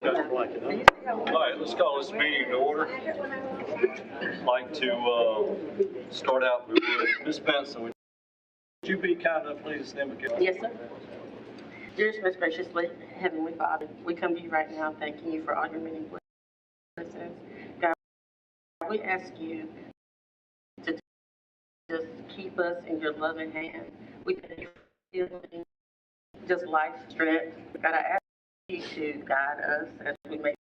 All right, let's call this meeting to order. I'd like to start out with Ms. Benson. Would you be kind enough, please, stand again? Yes, sir. Dearest, most graciously, Heavenly Father, we come to you right now thanking you for all your many blessings. God, we ask you to just keep us in your loving hand. We thank you for healing, just life, strength. God, I ask you to guide us as we make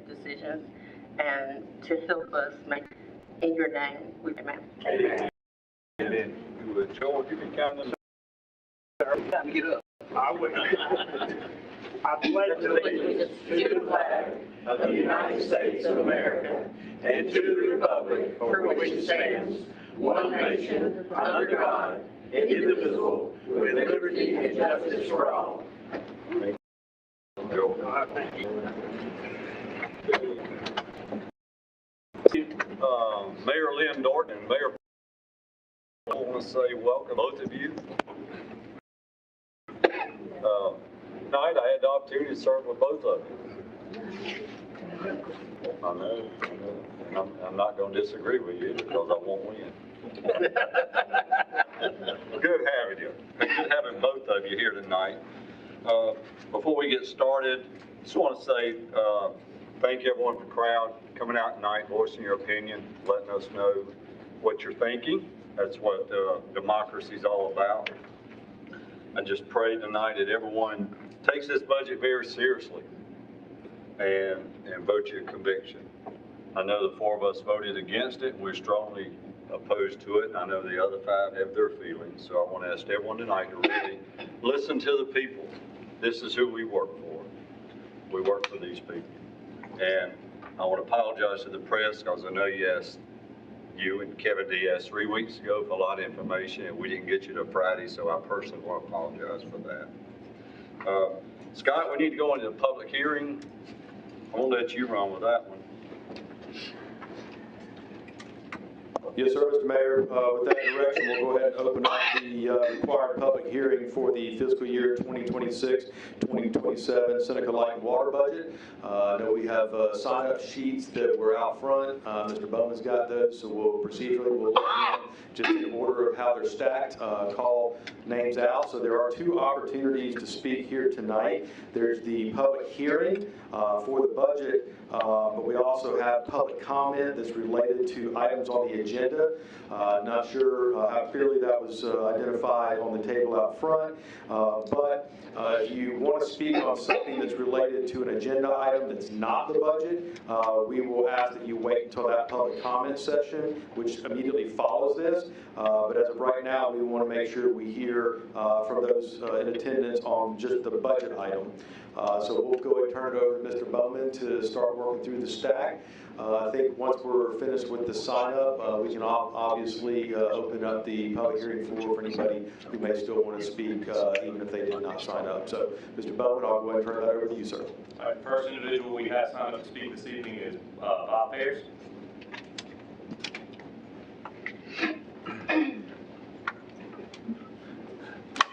decisions and to help us make in your name. We amen. Amen. Amen. Joel, you can count them. Time to get up. I would. I pledge allegiance to the flag of the United States of America and to the republic for which it stands, one nation, under God, indivisible, with liberty and justice for all. Mayor Lynn Norton and Mayor, I want to say welcome, both of you. Tonight I had the opportunity to serve with both of you. I know. And I'm not going to disagree with you because I won't win. Good having you. Good having both of you here tonight. Before we get started, just want to say thank everyone for the crowd coming out tonight, voicing your opinion, letting us know what you're thinking. That's what democracy is all about. I just pray tonight that everyone takes this budget very seriously and vote your conviction. I know the 4 of us voted against it, and we're strongly opposed to it, and I know the other 5 have their feelings. So I want to ask everyone tonight to really listen to the people. This is who we work for. We work for these people. And I want to apologize to the press because I know you and Kevin D asked 3 weeks ago for a lot of information, and we didn't get you to Friday, so I personally want to apologize for that. Scott, we need to go into the public hearing. I'm going to let you run with that one. Yes, sir, Mr. Mayor. With that direction, we'll go ahead and open up the required public hearing for the fiscal year 2026-2027 Seneca Light and Water budget. I know we have sign-up sheets that were out front. Mr. Bowman's got those, so we'll look at them just in order of how they're stacked, call names out. So there are 2 opportunities to speak here tonight. There's the public hearing for the budget, but we also have public comment that's related to items on the agenda. Not sure how clearly that was identified on the table out front, but if you want to speak on something that's related to an agenda item that's not the budget, we will ask that you wait until that public comment session, which immediately follows this. But as of right now, we want to make sure we hear from those in attendance on just the budget item. So we'll go and turn it over to Mr. Bowman to start working through the stack. I think once we're finished with the sign-up, we can obviously open up the public hearing floor for anybody who may still want to speak, even if they did not sign up. So, Mr. Bowman, I'll go ahead and turn that over to you, sir. All right, the first individual we have signed up to speak this evening is Bob Ayers.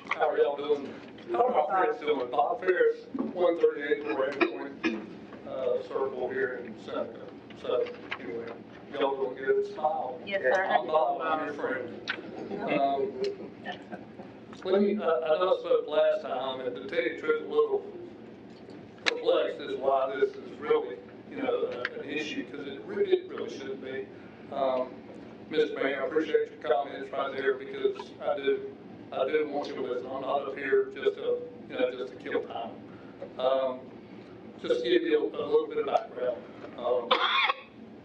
How are y'all doing? How are my friends doing? Bob Ferris, 138 Durham Point Circle here in Seneca. So, anyway, y'all doing good? Smile. Yes, sir. I'm Bob, I'm your friend. I know I spoke last time, and to tell you the truth, a little perplexed is why this is really, an issue, because it really shouldn't be. Mr. Mayor, I appreciate your comments right there, because I do want you to listen. I'm not up here just to kill time. Just to give you a little bit of background.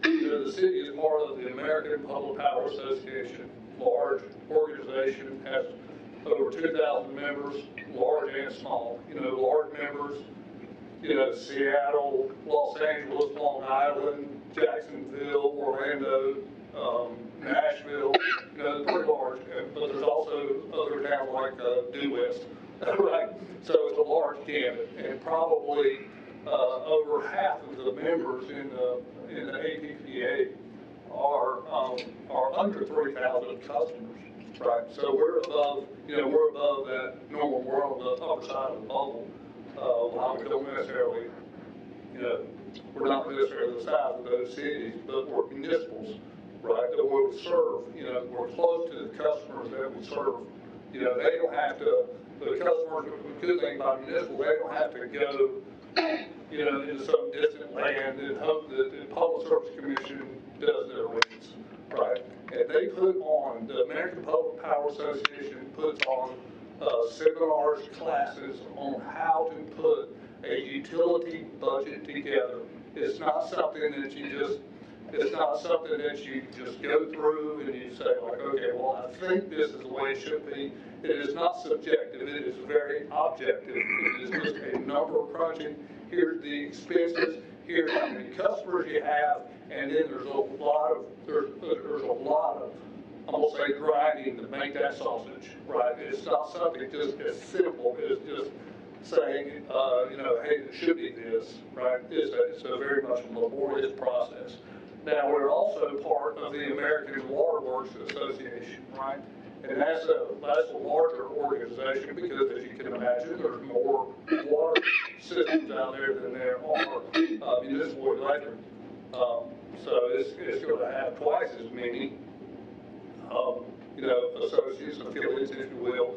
The city is part of the American Public Power Association, large organization, has over 2,000 members, large and small. Large members, Seattle, Los Angeles, Long Island, Jacksonville, Orlando, Nashville, pretty large, but there's also other towns like Due West, right? So it's a large gamut, and probably over half of the members in the APPA are under 3,000 customers, right? So we're above that normal. We're on the upper side of the bubble. We don't necessarily we're not necessarily the size of those cities, but we're municipals, right, that we serve, we're close to the customers that we serve. They don't have to, the customers, the good thing about municipal, they don't have to go, into some distant land and hope that the Public Service Commission does their rates, right? And they put on, the American Public Power Association puts on seminars, classes on how to put a utility budget together. It's not something that you just, go through and you say like, okay, well, I think this is the way it should be. It is not subjective, it is very objective. It is just a number crunching. Here's the expenses, here's how many customers you have, and then there's a lot of, I'm gonna say grinding to make that sausage, right? It's not something just as simple as just saying, hey, it should be this, right? It's a very much laborious process. Now, we're also part of the American Water Works Association, right? And that's a larger organization because, as you can imagine, there's more water systems out there than there are municipal electric. So it's going to have twice as many, associates, affiliates, if you will.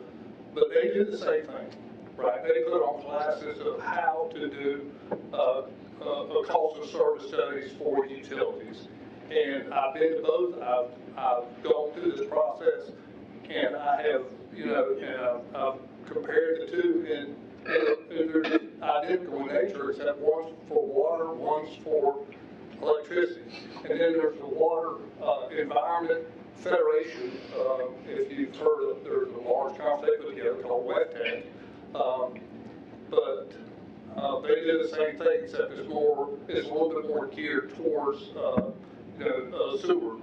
But they do the same thing, right? They put on classes of how to do a cost of service studies for utilities. And I've been to both. I've gone through this process, and I have, I've compared the two, and they're identical in nature, except one's for water, one's for electricity. And then there's the Water Environment Federation. If you've heard of, there's a large conference they put together called WEFTAC. But they do the same thing, except it's a little bit more geared towards, sewer,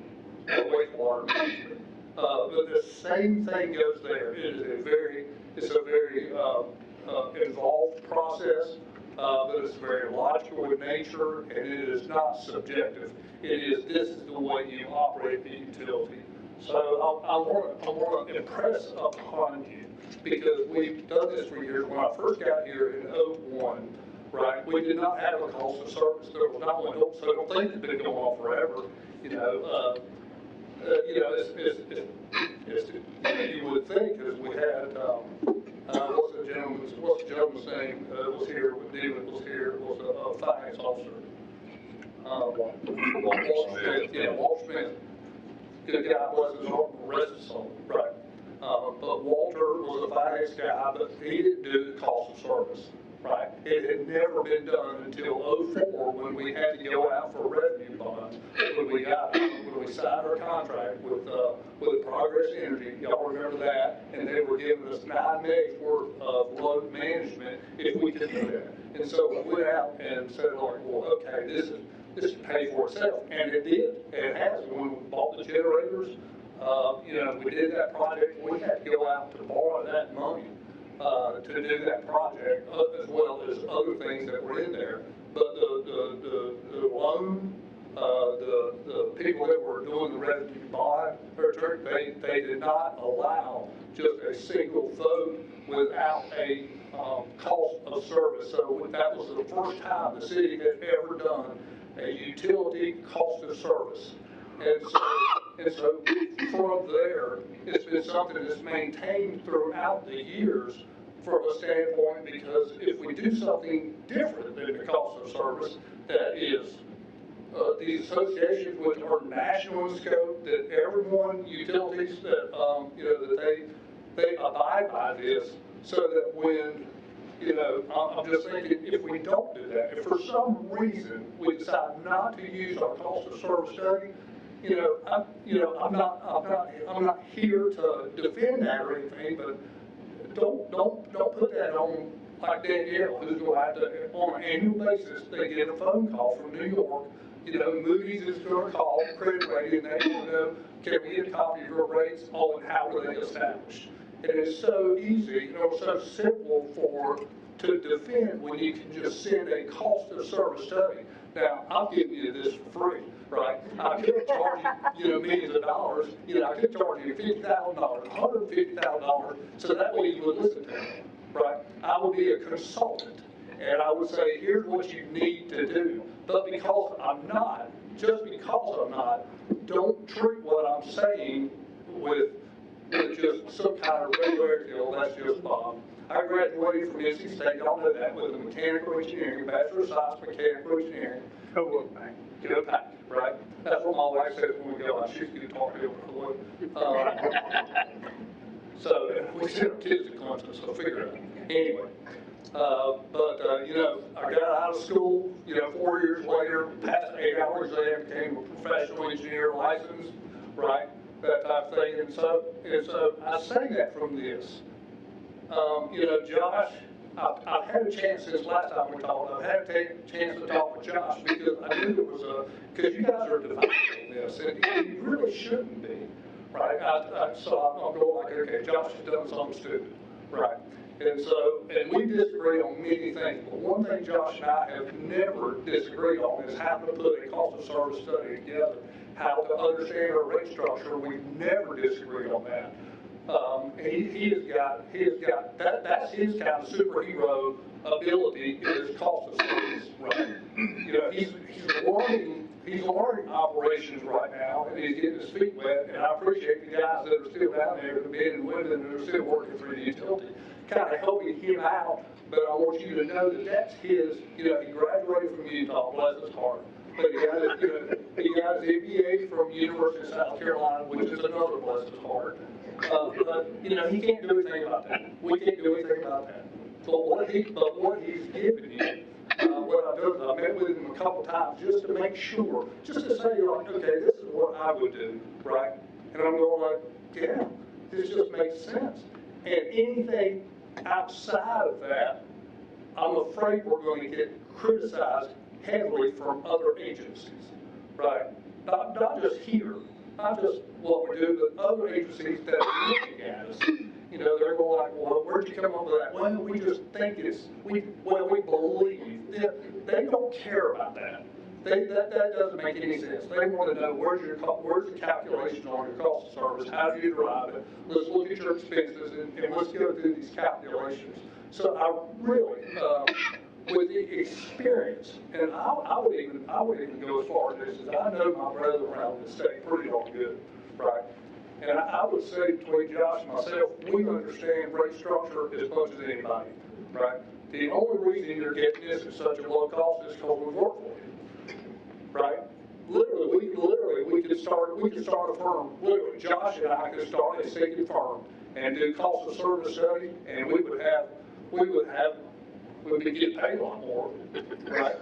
wastewater management. But the same thing goes there. It's a very involved process, but it's very logical in nature, and it is not subjective. This is the way you operate the utility. So I want to impress upon you, because we've done this for years. When I first got here in 2001, right, we did not have a cost of service. There was not one, so don't think it's been going on forever. You would think, as we had, what's the gentleman's name, was here, was here, was a finance officer. Walter Smith. Yeah, Walter Smith. Good guy, bless his heart, rest his soul, right. But Walter was a finance guy, but he didn't do the cost of service, right? It had never been done until 2004, when we had to go out for revenue bonds, when we signed our contract with Progress Energy. Y'all remember that? And they were giving us 9 megs worth of load management if we could do that. And so we went out and said, like, well, okay, this should pay for itself, and it did. It has. When we bought the generators, we did that project. We had to go out to borrow that money to do that project, as well as other things that were in there. But the loan, the people that were doing the revenue bond, they did not allow just a single vote without a cost of service. So that was the first time the city had ever done a utility cost of service. And so from there, it's been something that's maintained throughout the years from a standpoint, because if we do something different than the cost of service, that is, these associations, which are national in scope, that everyone, utilities, that, that they abide by this, so that when, I'm just thinking, if we don't do that, if for some reason we decide not to use our cost of service study, I'm not here to defend that or anything, but don't put that on, like Danielle, who's going to have to, on an annual basis, they get a phone call from New York. Moody's is going to call credit rating, and they want to know, can we get a copy of your rates? Oh, and how were they established? And it's so easy, so simple to defend when you can just send a cost of service study. Now, I'm giving you this for free, right? I could charge you, millions of dollars. I could charge you $50,000, $150,000, so that way you would listen to me, right? I would be a consultant, and I would say, here's what you need to do. But because I'm not, just because I'm not, don't treat what I'm saying with just some kind of regularity, oh, that's just Bob. I graduated from NC State, y'all know that, with a mechanical engineering, Bachelor of Science mechanical engineering. Go back. Go back, right? That's what my wife says when we go out, she's going to talk to him. So we sent our kids to Clemson, so figure it out. Anyway, you know, I got out of school, you know, 4 years later, passed 8-hour exam, became a professional engineer, licensed, right? That type of thing. And so I say that from this. You know, Josh, I've had a chance since last time we talked, I've had a chance to talk with Josh because I knew there was because you guys are divided on this, and you really shouldn't be, right? So I'm going like, okay, Josh has done something stupid, right? And we disagree on many things, but one thing Josh and I have never disagreed on is how to put a cost of service study together, how to understand our rate structure. We've never disagreed on that. He has got that's his kind of superhero ability is cost of service, right? You know, he's learning operations right now, and he's getting his feet wet, and I appreciate the guys that are still down there, the men and women that are still working through the utility, kind of helping him out, but I want you to know that that's his, you know, he graduated from Utah, bless his heart, but he got his MBA from University of South Carolina, which is another bless his heart. But, you know, he can't do anything about that. We can't do anything about that. But what he's given you, what I've done is I met with him a couple times just to make sure, just to say, like, okay, this is what I would do, right? And I'm going like, yeah, this just makes sense. And anything outside of that, I'm afraid we're going to get criticized heavily from other agencies, right? Not just here, not just what we do, but other agencies that are looking at us. You know, they're going like, well, where'd you come up with that? Well, we just think we believe. They don't care about that. That doesn't make any sense. They want to know where's the calculation on your cost of service, how do you derive it? Let's look at your expenses and let's go through these calculations. So I really, with the experience, and I would even go as far as this, as I know my brother around the state pretty darn good, right? And I would say between Josh and myself, we understand rate structure as much as anybody, right? The only reason you're getting this at such a low cost is because we work for you, right? Literally, we could start a firm. Literally, Josh and I could start a sinking firm and do cost of service study, and we would get paid a lot more, right?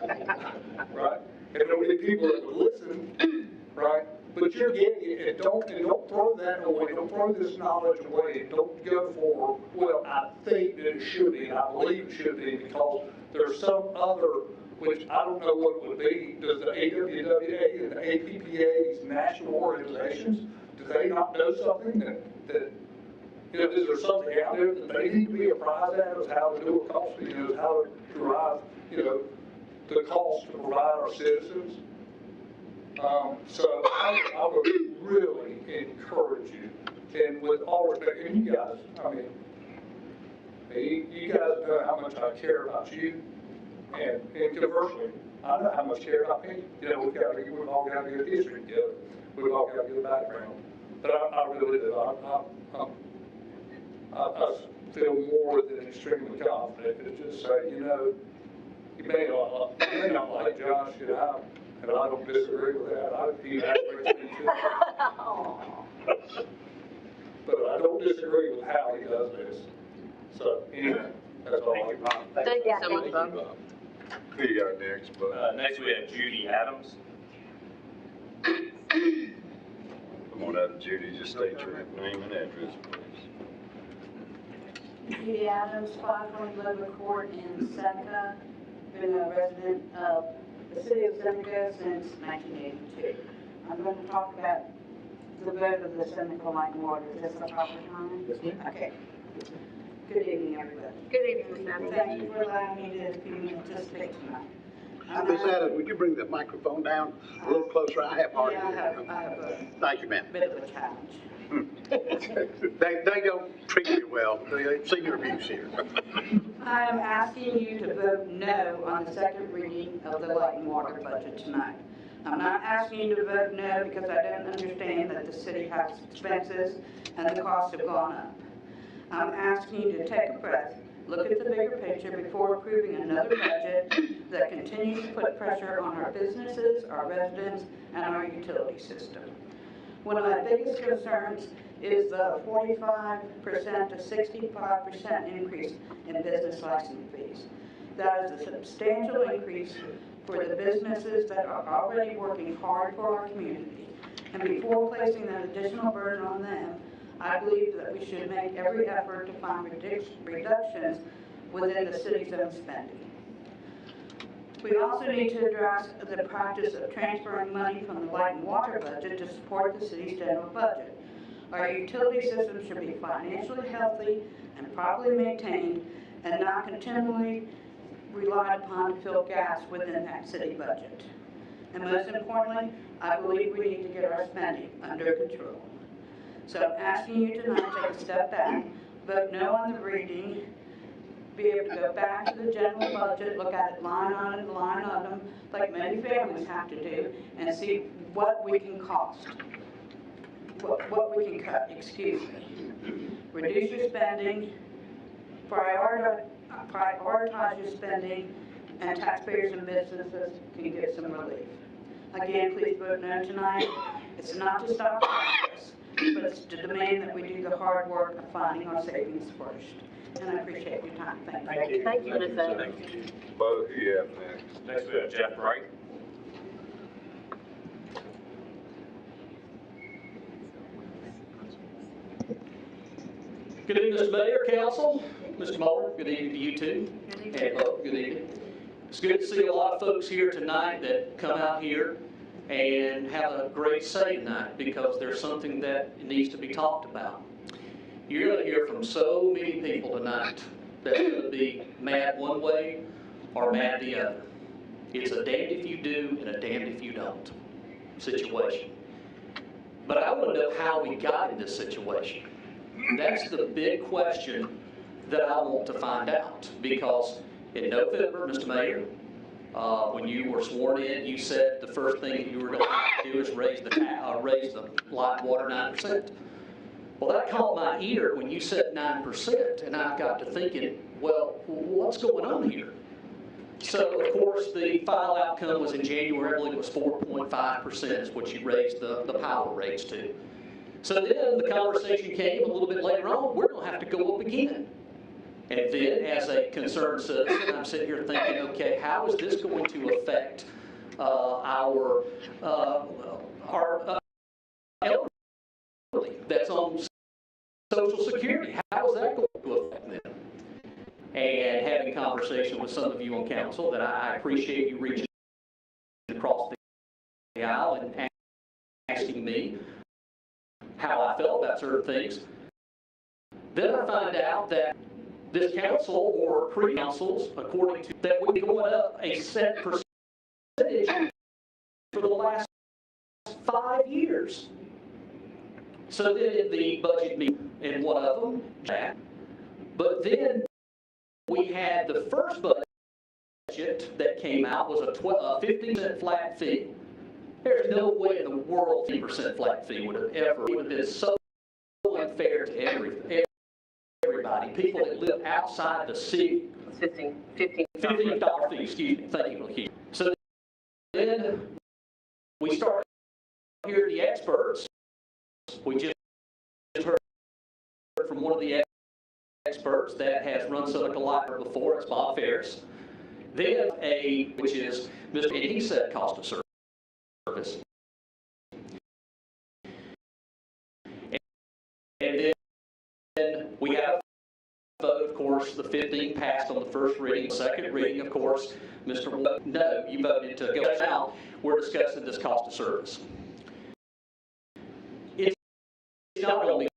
Right? And there would be people that would listen, right? But you're getting it, and don't throw that away. Don't throw this knowledge away. Don't go for, well, I think that it should be, and I believe it should be, because there's some other, which I don't know what it would be. Does the AWWA and the APPA, these national organizations, do they not know something that you know, is there something out there that they need to be apprised of how to do a cost, you know, how to derive, you know, the cost to provide our citizens? So I would really encourage you, and with all respect, and you guys, I mean, you guys know how much I care about you, and conversely, I know how much I care about me. You know, we've all got to get history together. We've all got to get a background. But I really do. I feel more than extremely confident to just say, you know, you may not like Josh, and I don't disagree with that. He aggravates me too. But I don't disagree with how he does this. So, anyway, that's all. Thank you, Bob. Thank you so much, Bob. Who you got next, bud? Next we have Judy Adams. Come on out, Judy, just state your name and address, please. Judy Adams, 520 Glover Court in Seneca. Been a resident of the city of Seneca since 1982. I'm going to talk about the vote of the Seneca Light and Water. Is this the proper time? Yes, ma'am. Okay. Good evening, everybody. Good evening, Ms. Adams. Thank you for allowing me to participate tonight. Ms. Adams, would you bring the microphone down a little closer? I have hard Yeah, to hear. I have a Thank you, ma'am. bit of a challenge. They don't treat me well. They senior abuse here. I am asking you to vote no on the second reading of the light and water budget tonight. I'm not asking you to vote no because I don't understand that the city has expenses and the costs have gone up. I'm asking you to take a breath, look at the bigger picture before approving another budget that continues to put pressure on our businesses, our residents, and our utility system. One of my biggest concerns is the 45% to 65% increase in business license fees. That is a substantial increase for the businesses that are already working hard for our community. And before placing that additional burden on them, I believe that we should make every effort to find reductions within the city's own spending. We also need to address the practice of transferring money from the light and water budget to support the city's general budget. Our utility system should be financially healthy and properly maintained and not continually relied upon to fill gaps within that city budget. And most importantly, I believe we need to get our spending under control. So I'm asking you tonight to take a step back, vote no on the reading, be able to go back to the general budget, look at it line item, like many families have to do, and see what we can cost, what we can cut, excuse me. Reduce your spending, prioritize your spending, and taxpayers and businesses can get some relief. Again, please vote no tonight. It's not to stop progress, but it's to demand that we do the hard work of finding our savings first. And I appreciate your time. Thank you. Thank you, Ms. Evans. Thank you. Bo, who you have next? Next we have Jeff Wright. Good evening, Mr. Mayor, Council, Mr. Moore, good evening to you too. And Bo, good evening. It's good to see a lot of folks here tonight that come out here and have a great say tonight because there's something that needs to be talked about. You're going to hear from so many people tonight that's going to be mad one way or mad the other. It's a damned if you do and a damned if you don't situation. But I want to know how we got in this situation. That's the big question that I want to find out, because in November, Mr. Mayor, when you were sworn in, you said the first thing you were going to do is raise the light water 9%. Well, that caught my ear when you said 9%, and I got to thinking, well, what's going on here? So, of course, the final outcome was in January, I believe it was 4.5% is what you raised the power rates to. So then the conversation came a little bit later on, we're going to have to go up again. And then, as a concerned citizen, I'm sitting here thinking, okay, how is this going to affect our elderly that's on Social Security? How is that going to affect them? And having a conversation with some of you on council, that I appreciate you reaching across the aisle and asking me how I felt about certain things. Then I find out that this council or pre-councils, according to that, we've been going up a set percentage for the last 5 years. So then in the budget meeting, in one of them, but then we had the first budget that came out was a 15% flat fee. There's no way in the world 50% flat fee would have ever been so unfair to everybody. People that live outside the city. $15 fee, excuse me. Thank you, Keith. So then we started hearing the experts. We just heard from one of the experts that has run Seneca Library before. It's Bob Ferris. Then which is Mr. And he said cost of service. And then we have a vote, of course, the 15 passed on the first reading. The second reading, of course, Mr. No, you voted to go. Now we're discussing this cost of service. It's not going to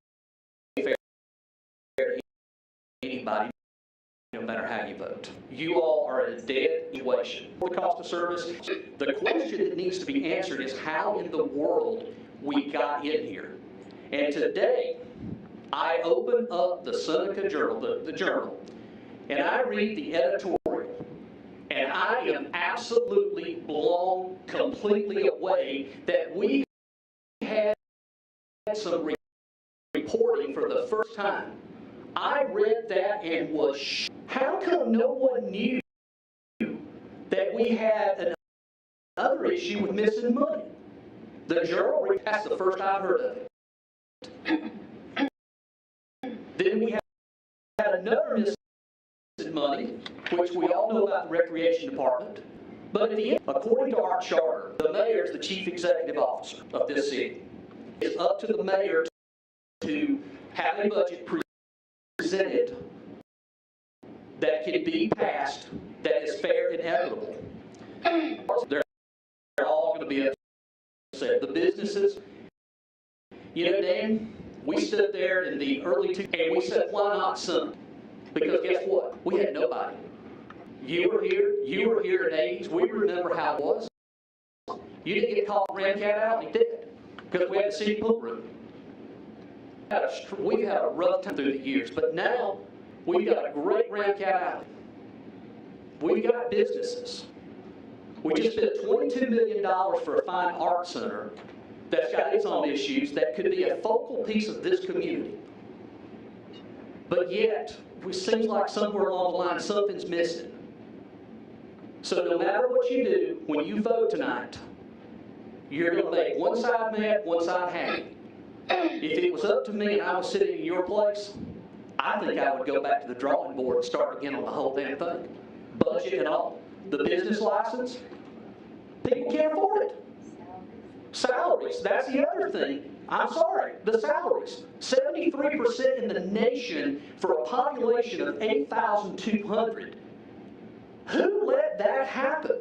be fair to anybody, no matter how you vote. You all are in a dead situation. For the cost of service, the question that needs to be answered is how in the world we got in here. And today, I opened up the Seneca Journal, the journal, and I read the editorial, and I am absolutely blown completely away that we had some reporting for the first time. I read that and was shocked. How come no one knew that we had another issue with missing money? The Journal, that's the first I've heard of it. Then we had another missing money, which we all know about the Recreation Department. But at the end, according to our charter, the mayor is the chief executive officer of this city. It's up to the mayor to have a budget presented that can be passed, that is fair and equitable. They're all going to be upset. The businesses, you know, Dan, we stood there in the early 2000s and we said, why not some? Because guess what? We had nobody. You were here in the 80s. We remember how it was. You didn't get caught ran cat out, you did. Because we had the city pool room. We've had a rough time through the years, but now we've got a great ran cat alley. We've got businesses. We just spent $22 million for a fine art center that's got its own issues that could be a focal piece of this community. But yet, it seems like somewhere along the line something's missing. So no matter what you do, when you vote tonight, you're going to make one side mad, one side happy. If it was up to me and I was sitting in your place, I think I would go back to the drawing board and start again on the whole damn thing. Budget and all. The business license, people can't afford it. Salaries, that's the other thing. I'm sorry, the salaries. 73% in the nation for a population of 8,200. Who let that happen?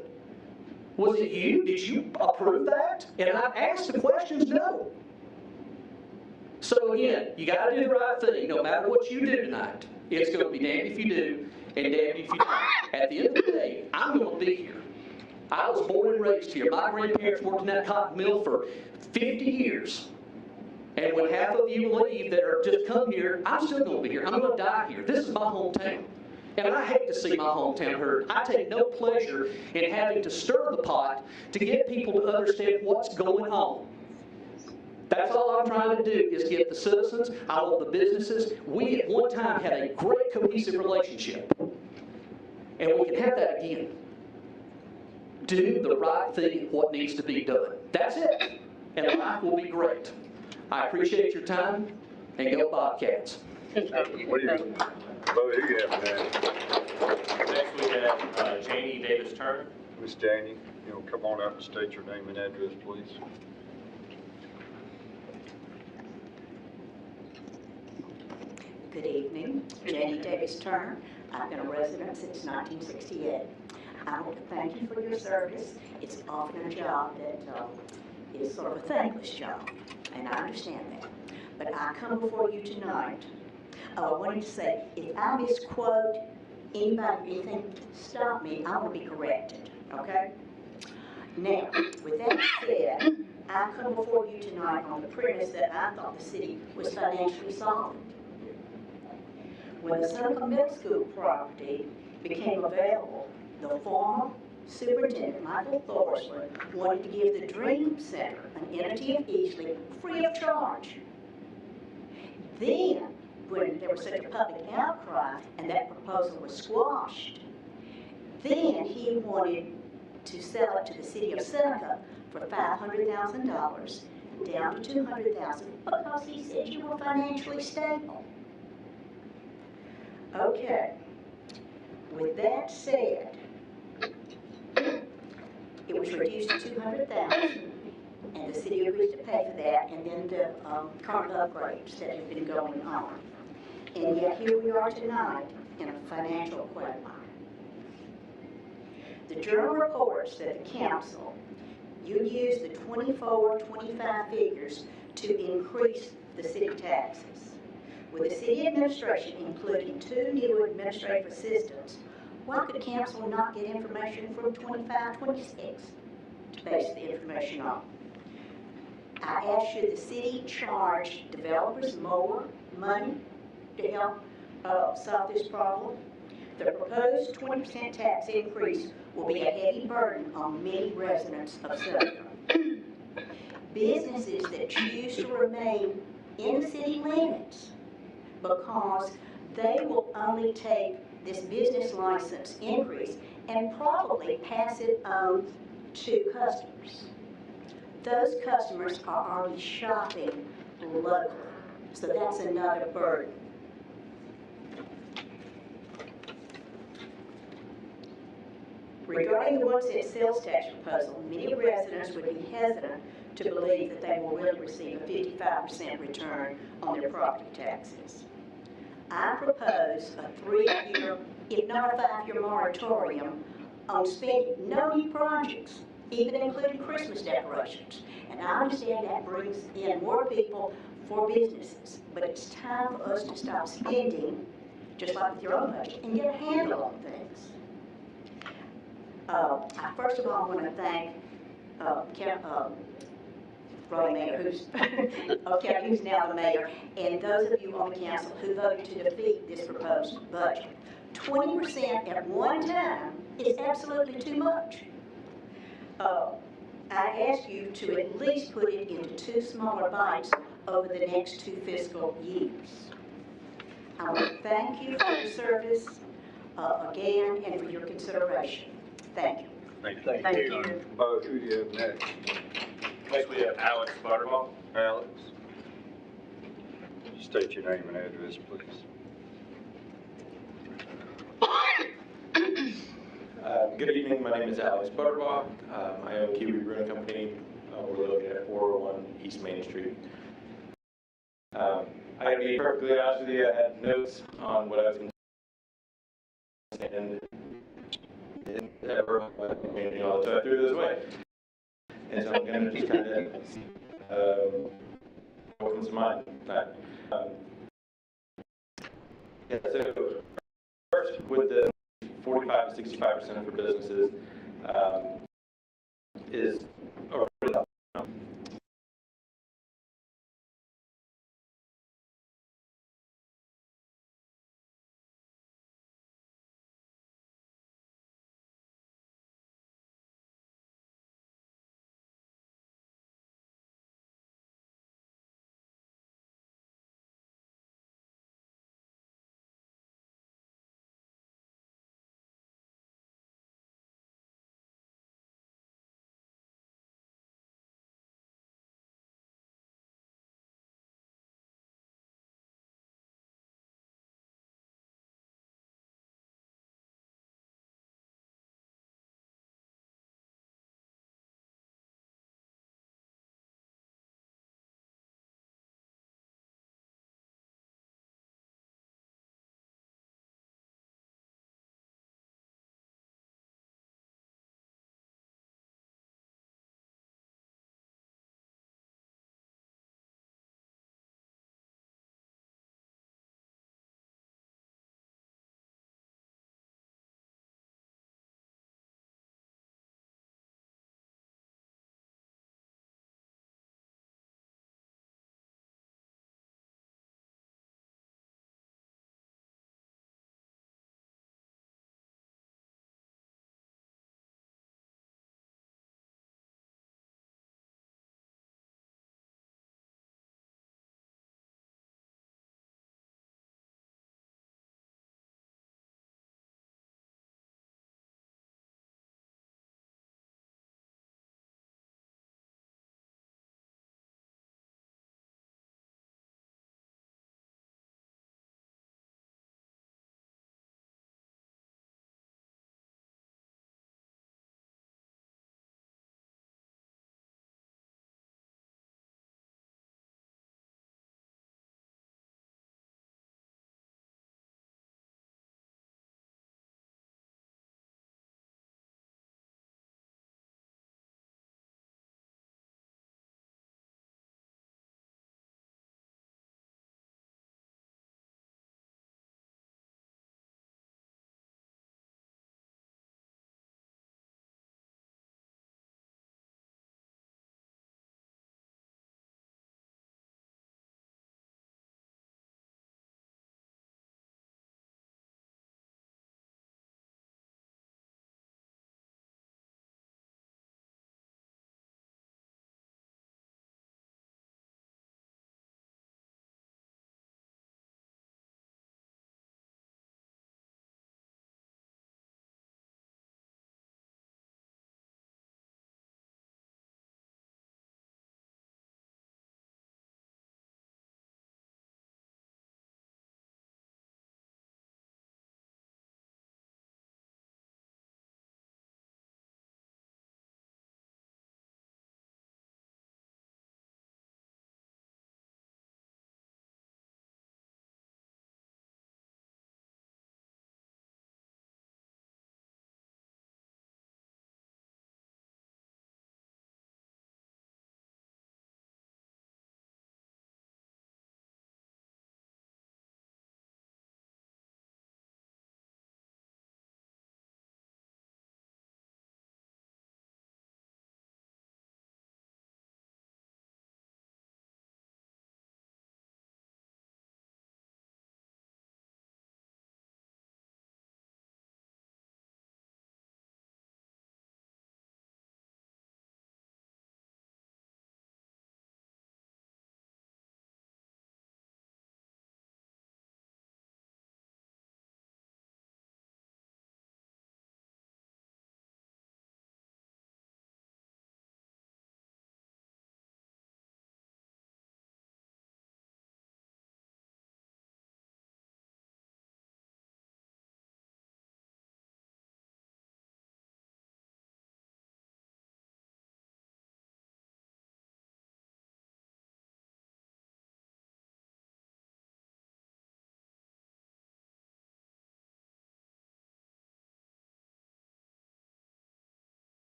Was it you? Did you approve that? And I asked the questions, no. So again, you got to do the right thing no matter what you do tonight. It's going to be damned if you do and damned if you don't. At the end of the day, I'm going to be here. I was born and raised here. My grandparents worked in that cotton mill for 50 years. And when half of you leave that are just come here, I'm still going to be here. I'm going to die here. This is my hometown. And I hate to see my hometown hurt. I take no pleasure in having to stir the pot to get people to understand what's going on. That's all I'm trying to do is get the citizens, I want the businesses. We at one time had a great cohesive relationship. And we can have that again. Do the right thing, what needs to be done. That's it. And life will be great. I appreciate your time, and go Bobcats. What do you, Bo, who you have next? Next we have Janie Davis-Turner. Miss Janie, you know, come on up and state your name and address, please. Good evening, Janie Davis-Turner. I've been a resident since 1968. I want to thank you for your service. It's often a job that is sort of a thankless job, and I understand that. But I come before you tonight. I wanted to say, if I misquote anybody, anything, stop me. I want to be corrected, okay? Now, with that said, I come before you tonight on the premise that I thought the city was financially solvent. When the Seneca Middle School property became available, the former superintendent, Michael Thorsland, wanted to give the Dream Center, an entity of Easley, free of charge. Then, when there was such a public outcry and that proposal was squashed, then he wanted to sell it to the city of Seneca for $500,000, down to $200,000, because he said you were financially stable. Okay, with that said, it was reduced to $200,000, and the city agreed to pay for that, and then the current upgrades that have been going on. And yet here we are tonight in a financial quagmire. The Journal reports that the council, you used the 24-25 figures to increase the city taxes. With the city administration, including 2 new administrative assistants, why could council not get information from 25-26 to base the information on? I asked, should the city charge developers more money to help solve this problem? The proposed 20% tax increase will be a heavy burden on many residents of Seneca. Businesses that choose to remain in the city limits because they will only take this business license increase and probably pass it on to customers. Those customers are already shopping locally, so that's another burden. Regarding the 1-cent sales tax proposal, many residents would be hesitant to believe that they will really receive a 55% return on their property taxes. I propose a 3-year, if not a 5-year moratorium on spending no new projects, even including Christmas decorations. And I understand that brings in more people for businesses, but it's time for us to stop spending, just like with your own budget, and get a handle on things. I first of all want to thank Ronnie Mayor, who's now the mayor, and those of you on the council who voted to defeat this proposed budget. 20% at one time is absolutely too much. I ask you to at least put it into 2 smaller bites over the next 2 fiscal years. I want to thank you for your service again and for your consideration. Thank you. Thank you. Who do you have next? Next we have Alex Butterball. Alex? State your name and address, please. Good evening, my name is Alex Butterball. I own Kiwi Brewing Company. We're located at 401 East Main Street. I gotta be perfectly honest with you, I had notes on what I was going to say, and didn't ever, so I threw those away. And so I'm going to just kind of open some mind. So first, with the 45 to 65% for businesses, is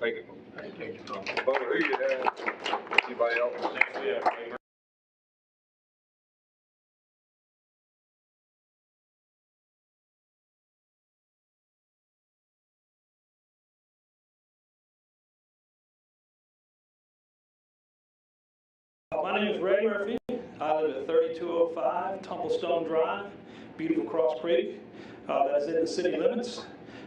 Thank you. Brother, who you have? Anybody else? Next we have waiver. My name is Ray Murphy. I live at 3205 Tumblestone Drive, beautiful Cross Creek. That is in the city limits.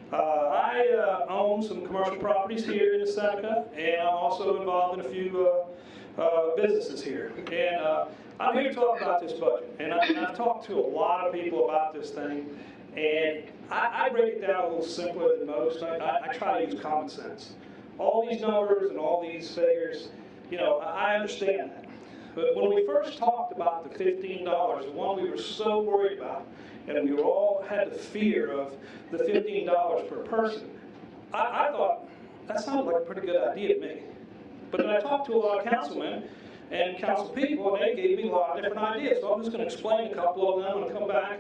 I own some commercial properties here in Seneca, and I'm also involved in a few businesses here. And I'm here to talk about this budget. And I've talked to a lot of people about this thing, and I break it down a little simpler than most. I try to use common sense. All these numbers and all these figures, you know, I understand that. But when we first talked about the $15, the one we were so worried about, and we all had the fear of the $15 per person, I thought that sounded like a pretty good idea to me. But then I talked to a lot of councilmen and council people, and they gave me a lot of different ideas. So I'm just going to explain a couple of them. I'm going to come back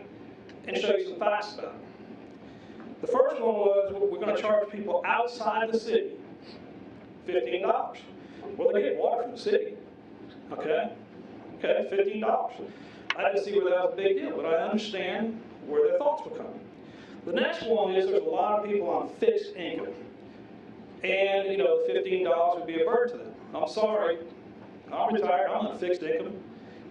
and show you some facts about it. The first one was we're going to charge people outside the city $15. Well, they get water from the city. Okay, $15. I didn't see where that was a big deal, but I understand where their thoughts were coming. The next one is there's a lot of people on fixed income. And, you know, $15 would be a burden to them. I'm sorry, I'm retired, I'm on fixed income.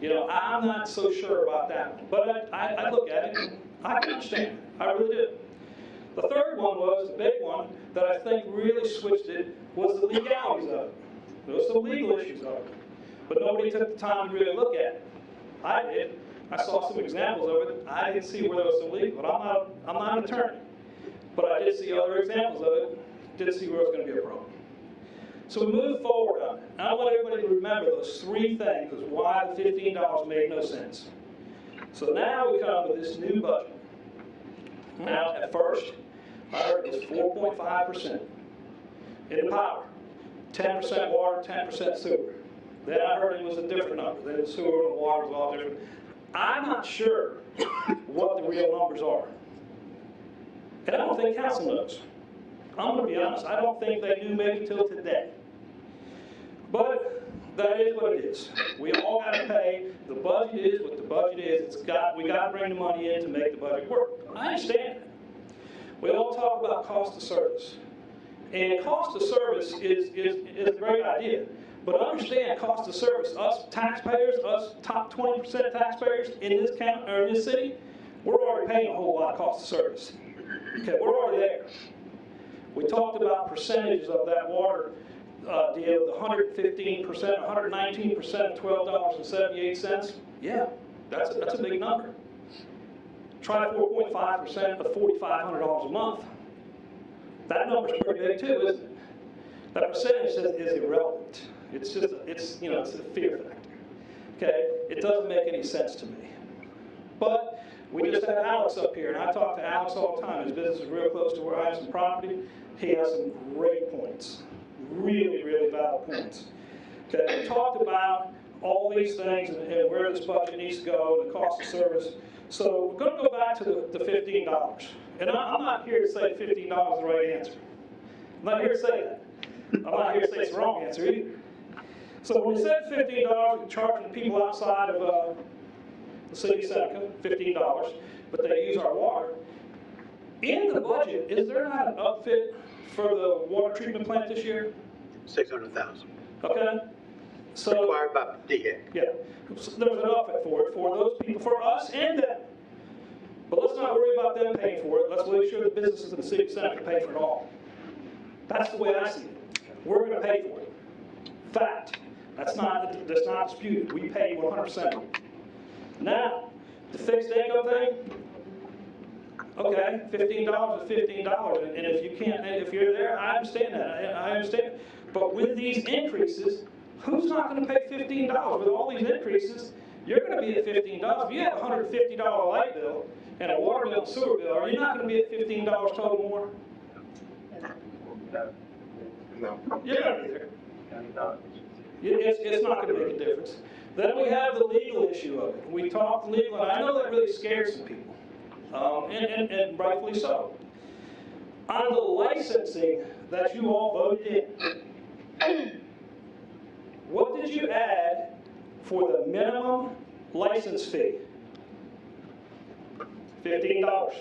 You know, I'm not so sure about that. But I look at it, and I can understand. I really do. The third one was, the big one, that I think really switched it, was the legalities of it. There was some legal issues of it. But nobody took the time to really look at it. I did. I saw some examples of it. I didn't see where there was some legal, but I'm not an attorney. But I did see other examples of it. Didn't see where it was going to be a problem. So we moved forward on it. And I want everybody to remember those three things as why the $15 made no sense. So now we come with this new budget. Now, at first, I heard it was 4.5% in the power, 10% water, 10% sewer. Then I heard it was a different number. Then the sewer and the water was all different. I'm not sure what the real numbers are. And I don't think council knows. I'm going to be honest. I don't think they knew maybe till today. But that is what it is. We all got to pay. The budget is what the budget is. We got to bring the money in to make the budget work. I understand that. We all talk about cost of service. And cost of service is a great idea. But understand cost of service, us taxpayers, us top 20% taxpayers in this county or in this city, we're already paying a whole lot of cost of service. Okay, we're already there. We talked about percentages of that water deal, the 115%, 119% of $12.78. Yeah, that's a big number. Try 4.5% of $4,500 a month. That number's pretty big too, isn't it? That percentage is irrelevant. It's just, it's a fear factor. Okay, it doesn't make any sense to me. But we just had Alex up here, and I talk to Alex all the time. His business is real close to where I have some property. He has some great points, really, really valid points. Okay, we talked about all these things and where this budget needs to go and the cost of service. So we're going to go back to the $15. And I'm not here to say $15 is the right answer. I'm not here to say that. I'm not here to say it's the wrong answer either. So when we said $15, we're charging people outside of the city of Seneca $15, but they use our water. In the budget, is there not an upfit for the water treatment plant this year? $600,000. Okay. So Required by DHEC. yeah, so there was an upfit for it, for those people, for us and them. But let's not worry about them paying for it. Let's make sure the businesses in the city of Seneca pay for it all. That's the way I see it. We're going to pay for it. Fact. That's not disputed. We pay 100%. Now, the fixed income thing, okay, $15 is $15, and if you can't, if you're there, I understand that. I understand. But with these increases, who's not going to pay $15? With all these increases, you're going to be at $15. If you have a $150 light bill and a water bill and sewer bill, are you not going to be at $15 total more? No. You're going to be there. It's not going to make a difference. Then we have the legal issue of it. We talked legal, and I know that really scares some people, and rightfully so. On the licensing that you all voted in, what did you add for the minimum license fee? $15.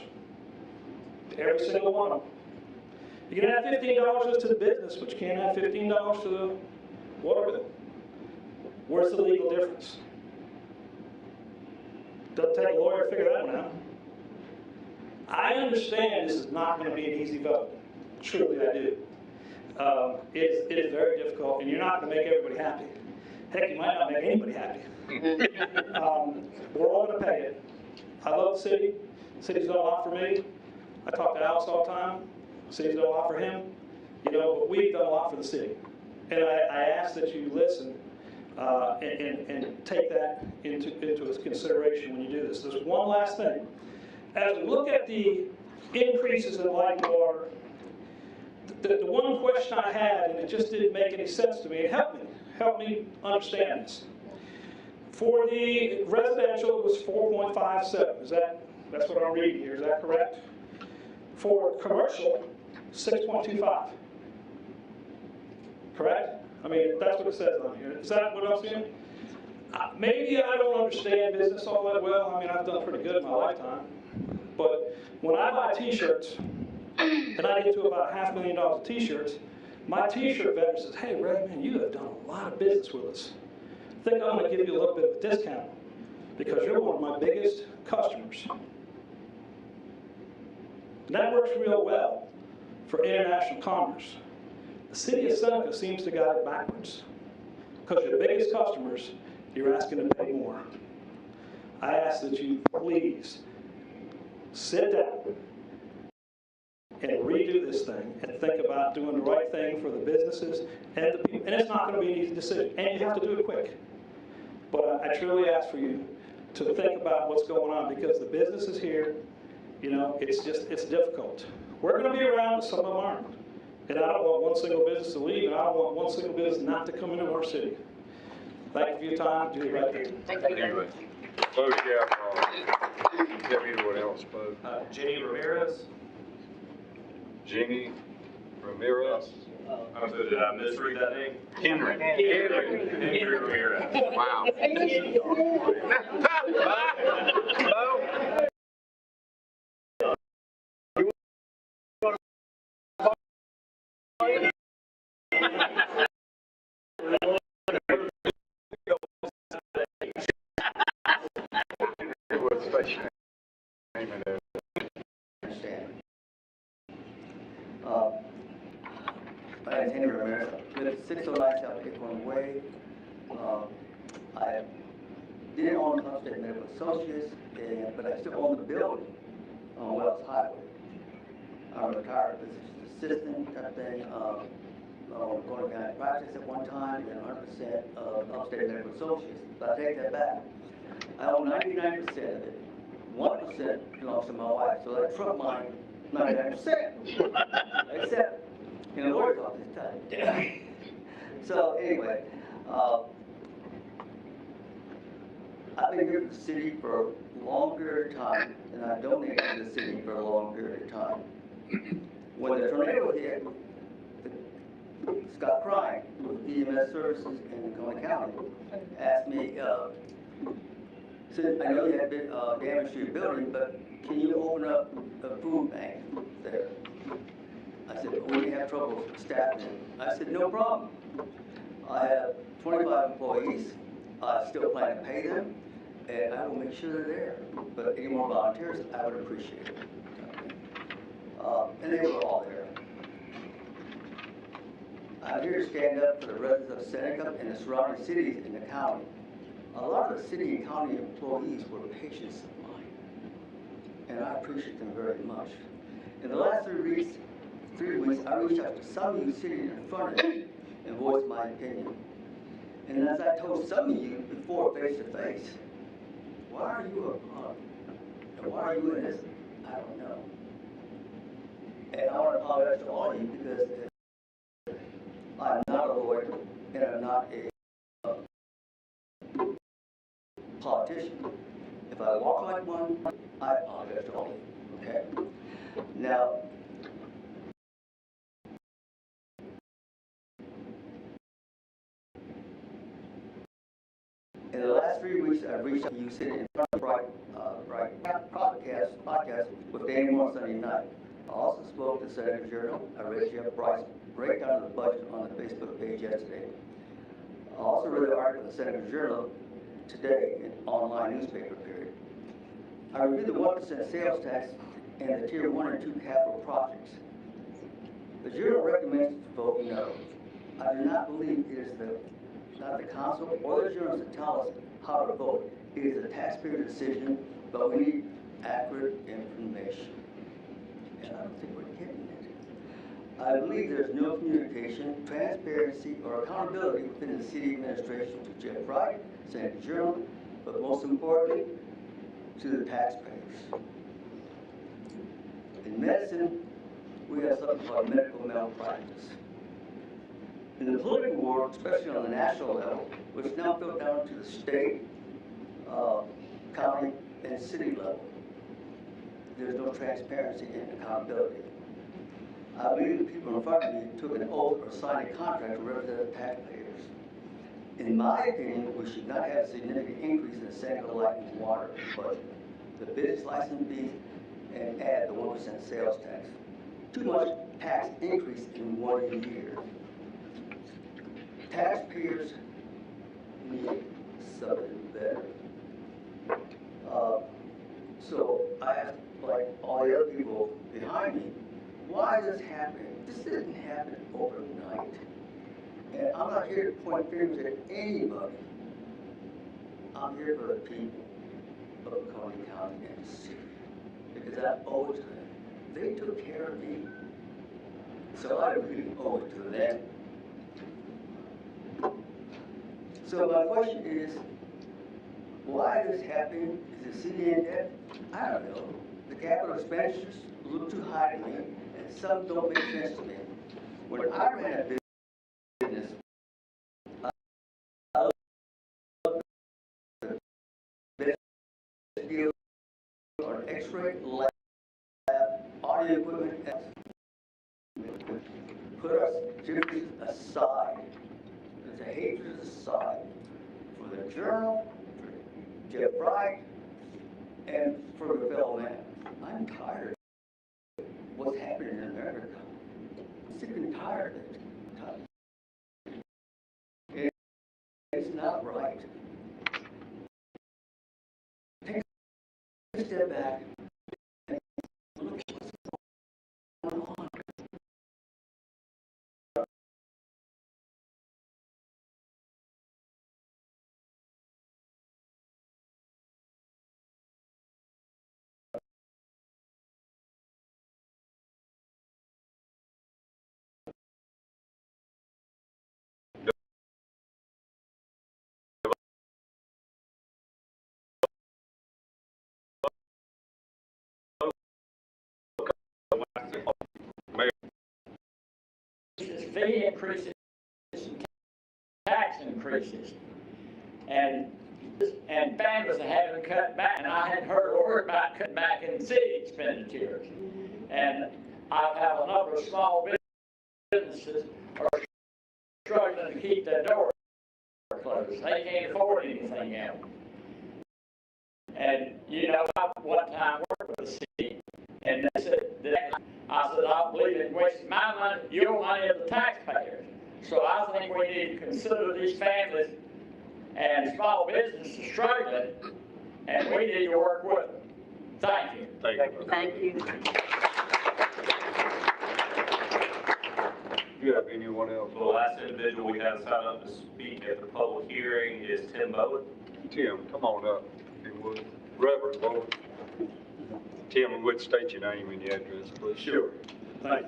Every single one of them. You can add $15 to the business, but you can't add $15 to the water bill. Where's the legal difference? Doesn't take a lawyer to figure that one out. I understand this is not going to be an easy vote. Truly, I do. It is very difficult, and you're not going to make everybody happy. Heck, you might not make anybody happy. We're all going to pay it. I love the city. The city's done a lot for me. I talk to Alex all the time. The city's done a lot for him. You know, but we've done a lot for the city. And I ask that you listen and take that into consideration when you do this. There's one last thing. As we look at the increases in light and water, the one question I had, and it just didn't make any sense to me, and help me understand this. For the residential, it was 4.57. That's what I'm reading here. Is that correct? For commercial, 6.25. Correct? I mean, that's what it says on here. Is that what I'm saying? Maybe I don't understand business all that well. I mean, I've done pretty good in my lifetime. But when I buy T-shirts, and I get to about $500,000 of T-shirts, my T-shirt vendor says, "Hey, Ray, man, you have done a lot of business with us. I think I'm going to give you a little bit of a discount because you're one of my biggest customers." And that works real well for international commerce. The city of Seneca seems to got it backwards because your biggest customers, you're asking to pay more. I ask that you please sit down and redo this thing and think about doing the right thing for the businesses and the people. And it's not going to be an easy decision, and you have to do it quick. But I truly ask for you to think about what's going on because the business is here. You know, it's difficult. We're going to be around, but some of them aren't. And I don't want one single business to leave, and I don't want one single business not to come into our city. Thank you for your time. Do it right there. Thank you. Vote, yeah, anyone else vote? Jenny Ramirez. Jenny Ramirez. Did I misread that name? Henry. Henry Ramirez. Wow. My name is Henry Ramirez. I live at 609 South Acorn Way. I didn't own Upstate Medical Associates, but I still own the building on Wells Highway. I'm a retired physician assistant type thing. I owned Oconee County practice at one time and 100% of Upstate Medical Associates. But I take that back. I own 99% of it. 1% belongs to my wife, so that trump mine 99%. Except in the lawyer's office time. So anyway, I've been here for the city for a long period of time, and I've donated to the city for a long period of time. When the tornado hit, Scott Crying with EMS services in Oconee County asked me, said, "I know you had been damage to your building, but can you open up a food bank there?" I said, "We have trouble staffing it." I said, "No problem. I have 25 employees. I still plan to pay them, and I will make sure they're there. But any more volunteers, I would appreciate it." And they were all there. I'm here to stand up for the residents of Seneca and the surrounding cities in the county. A lot of the city and county employees were patients of mine, and I appreciate them very much. In the last 3 weeks, I reached out to some of you sitting in front of me and voiced my opinion. And as I told some of you before face to face, why are you a punk? And why are you in this? I don't know. And I want to apologize to all of you because I'm not a lawyer and I'm not a politician. If I walk like one, I apologize to all of you, okay? Now, 3 weeks, I reached out to you sitting in front of podcast with Danny Moore Sunday night. I also spoke to Seneca Journal. I read Jeff Bryce's breakdown of the budget on the Facebook page yesterday. I also read the article in the Seneca Journal today, in online newspaper period. I reviewed the 1% sales tax and the Tier 1 and 2 capital projects. The Journal recommends to vote no. I do not believe it is not the council or the journals that tell us how to vote. It is a taxpayer decision, but we need accurate information. And I don't think we're getting it. I believe there's no communication, transparency, or accountability within the city administration to Jeff Wright, Seneca Journal, but most importantly, to the taxpayers. In medicine, we have something called medical malpractice. In the political world, especially on the national level, which now built down to the state, county, and city level, there's no transparency and accountability. I believe the people in front of me took an oath or signed a contract to represent the taxpayers. In my opinion, we should not have a significant increase in the Seneca Light and Water budget, the business license fees, and add the 1% sales tax. Too much tax increase in 1 year. Taxpayers need something better. So I asked, like all the other people behind me, why is this happening? This didn't happen overnight. And I'm not here to point fingers at anybody. I'm here for the people of Oconee County and the city, because I owe it to them. They took care of me, so I really owe it to them. So my question is, why is this happening? Is the city in debt? I don't know. The capital expenditures look too high to me, and some don't make sense to me. When I ran a business, I looked at the best deal on X-ray lab, audio equipment, put our differences aside, the hatred aside, for the journal, for Jeff Wright, and for the fellow man. I'm tired of what's happening in America. I'm sick and tired of it. It's not right. Take a step back and look at what's going on. Fee increases, tax increases, and families are having to cut back, and I hadn't heard a word about cutting back in city expenditures. And I have a number of small businesses are struggling to keep their doors closed. They can't afford anything else. And you know, I one time worked with the city, and they said that I said, I don't believe in wasting my money, your money of the taxpayers. So I think we need to consider these families and small businesses struggling, and we need to work with them. Thank you. Thank you. Thank you. Do you have anyone else? The last individual we have signed up to speak at the public hearing is Tim Bowen. Tim, come on up, if you would. Reverend Bowen. Tim, would state your name and your address, please. Sure. Thank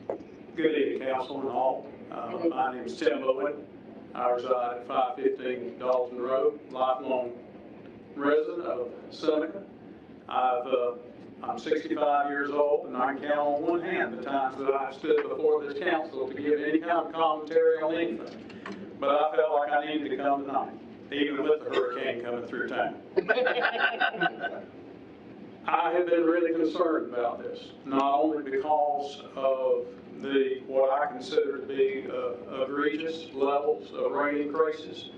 you. Good evening, council and all. My name is Tim Bowen. I reside at 515 Dalton Road, lifelong resident of Seneca. I'm 65 years old, and I can count on one hand the times that I've stood before this council to give any kind of commentary on anything. But I felt like I needed to come tonight, even with the hurricane coming through town. I have been really concerned about this, not only because of what I consider to be egregious levels of rate increases,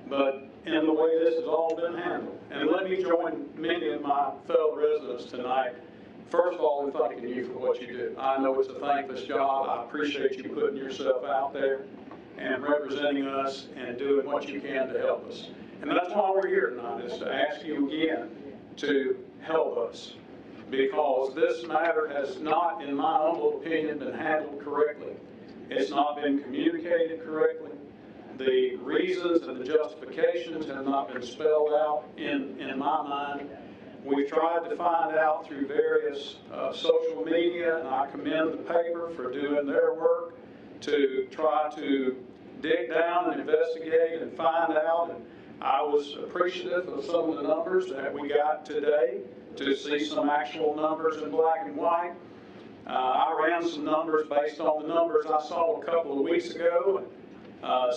but in the way this has all been handled. And let me join many of my fellow residents tonight. First of all, in thanking you for what you do. I know it's a thankless job. I appreciate you putting yourself out there and representing us and doing what you can to help us. And that's why we're here tonight, is to ask you again to help us, because this matter has not, in my humble opinion, been handled correctly. It's not been communicated correctly. The reasons and the justifications have not been spelled out in my mind. We've tried to find out through various social media, and I commend the paper for doing their work to try to dig down and investigate and find out. And I was appreciative of some of the numbers that we got today, to see some actual numbers in black and white. I ran some numbers based on the numbers I saw a couple of weeks ago.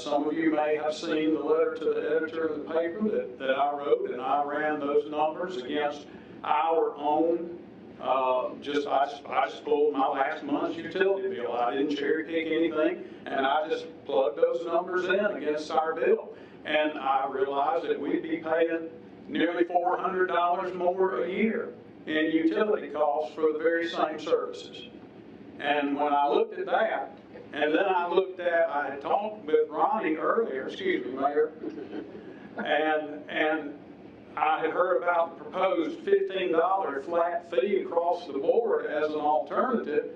Some of you may have seen the letter to the editor of the paper that I wrote, and I ran those numbers against our own, I just pulled my last month's utility bill. I didn't cherry pick anything, and I just plugged those numbers in against our bill. And I realized that we'd be paying nearly $400 more a year in utility costs for the very same services. And when I looked at that, and then I had talked with Ronnie earlier, excuse me, Mayor, and I had heard about the proposed $15 flat fee across the board as an alternative.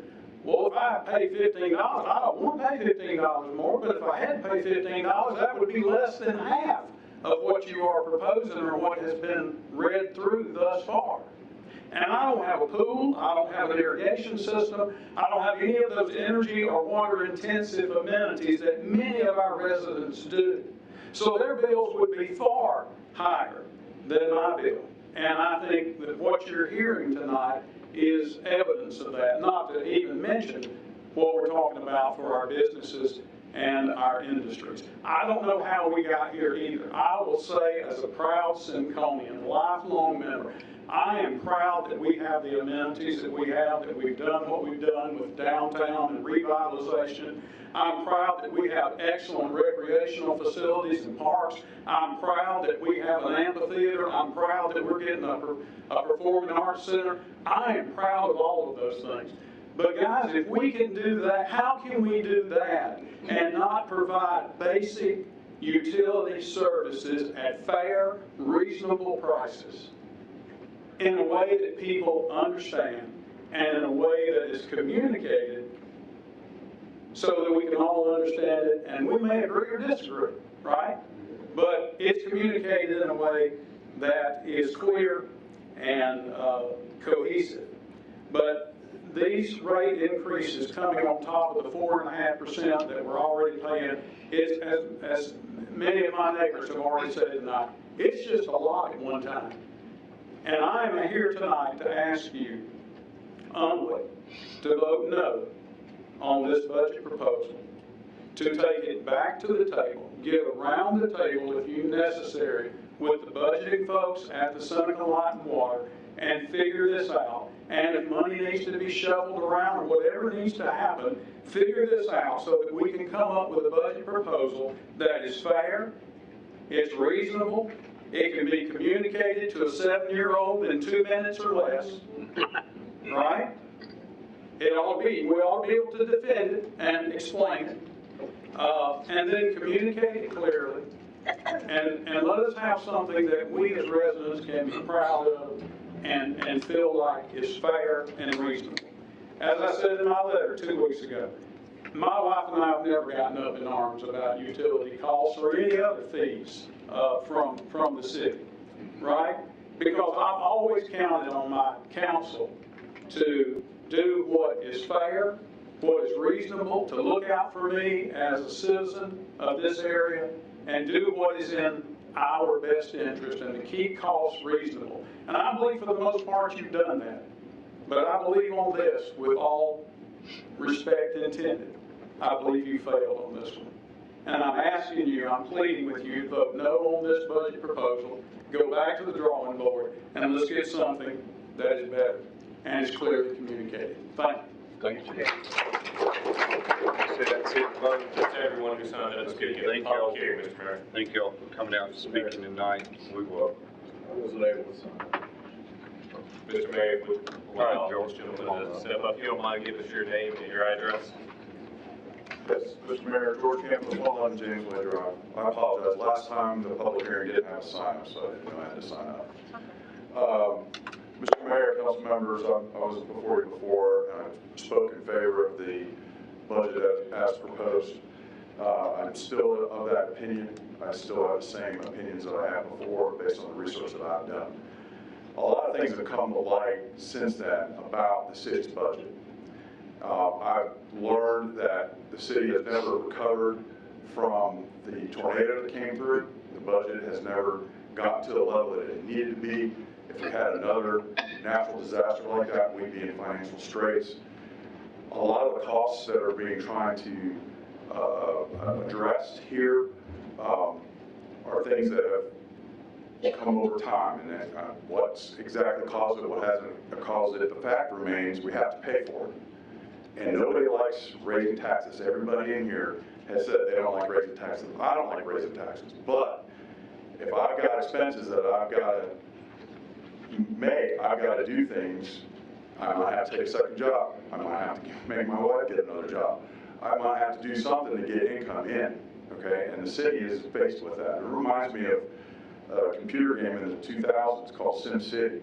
Well, if I pay $15, I don't want to pay $15 more, but if I had to pay $15, that would be less than half of what you are proposing or what has been read through thus far. And I don't have a pool, I don't have an irrigation system, I don't have any of those energy or water intensive amenities that many of our residents do. So their bills would be far higher than my bill. And I think that what you're hearing tonight is evidence of that, not to even mention what we're talking about for our businesses and our industries. I don't know how we got here either. I will say, as a proud Senconian, lifelong member, I am proud that we have the amenities that we have, that we've done what we've done with downtown and revitalization. I'm proud that we have excellent recreational facilities and parks. I'm proud that we have an amphitheater. I'm proud that we're getting a performing arts center. I am proud of all of those things. But guys, if we can do that, how can we do that and not provide basic utility services at fair, reasonable prices in a way that people understand and in a way that is communicated so that we can all understand it, and we may agree or disagree, right? But it's communicated in a way that is clear and cohesive. But these rate increases coming on top of the 4.5% that we're already paying, is, as many of my neighbors have already said tonight, it's just a lot at one time. And I am here tonight to ask you humbly to vote no on this budget proposal, to take it back to the table, get around the table if you necessary with the budgeting folks at the Seneca Light and Water and figure this out. And if money needs to be shuffled around or whatever needs to happen, figure this out so that we can come up with a budget proposal that is fair, it's reasonable, it can be communicated to a 7-year-old in 2 minutes or less, right? We ought to be able to defend it and explain it, and then communicate it clearly, and let us have something that we as residents can be proud of and feel like is fair and reasonable. As I said in my letter 2 weeks ago, my wife and I have never gotten up in arms about utility costs or any other fees from the city, right? Because I've always counted on my council to do what is fair, what is reasonable, to look out for me as a citizen of this area, and do what is in our best interest and to keep costs reasonable. And I believe for the most part you've done that. But I believe on this, with all respect intended, I believe you failed on this one. And I'm asking you, I'm pleading with you to vote no on this budget proposal, go back to the drawing board, and let's get something that is better and is clearly communicated. Thank you. Thank you. So that's it, folks. That's everyone who signed up to speak in the public hearing, Mr. Mayor. Thank you all for coming out and speaking tonight. We will. Wasn't able to sign. Mr. Mayor, if we allow All right, this gentleman to step up, if you don't mind, give us your name and your address. Yes, Mr. Mayor, George Campbell, 111 James Way Drive. I apologize. Last time, the public hearing didn't have a sign up, so I didn't know I had to sign up. Mr. Mayor, council members, I was before you before, and I spoke in favor of the budget as proposed. I'm still of that opinion. I still have the same opinions that I had before based on the research that I've done. A lot of things have come to light since then about the city's budget. I've learned that the city has never recovered from the tornado that came through. The budget has never gotten to the level that it needed to be. If we had another natural disaster like that, we'd be in financial straits. A lot of the costs that are being tried to addressed here are things that have come over time, and what's exactly caused it, what hasn't caused it. The fact remains we have to pay for it. And nobody likes raising taxes. Everybody in here has said they don't like raising taxes. I don't like raising taxes. But if I've got expenses that I've got to make, I've got to do things. I might have to take a second job. I might have to make my wife get another job. I might have to do something to get income in. Okay, and the city is faced with that. It reminds me of a computer game in the 2000s called Sim City.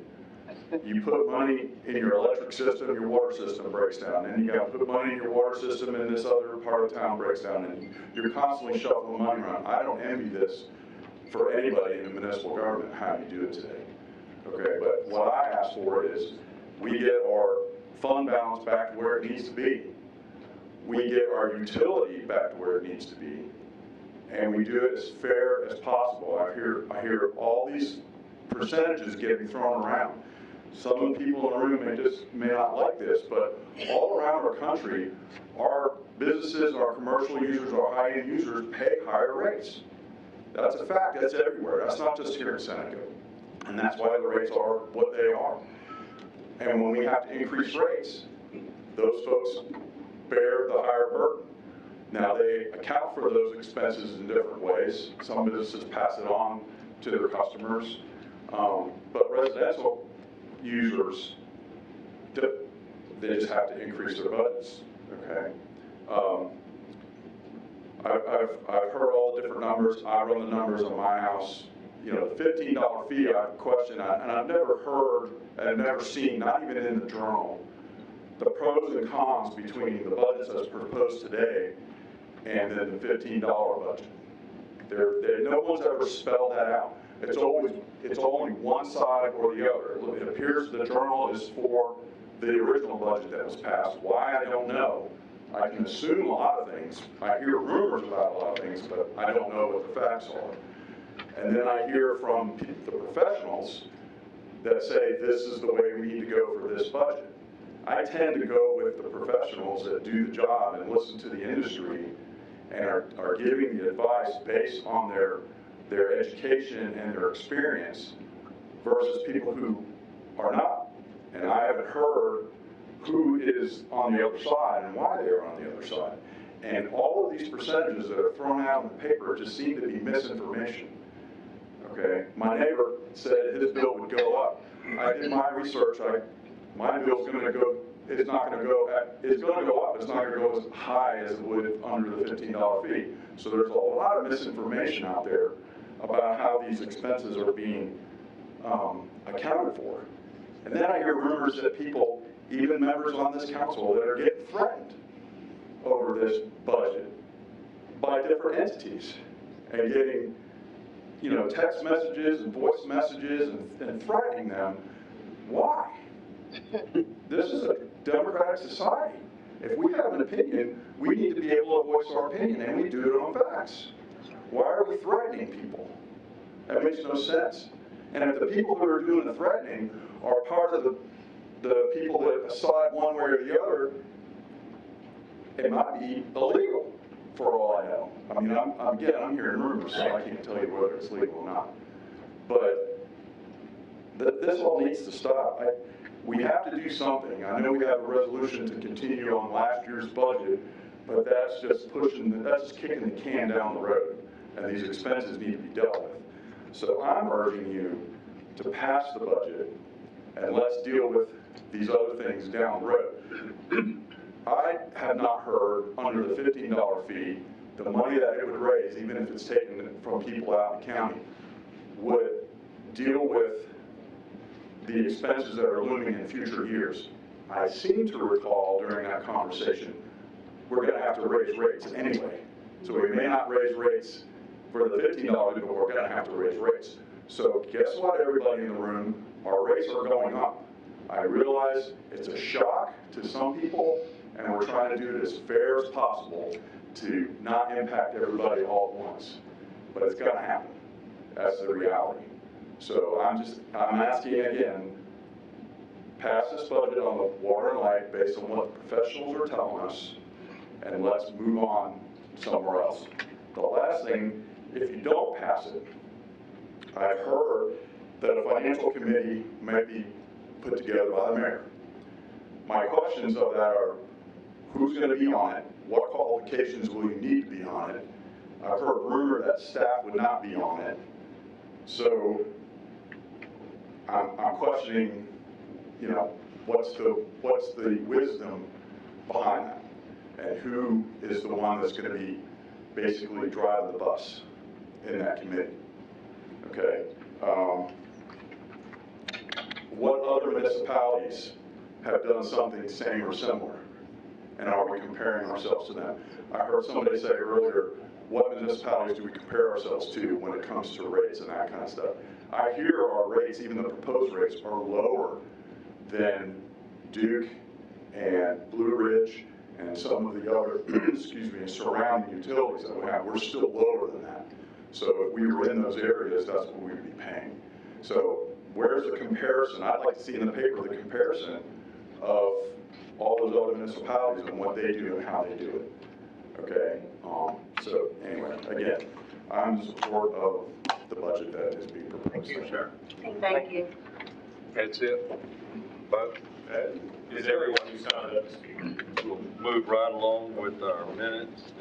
You put money in your electric system, your water system breaks down. And you got to put money in your water system, and this other part of town breaks down. And you're constantly shuffling money around. I don't envy this for anybody in the municipal government, how you do it today. Okay, but what I ask for is we get our fund balance back to where it needs to be. We get our utility back to where it needs to be. And we do it as fair as possible. I hear all these percentages getting thrown around. Some of the people in the room may not like this, but all around our country, our businesses, our commercial users, our high-end users pay higher rates. That's a fact. That's everywhere. That's not just here in Seneca. And that's why the rates are what they are. And when we have to increase rates, those folks bear the higher burden. Now, they account for those expenses in different ways. Some businesses pass it on to their customers, but residential users, they just have to increase their budgets, okay? I've heard all the different numbers. I run the numbers on my house. You know, the $15 fee, I've questioned, and I've never heard, I've never seen, not even in the journal, the pros and cons between the budgets as proposed today and then the $15 budget. No one's ever spelled that out. It's only one side or the other. It appears the journal is for the original budget that was passed. Why, I don't know. I can assume a lot of things. I hear rumors about a lot of things, but I don't know what the facts are. And then I hear from the professionals that say this is the way we need to go for this budget. I tend to go with the professionals that do the job and listen to the industry and are giving the advice based on their education and their experience versus people who are not. And I haven't heard who is on the other side and why they are on the other side. And all of these percentages that are thrown out in the paper just seem to be misinformation. Okay, my neighbor said his bill would go up. I did my research. My bill's going to go. It's not going to go. It's going to go up. It's not going to go as high as it would under the $15 fee. So there's a lot of misinformation out there about how these expenses are being accounted for. And then I hear rumors that people, even members on this council, that are getting threatened over this budget by different entities and getting, you know, text messages and voice messages and threatening them. Why? This is a democratic society. If we have an opinion, we need to be able to voice our opinion, and we do it on facts. Why are we threatening people? That makes no sense. And if the people who are doing the threatening are part of the people that side one way or the other, it might be illegal for all I know. I mean, I'm hearing rumors, so I can't tell you whether it's legal or not. But this all needs to stop. we have to do something. I know we have a resolution to continue on last year's budget, but that's just kicking the can down the road, and these expenses need to be dealt with. So I'm urging you to pass the budget, and let's deal with these other things down the road. I have not heard, under the $15 fee, the money that it would raise, even if it's taken from people out in the county, would deal with the expenses that are looming in future years. I seem to recall during that conversation, we're going to have to raise rates anyway. So we may not raise rates for the $15, but we're going to have to raise rates. So guess what, everybody in the room? Our rates are going up. I realize it's a shock to some people, and we're trying to do it as fair as possible to not impact everybody all at once. But it's going to happen. That's the reality. So I'm asking again, pass this budget on the water and light based on what the professionals are telling us, and let's move on somewhere else. The last thing, if you don't pass it, I've heard that a financial committee might be put together by the mayor. My questions of that are, who's going to be on it? What qualifications will you need to be on it? I've heard rumor that staff would not be on it. So I'm questioning, you know, what's the wisdom behind that? And who is the one that's going to be basically driving the bus in that committee? Okay. What other municipalities have done something same or similar? And are we comparing ourselves to them? I heard somebody say earlier, what municipalities do we compare ourselves to when it comes to rates and that kind of stuff? I hear our rates, even the proposed rates, are lower than Duke and Blue Ridge and some of the other, excuse me, surrounding utilities that we have. We're still lower than that. So if we were in those areas, that's what we would be paying. So where's the comparison? I'd like to see in the paper the comparison of all those other municipalities and what they do and how they do it. Okay. So anyway, again, I'm in support of the budget that is being proposed. Thank you, sir. Thank you. That's it. Vote. Is everyone who signed up to speak? We'll move right along with our minutes.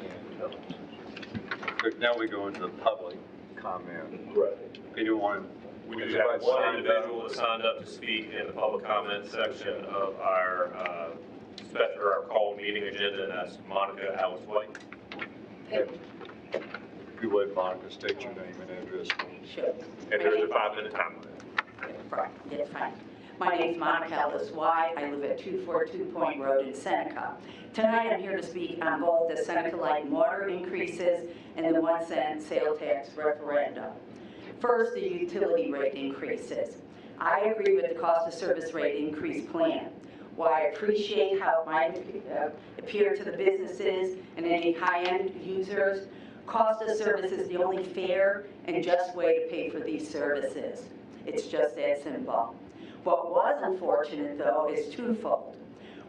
And now we go into the public comment. Right. Anyone? We do have one individual that signed up to speak in the public comment section of our our call meeting agenda, and that's Monica Alice White. If you would, Monica, state your name and address. Sure. And there's a 5-minute time limit. Right, that's fine. My name is Monica Alice White. I live at 242 Point Road in Seneca. Tonight I'm here to speak on both the Seneca Light and water increases and the 1 cent sales tax referendum. First, the utility rate increases. I agree with the cost of service rate increase plan. While I appreciate how it might appear to the businesses and any high-end users, cost of service is the only fair and just way to pay for these services. It's just that simple. What was unfortunate, though, is twofold.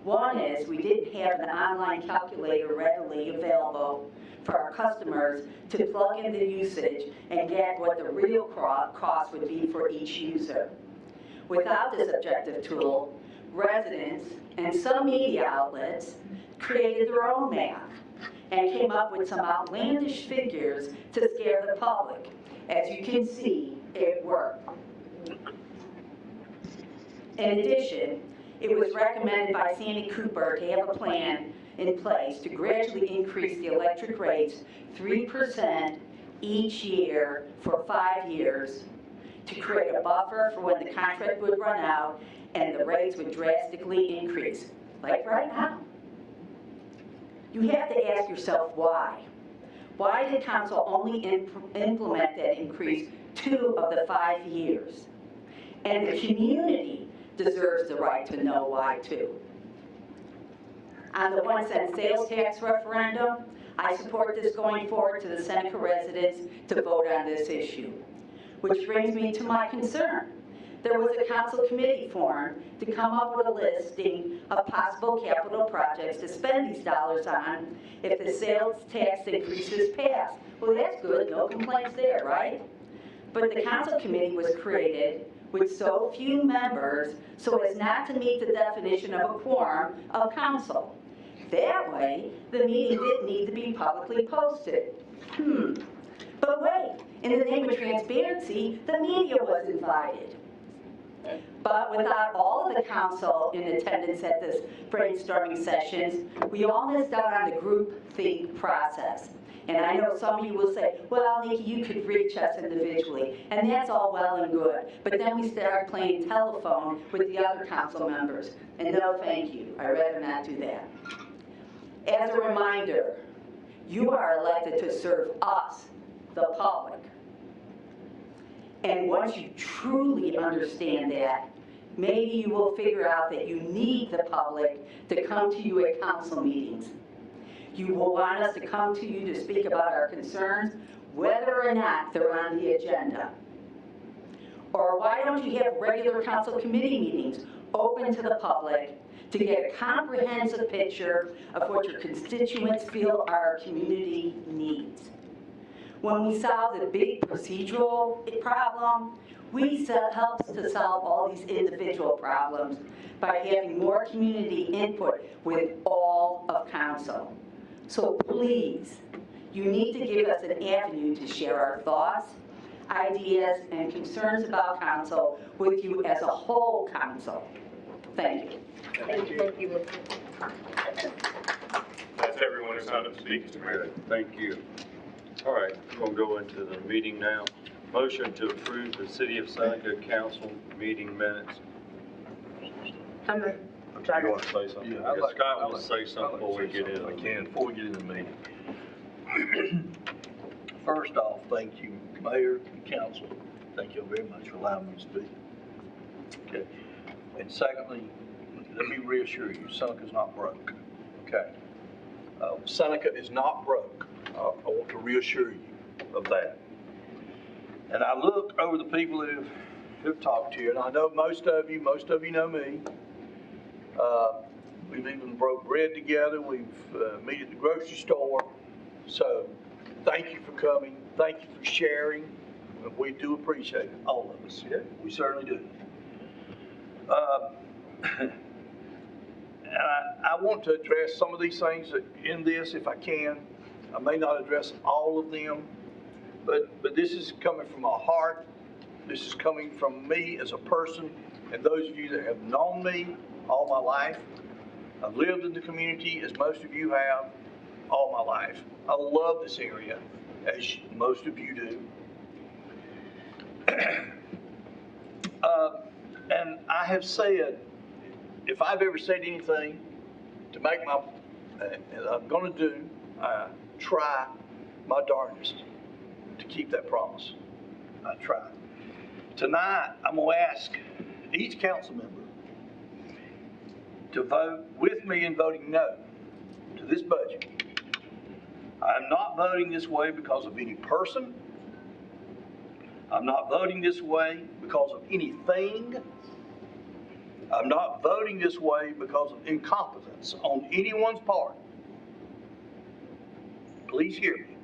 One is we didn't have an online calculator readily available for our customers to plug in the usage and get what the real cost would be for each user. Without this objective tool, residents and some media outlets created their own math and came up with some outlandish figures to scare the public. As you can see, it worked. In addition, it was recommended by Sandy Cooper to have a plan in place to gradually increase the electric rates 3% each year for 5 years to create a buffer for when the contract would run out and the rates would drastically increase, like right now. You have to ask yourself why. Why did council only implement that increase 2 of the 5 years? And the community deserves the right to know why too. On the 1 cent sales tax referendum, I support this going forward to the Seneca residents to vote on this issue. Which brings me to my concern. There was a council committee formed to come up with a listing of possible capital projects to spend these dollars on if the sales tax increases pass. Well, that's good, no complaints there, right? But the council committee was created with so few members so as not to meet the definition of a quorum of council. That way, the meeting didn't need to be publicly posted. But wait, in the name of transparency, the media was invited. But without all of the council in attendance at this brainstorming sessions, we all missed out on the group think process. And I know some of you will say, well, Nikki, you could reach us individually, and that's all well and good. But then we start playing telephone with the other council members, and no thank you, I'd rather not do that. As a reminder, you are elected to serve us, the public. And once you truly understand that, maybe you will figure out that you need the public to come to you at council meetings. You will want us to come to you to speak about our concerns, whether or not they're on the agenda. Or why don't you have regular council committee meetings open to the public to get a comprehensive picture of what your constituents feel our community needs. When we solve the big procedural problem, we help to solve all these individual problems by having more community input with all of council. So please, you need to give us an avenue to share our thoughts, ideas, and concerns about council with you as a whole council. Thank you. Thank you. That's everyone who's signed up to speak, Mr. Mayor. Thank you. All right, we're going to go into the meeting now. Motion to approve the City of Seneca Council meeting minutes. You want to say something? Yeah, I'd like- Scott wants to say something before we get in. Before we get in the meeting. First off, thank you, Mayor and Council. Thank you very much for allowing me to speak. Okay. And secondly, let me reassure you, Seneca's not broke. Okay. Seneca is not broke. I want to reassure you of that. And I look over the people who've talked to you, and I know most of you know me. We've even broke bread together. We've met at the grocery store. So thank you for coming. Thank you for sharing. We do appreciate it, all of us. Yeah, we certainly do. And I want to address some of these things in this if I can. I may not address all of them, but this is coming from my heart. This is coming from me as a person, and those of you that have known me all my life. I've lived in the community, as most of you have, all my life. I love this area, as most of you do. And I have said, if I've ever said anything to make my, and I'm going to do, try my darndest to keep that promise. I try. Tonight, I'm going to ask each council member to vote with me in voting no to this budget. I'm not voting this way because of any person. I'm not voting this way because of anything. I'm not voting this way because of incompetence on anyone's part. Please hear me.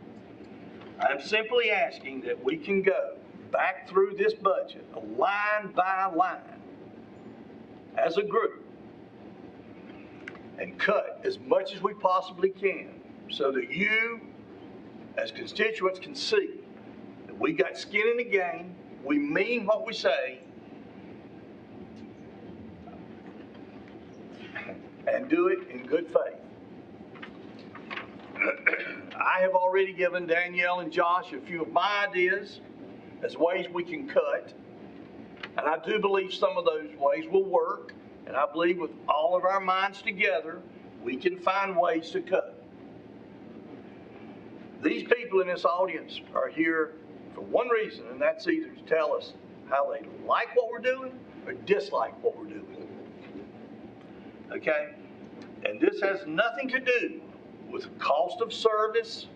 I'm simply asking that we can go back through this budget, line by line, as a group, and cut as much as we possibly can so that you, as constituents, can see that we got skin in the game, we mean what we say, and do it in good faith. I have already given Danielle and Josh a few of my ideas as ways we can cut, and I do believe some of those ways will work, and I believe with all of our minds together, we can find ways to cut. These people in this audience are here for one reason, and that's either to tell us how they like what we're doing or dislike what we're doing. Okay? And this has nothing to do with cost of service,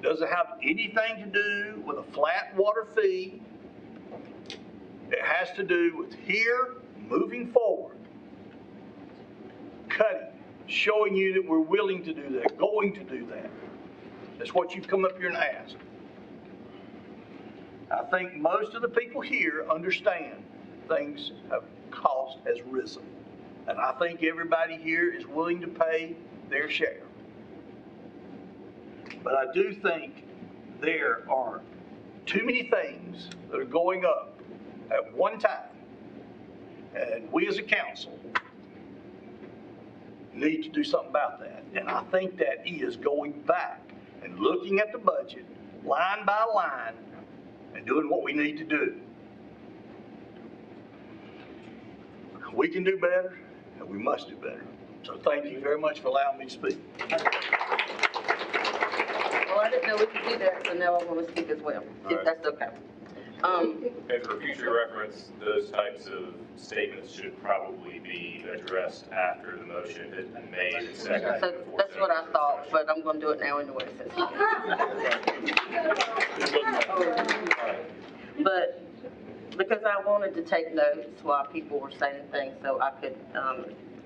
doesn't have anything to do with a flat water fee. It has to do with here, moving forward, cutting, showing you that we're willing to do that, going to do that. That's what you've come up here and asked. I think most of the people here understand things have cost has risen. And I think everybody here is willing to pay their share. But I do think there are too many things that are going up at one time. And we as a council need to do something about that. And I think that is going back and looking at the budget line by line and doing what we need to do. We can do better, and we must do better. So thank you very much for allowing me to speak. Well, I didn't know we could do that, so now I want to speak as well, if that's okay. And for future reference, those types of statements should probably be addressed after the motion has been made and seconded. So that's what I thought, but I'm going to do it now anyway. But because I wanted to take notes while people were saying things, so I could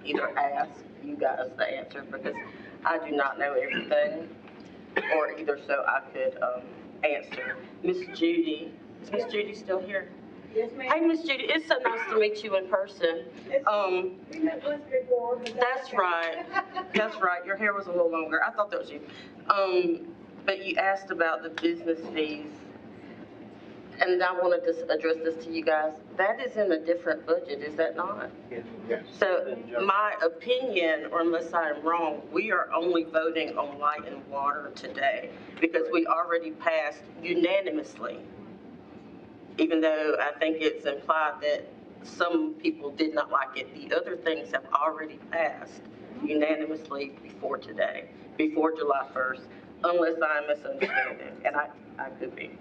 either ask you guys the answer, because I do not know everything, or either so I could answer. Miss Judy, is Miss Judy still here? Yes, ma'am. Hey, Miss Judy, it's so nice to meet you in person. We met once before. But That's right. That's right. Your hair was a little longer. I thought that was you. But you asked about the business fees, and I wanted to address this to you guys. That is in a different budget, is that not? Yes. So my opinion, or unless I'm wrong, we are only voting on light and water today because we already passed unanimously. Even though I think it's implied that some people did not like it, the other things have already passed unanimously before today, before July 1st, unless I'm misunderstanding, and I could be.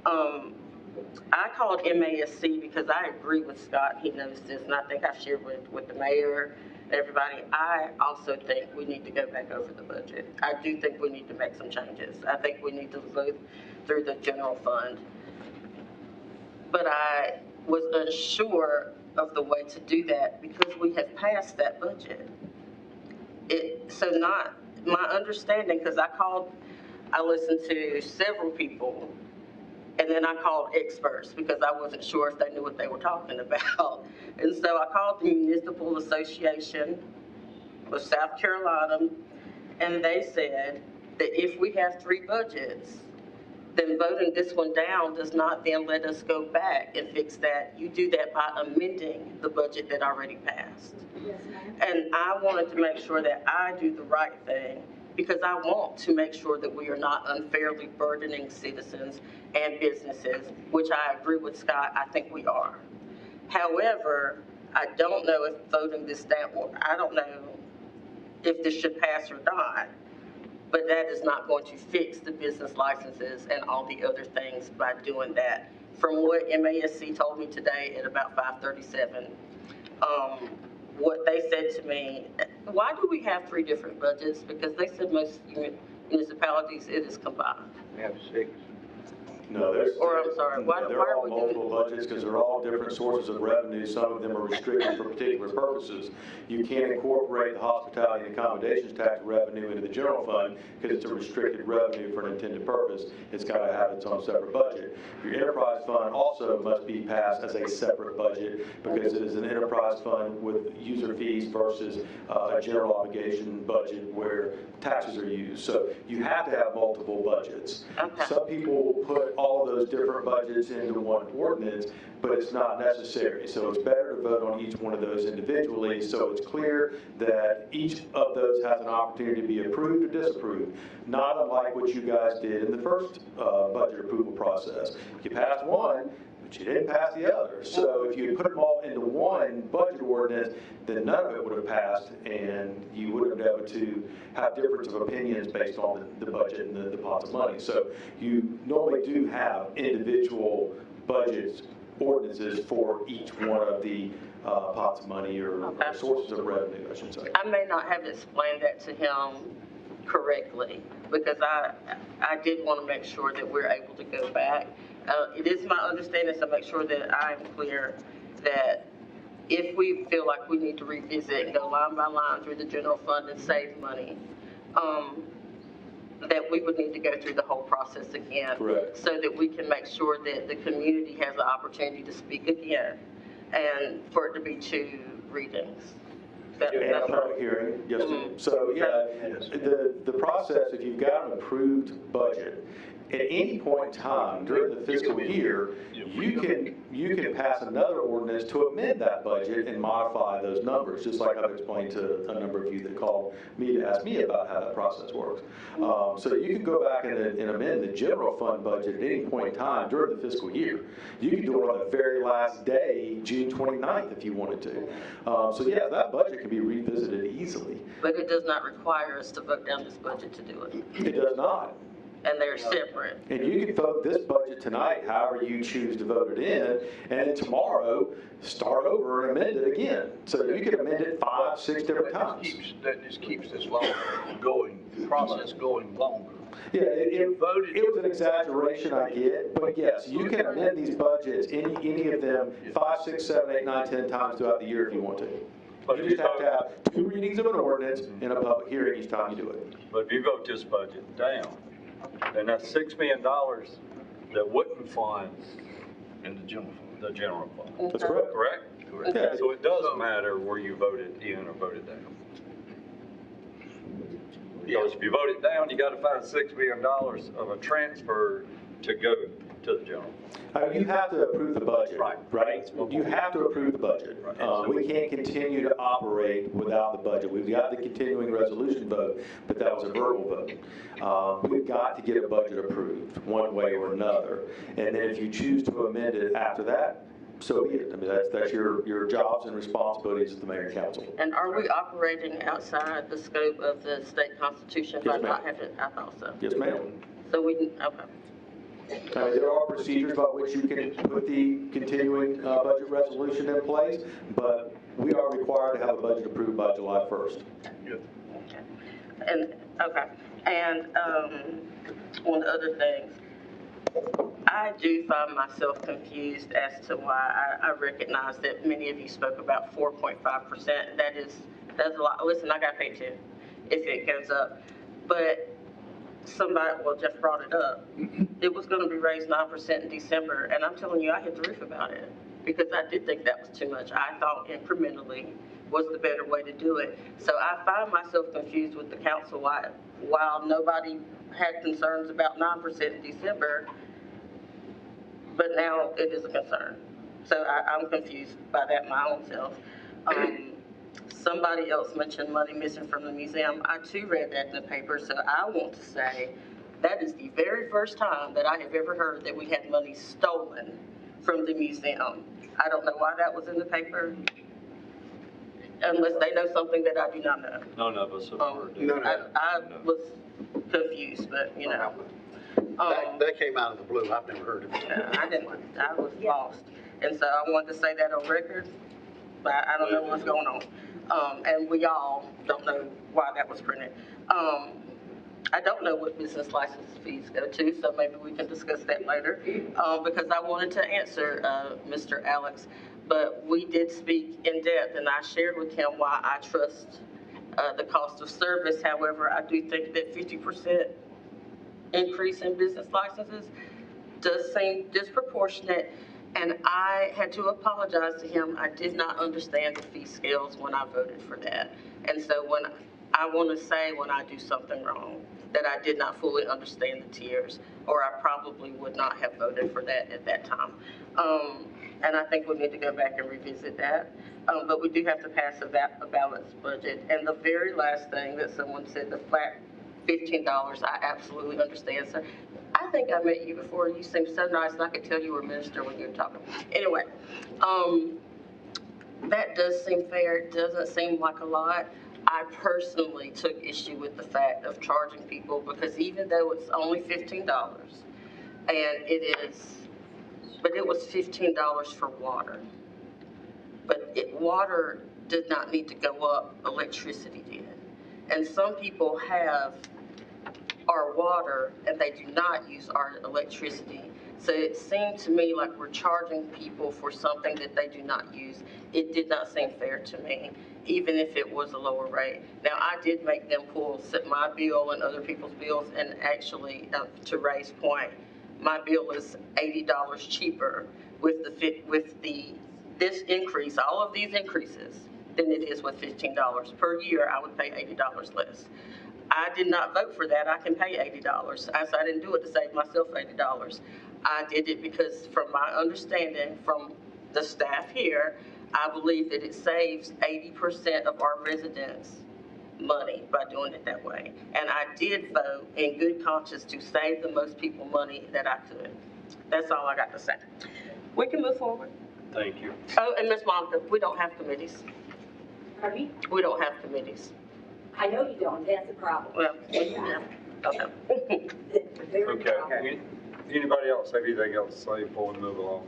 I called MASC because I agree with Scott. He knows this, and I think I shared with the mayor, everybody. I also think we need to go back over the budget. I do think we need to make some changes. I think we need to vote through the general fund. But I was unsure of the way to do that because we have passed that budget. So not my understanding, because I listened to several people, and then I called experts because I wasn't sure if they knew what they were talking about. And so I called the Municipal Association of South Carolina, and they said that if we have 3 budgets, then voting this one down does not then let us go back and fix that. You do that by amending the budget that already passed. Yes, ma'am. And I wanted to make sure that I do the right thing because I want to make sure that we are not unfairly burdening citizens and businesses, which I agree with Scott, I think we are. However, I don't know if voting this down, I don't know if this should pass or not. But that is not going to fix the business licenses and all the other things by doing that. From what MASC told me today at about 5:37, what they said to me, why do we have 3 different budgets? Because they said most municipalities, it is combined. We have 6. No, there's. Or, I'm sorry, why They're are all we doing? multiple budgets because they're all different sources of revenue. Some of them are restricted for particular purposes. You can't incorporate the hospitality and accommodations tax revenue into the general fund because it's a restricted revenue for an intended purpose. It's got to have its own separate budget. Your enterprise fund also must be passed as a separate budget because it is an enterprise fund with user fees versus a general obligation budget where taxes are used. So you have to have multiple budgets. Okay. Some people will put all of those different budgets into one ordinance, but it's not necessary. So it's better to vote on each one of those individually so it's clear that each of those has an opportunity to be approved or disapproved, not unlike what you guys did in the first budget approval process. You passed one, but you didn't pass the other. So if you had put them all into one budget ordinance, then none of it would have passed, and you would have been able to have difference of opinions based on the budget and the pots of money. So you normally do have individual budgets, ordinances for each one of the pots of money or sources of revenue, I should say. I may not have explained that to him correctly because I did want to make sure that we're able to go back. It is my understanding, so make sure that I'm clear that if we feel like we need to revisit and go line by line through the general fund and save money, that we would need to go through the whole process again. Correct. So that we can make sure that the community has the opportunity to speak again and for it to be 2 readings. And a public hearing, yes. So, yeah, the process, if you've got an approved budget, at any point in time during the fiscal year, you can pass another ordinance to amend that budget and modify those numbers, just like I've explained to a number of you that called me to ask me about how that process works. So you can go back and amend the general fund budget at any point in time during the fiscal year. You can do it on the very last day, June 29th, if you wanted to. So yeah, that budget can be revisited easily. But it does not require us to vote down this budget to do it. It does not. And they're separate. And you can vote this budget tonight, however you choose to vote it in, and then tomorrow, start over and amend it again. So you can amend it 5, 6 different times. That just keeps this process going longer. Yeah, it was an exaggeration, I get, but yes, you can amend these budgets, any of them, 5, 6, 7, 8, 9, 10 times throughout the year if you want to. But you just have to have 2 readings of an ordinance and a public hearing each time you do it. But if you vote this budget down, then that's $6 million that wouldn't fund In the general fund. the general fund. That's correct. Correct? Correct. Yeah. So it doesn't matter where you voted in or voted down. Because if you vote it down, you gotta find $6 million of a transfer to go to the general. You have to approve the budget, Right. right? You have to approve the budget. We can't continue to operate without the budget. We've got the continuing resolution vote, but that was a verbal vote. We've got to get a budget approved one way or another. And then if you choose to amend it after that, so be it. I mean, that's your jobs and responsibilities as the mayor and council. And are we operating outside the scope of the state constitution by Yes, ma'am. not having, I thought so. Yes, ma'am. So we, okay. I mean, there are procedures by which you can put the continuing budget resolution in place, but we are required to have a budget approved by July 1st. And, okay, and, one of the other things, I do find myself confused as to why I recognize that many of you spoke about 4.5%. That's a lot. Listen, I got paid too, if it goes up. But somebody, well, Jeff brought it up. It was gonna be raised 9% in December, and I'm telling you, I hit the roof about it, because I did think that was too much. I thought incrementally was the better way to do it. So I find myself confused with the council why, while nobody had concerns about 9% in December, but now it is a concern. So I'm confused by that my own self. Somebody else mentioned money missing from the museum. I too read that in the paper, so I want to say that is the very first time that I have ever heard that we had money stolen from the museum. I don't know why that was in the paper, unless they know something that I do not know. None of us have heard it. I was confused, but you know. That came out of the blue. I've never heard of it. I was lost. And so I wanted to say that on record, but I don't know what's going on. And we all don't know why that was printed. I don't know what business license fees go to, so maybe we can discuss that later. Because I wanted to answer Mr. Alex, but we did speak in depth, and I shared with him why I trust the cost of service. However, I do think that 50% increase in business licenses does seem disproportionate, and I had to apologize to him. I did not understand the fee scales when I voted for that. And so when I want to say when I do something wrong, that I did not fully understand the tiers, or I probably would not have voted for that at that time. And I think we need to go back and revisit that. But we do have to pass a balanced budget. And the very last thing that someone said, the flat $15, I absolutely understand, sir. I think I met you before. You seemed so nice, and I could tell you were a minister when you were talking. Anyway, that does seem fair. It doesn't seem like a lot. I personally took issue with the fact of charging people, because even though it's only $15, and but it was $15 for water. But water did not need to go up, electricity did. And some people have our water and they do not use our electricity. So it seemed to me like we're charging people for something that they do not use. It did not seem fair to me. even if it was a lower rate. Now, I did make them pull my bill and other people's bills, and actually, to Ray's point, my bill is $80 cheaper with this increase, all of these increases, than it is with $15 per year. I would pay $80 less. I did not vote for that. I can pay $80. I didn't do it to save myself $80. I did it because, from my understanding from the staff here, I believe that it saves 80% of our residents money by doing it that way. And I did vote in good conscience to save the most people money that I could. That's all I got to say. We can move forward. Thank you. Oh, and Ms. Monica, we don't have committees. Pardon me? We don't have committees. I know you don't, that's the problem. Well, yeah. Okay. Okay. Anybody else have anything else to say before we move along?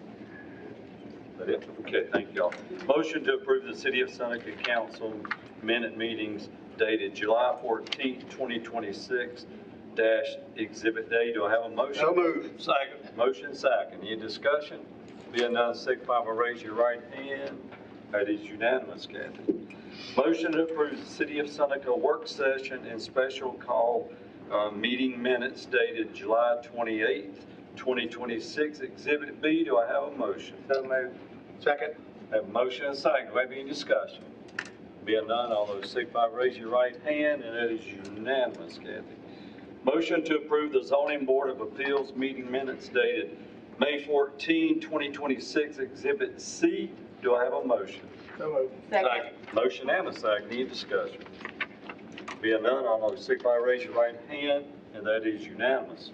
Is that it? Okay, thank y'all. Motion to approve the City of Seneca Council minute meetings dated July 14th, 2026 Exhibit Day. Do I have a motion? So moved. Second. Motion second. Any discussion? Being none, signify by raising your right hand. That is unanimous, Kathy. Motion to approve the City of Seneca work session and special call meeting minutes dated July 28th, 2026, Exhibit B. Do I have a motion? So moved. Second. Have a motion and a second. Do I have any discussion? Being none, all those signify by raising your right hand, and that is unanimous, Kathy. Motion to approve the Zoning Board of Appeals meeting minutes dated May 14, 2026, Exhibit C. Do I have a motion? So moved. Second. Motion and a second. Any discussion? Being none, all those signify by raising your right hand, and that is unanimous.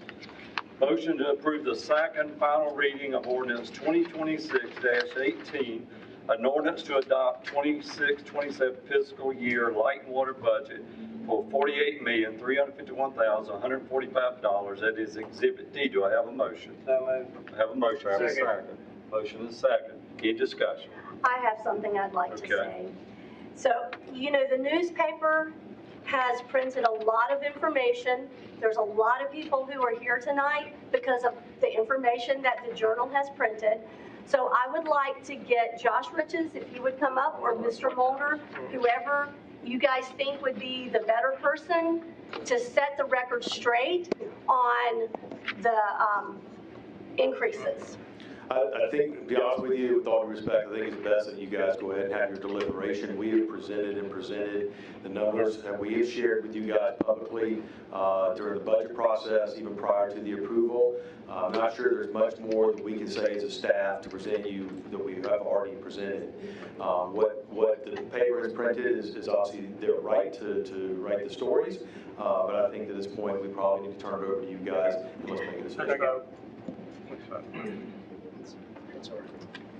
Motion to approve the second final reading of ordinance 2026-18, an ordinance to adopt 26-27 fiscal year light and water budget for $48,351,145. That is Exhibit D. Do I have a motion? So moved. I have a motion. I have a second. Motion and a second. Any discussion? I have something I'd like to say. So, you know, the newspaper has printed a lot of information. There's a lot of people who are here tonight because of the information that the Journal has printed. So I would like to get Josh Riches, if he would come up, or Mr. Mulder, whoever you guys think would be the better person to set the record straight on the increases. I think, to be honest with you, with all due respect, I think it's best that you guys go ahead and have your deliberation. We have presented the numbers that we have shared with you guys publicly during the budget process, even prior to the approval. I'm not sure there's much more that we can say as a staff to present you that we have already presented. What the paper has printed is obviously their right to write the stories, but I think at this point we probably need to turn it over to you guys and let's make a decision.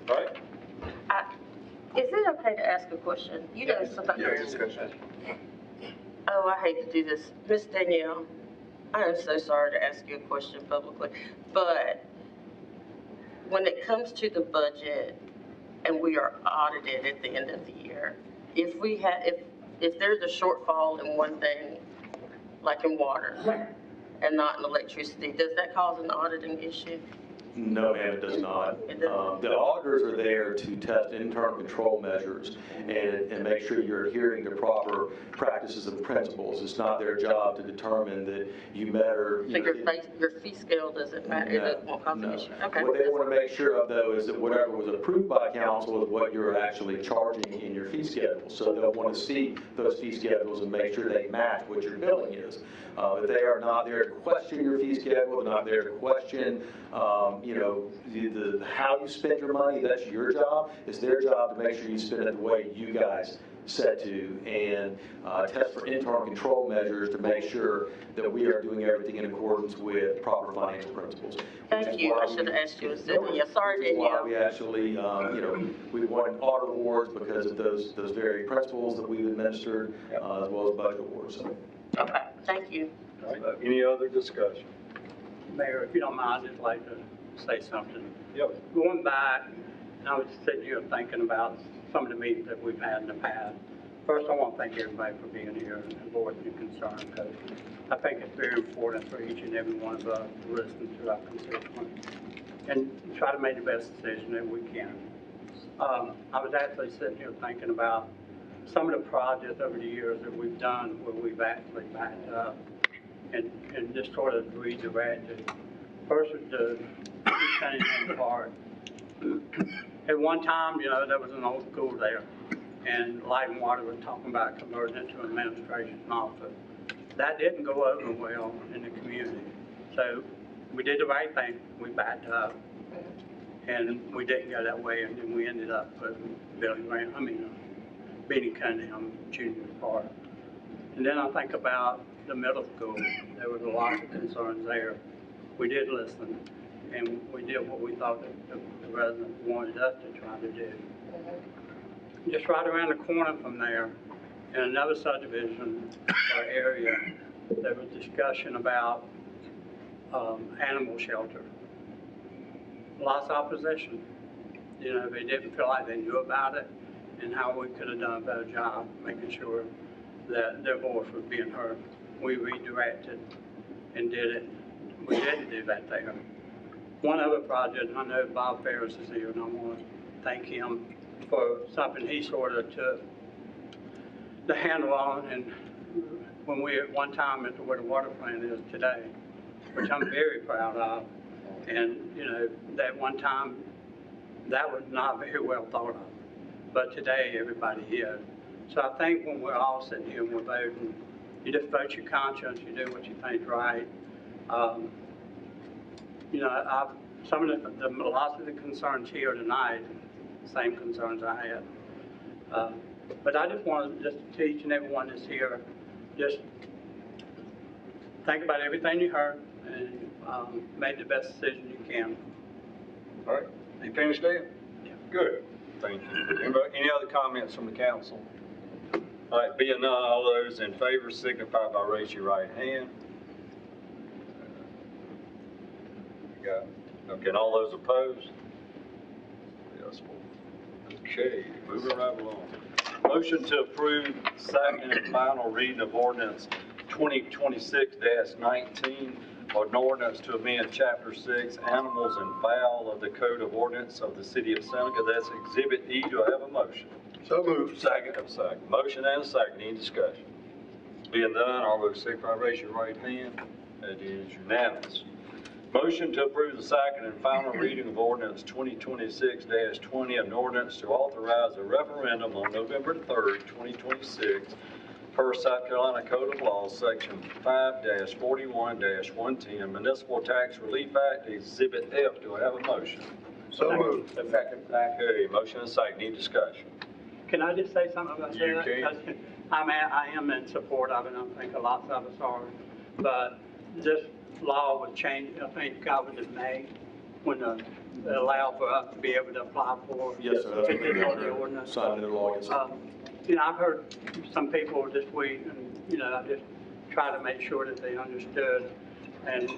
All right. Is it okay to ask a question? You know something. Oh, I hate to do this. Miss Danielle, I am so sorry to ask you a question publicly, but when it comes to the budget and we are audited at the end of the year, if there's a shortfall in one thing, like in water and not in electricity, does that cause an auditing issue? No, ma'am, it does not. The auditors are there to test internal control measures and make sure you're adhering to proper practices and principles. It's not their job to determine that you met or... So your fee scale doesn't matter? It won't cause an issue? Okay. What they want to make sure of, though, is that whatever was approved by council is what you're actually charging in your fee schedule. So they'll want to see those fee schedules and make sure they match what your billing is. But they are not there to question your fee schedule. They're not there to question how you spend your money. That's your job. It's their job to make sure you spend it the way you guys said to, and test for internal control measures to make sure that we are doing everything in accordance with proper financial principles. Thank you. I should have asked you. Sorry, Danielle. Why we actually, we won audit awards because of those very principles that we've administered, as well as budget awards. So. Okay. Thank you. All right. Any other discussion? Mayor, if you don't mind, I'd just like to say something. Yep. Going back, and I was sitting here thinking about some of the meetings that we've had in the past. First, I want to thank everybody for being here and voicing your concern, because I think it's very important for each and every one of us to listen to our constituents and try to make the best decision that we can. I was actually sitting here thinking about some of the projects over the years that we've done where we've actually backed up and just sort of redirected. First with the East part. At one time, you know, there was an old school there, and Light and Water was talking about converting it to an administration office. That didn't go over well in the community. So we did the right thing. We backed up, and we didn't go that way, and then we ended up putting Beanie Cunningham Junior Park. And then I think about the middle school. There was a lot of concerns there. We did listen, and we did what we thought the residents wanted us to try to do. Just right around the corner from there, in another subdivision or area, there was discussion about animal shelter. Lots of opposition. You know, they didn't feel like they knew about it and how we could have done a better job making sure that their voice was being heard. We redirected and did it. We didn't do that there. One other project, I know Bob Ferris is here, and I want to thank him for something he sort of took the handle on, and when we at one time at where the water plant is today, which I'm very proud of, and you know, that one time, that was not very well thought of, but today everybody is. So I think when we're all sitting here and we're voting, you just vote your conscience, you do what you think's right. You know, some of lots of the concerns here tonight, same concerns I had. But I just wanted just to each and every one that's here, just think about everything you heard and make the best decision you can. All right, you finished, Dan? Yeah. Good, thank you. Any other comments from the council? All right, being none, all those in favor signify by raising your right hand. Got it. Okay, and all those opposed? Yes. Okay, moving right along. Motion to approve second and final reading of ordinance 2026-19, an ordinance to amend Chapter 6, Animals and Fowl of the Code of Ordinance of the City of Seneca. That's Exhibit E. Do I have a motion? So moved. Second. Have a second. Motion and a second. Any discussion? Being done, all those signify by raising your right hand. That is unanimous. Motion to approve the second and final reading of ordinance 2026-20, an ordinance to authorize a referendum on November 3rd, 2026, per South Carolina Code of Laws, Section 5-41-110, Municipal Tax Relief Act, Exhibit F. Do I have a motion? So moved. Second. Okay, motion and second. Any discussion? Can I just say something about that? You can. I am in support of it, and I think a lot of us are, but this law was changed, I think I was in May, when it allowed for us to be able to apply for. Yes, sir. That's to what do we're the ordinance. signing into law. Yes, sir. You know, I've heard some people this week, and, you know, I just try to make sure that they understood, and,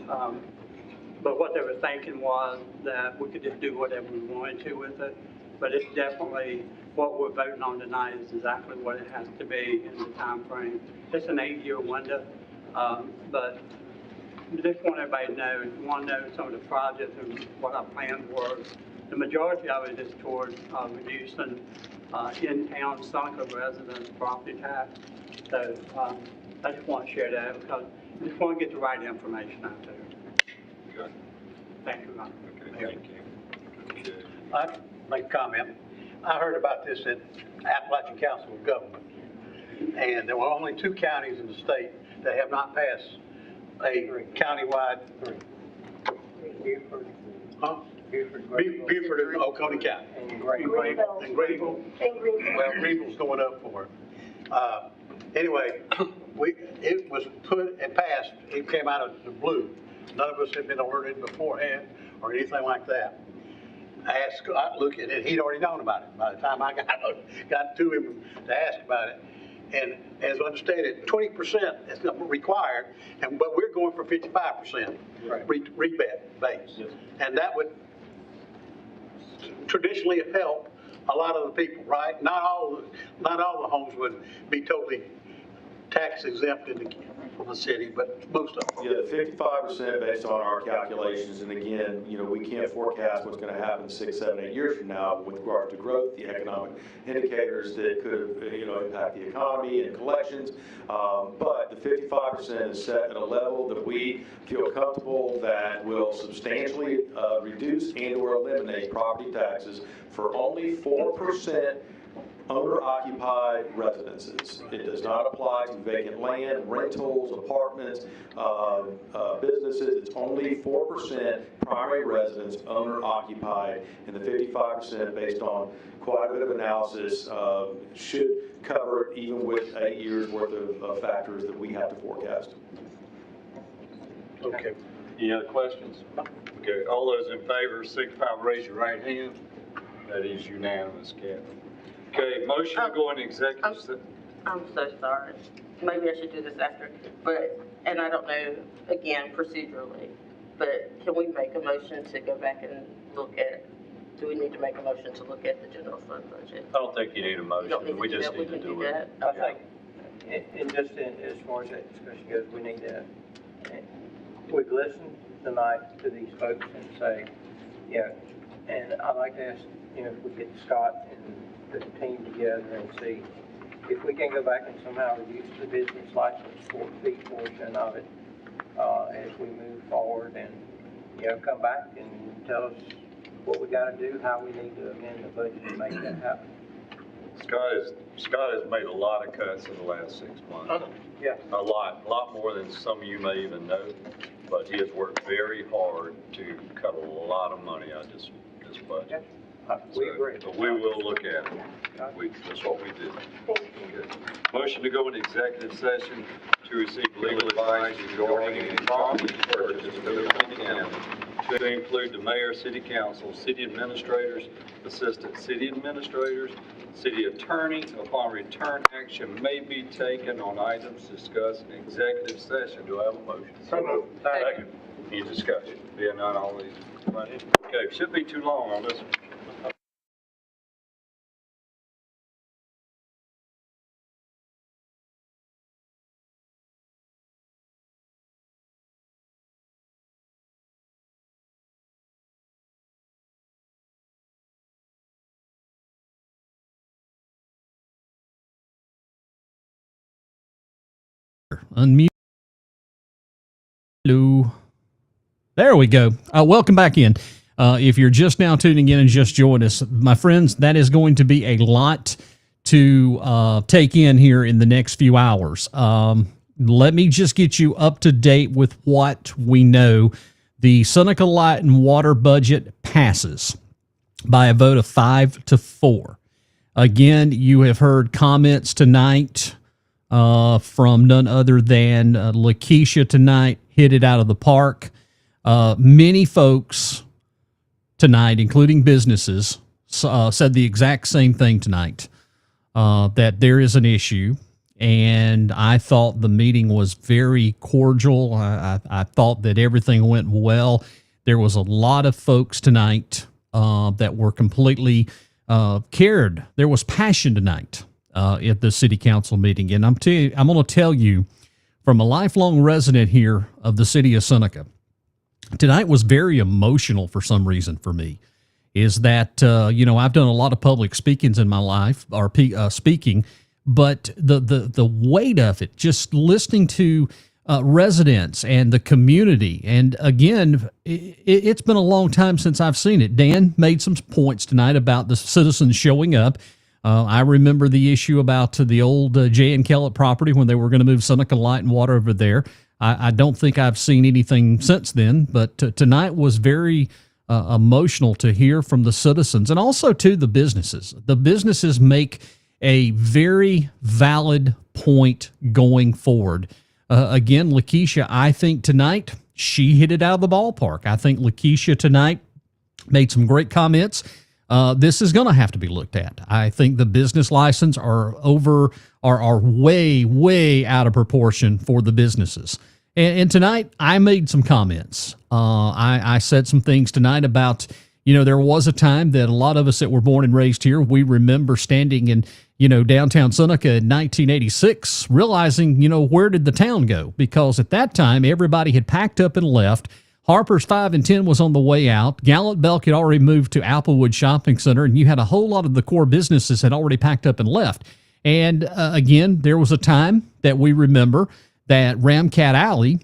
but what they were thinking was that we could just do whatever we wanted to with it, but it's definitely, what we're voting on tonight is exactly what it has to be in the time frame. It's an 8-year window, but I just want everybody to know, if you want to know some of the projects and what our plans were, the majority of it is towards reducing in-town Seneca residents' property tax. So I just want to share that because I just want to get the right information out there. Good. Thank you, Ron. Okay, thank you. Okay. I'd make a comment. I heard about this at Appalachian Council of Government, and there were only 2 counties in the state that have not passed a countywide. Beaufort. Huh? Beaufort and Oconee County. And Greenville. And Greenville? And Greenville. Well, Greenville's going up for it. Anyway, it was put and passed, it came out of the blue. None of us had been alerted beforehand or anything like that. I looked at it, he'd already known about it by the time I got to him to ask about it. And as I understand it, 20% is required, but we're going for 55% rebate base. Yes. And that would traditionally help a lot of the people, right? Not all the homes would be totally tax exempt for the city, but most of them. Yeah, the 55% based on our calculations, and again, you know, we can't forecast what's going to happen 6, 7, 8 years from now with regard to growth, the economic indicators that could, you know, impact the economy and collections. But the 55% is set at a level that we feel comfortable that will substantially reduce and/or eliminate property taxes for only 4% owner-occupied residences. It does not apply to vacant land, rentals, apartments, businesses. It's only 4% primary residence owner-occupied, and the 55% based on quite a bit of analysis should cover it even with 8 years worth of factors that we have to forecast. Okay. Any other questions? Okay, all those in favor, signify by raise your right hand. That is unanimous, Kathy. Okay, motion to go into executive session. I'm so sorry. Maybe I should do this after, but, and I don't know, again, procedurally, but can we make a motion to go back and look at, do we need to make a motion to look at the general fund budget? I don't think you need a motion, we just need to do it. I think, and just as far as that discussion goes, we need to, we've listened tonight to these folks and say, yeah, and I'd like to ask, you know, if we get Scott and the team together and see if we can go back and somehow reduce the business license fee portion of it as we move forward, and, you know, come back and tell us what we got to do, how we need to amend the budget to make that happen. Scott has made a lot of cuts in the last 6 months. Yeah. A lot more than some of you may even know, but he has worked very hard to cut a lot of money out of this budget. We agree. But we will look at it. That's what we do. Okay. Motion to go into executive session to receive legal advice regarding any property purchase of Oconee County to include the mayor, city council, city administrators, assistant city administrators, city attorney. Upon return, action may be taken on items discussed in executive session. Do I have a motion? So moved. Second. Any discussion? Being none, all these. Okay, shouldn't be too long on this one. Unmute. Hello. There we go. Welcome back in. If you're just now tuning in and just joined us, my friends, that is going to be a lot to take in here in the next few hours. Let me just get you up to date with what we know. The Seneca Light and Water budget passes by a vote of 5-4. Again, you have heard comments tonight from none other than Lakeisha tonight, hit it out of the park. Many folks tonight, including businesses, said the exact same thing tonight, that there is an issue. And I thought the meeting was very cordial. I thought that everything went well. There was a lot of folks tonight that were completely cared. There was passion tonight at the city council meeting. And I'm going to tell you, from a lifelong resident here of the city of Seneca, tonight was very emotional for some reason for me. Is that, you know, I've done a lot of public speakings in my life, or speaking, but the weight of it, just listening to residents and the community. And again, it's been a long time since I've seen it. Dan made some points tonight about the citizens showing up. I remember the issue about the old J. and Kellett property when they were going to move Seneca Light and Water over there. I don't think I've seen anything since then, but tonight was very emotional to hear from the citizens, and also to the businesses. The businesses make a very valid point going forward. Again, Lakeisha, I think tonight she hit it out of the ballpark. I think Lakeisha tonight made some great comments. This is going to have to be looked at. I think the business license are way out of proportion for the businesses. And tonight I made some comments. I said some things tonight about, There was a time that a lot of us that were born and raised here, we remember standing in, downtown Seneca in 1986, realizing, where did the town go? Because at that time, everybody had packed up and left. Harper's 5 and 10 was on the way out. Gallant Belk had already moved to Applewood Shopping Center, and you had a whole lot of the core businesses had already packed up and left. And again, there was a time that we remember that Ramcat Alley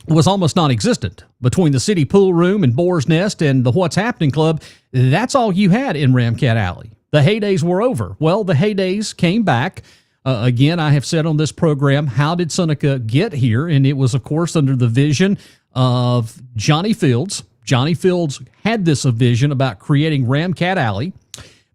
was almost non-existent. Between the city pool room and Boar's Nest and the What's Happening Club, that's all you had in Ramcat Alley. The heydays were over. Well, the heydays came back. Again, I have said on this program, how did Seneca get here? And it was, of course, under the vision of Johnny Fields. Johnny Fields had this vision about creating Ramcat Alley.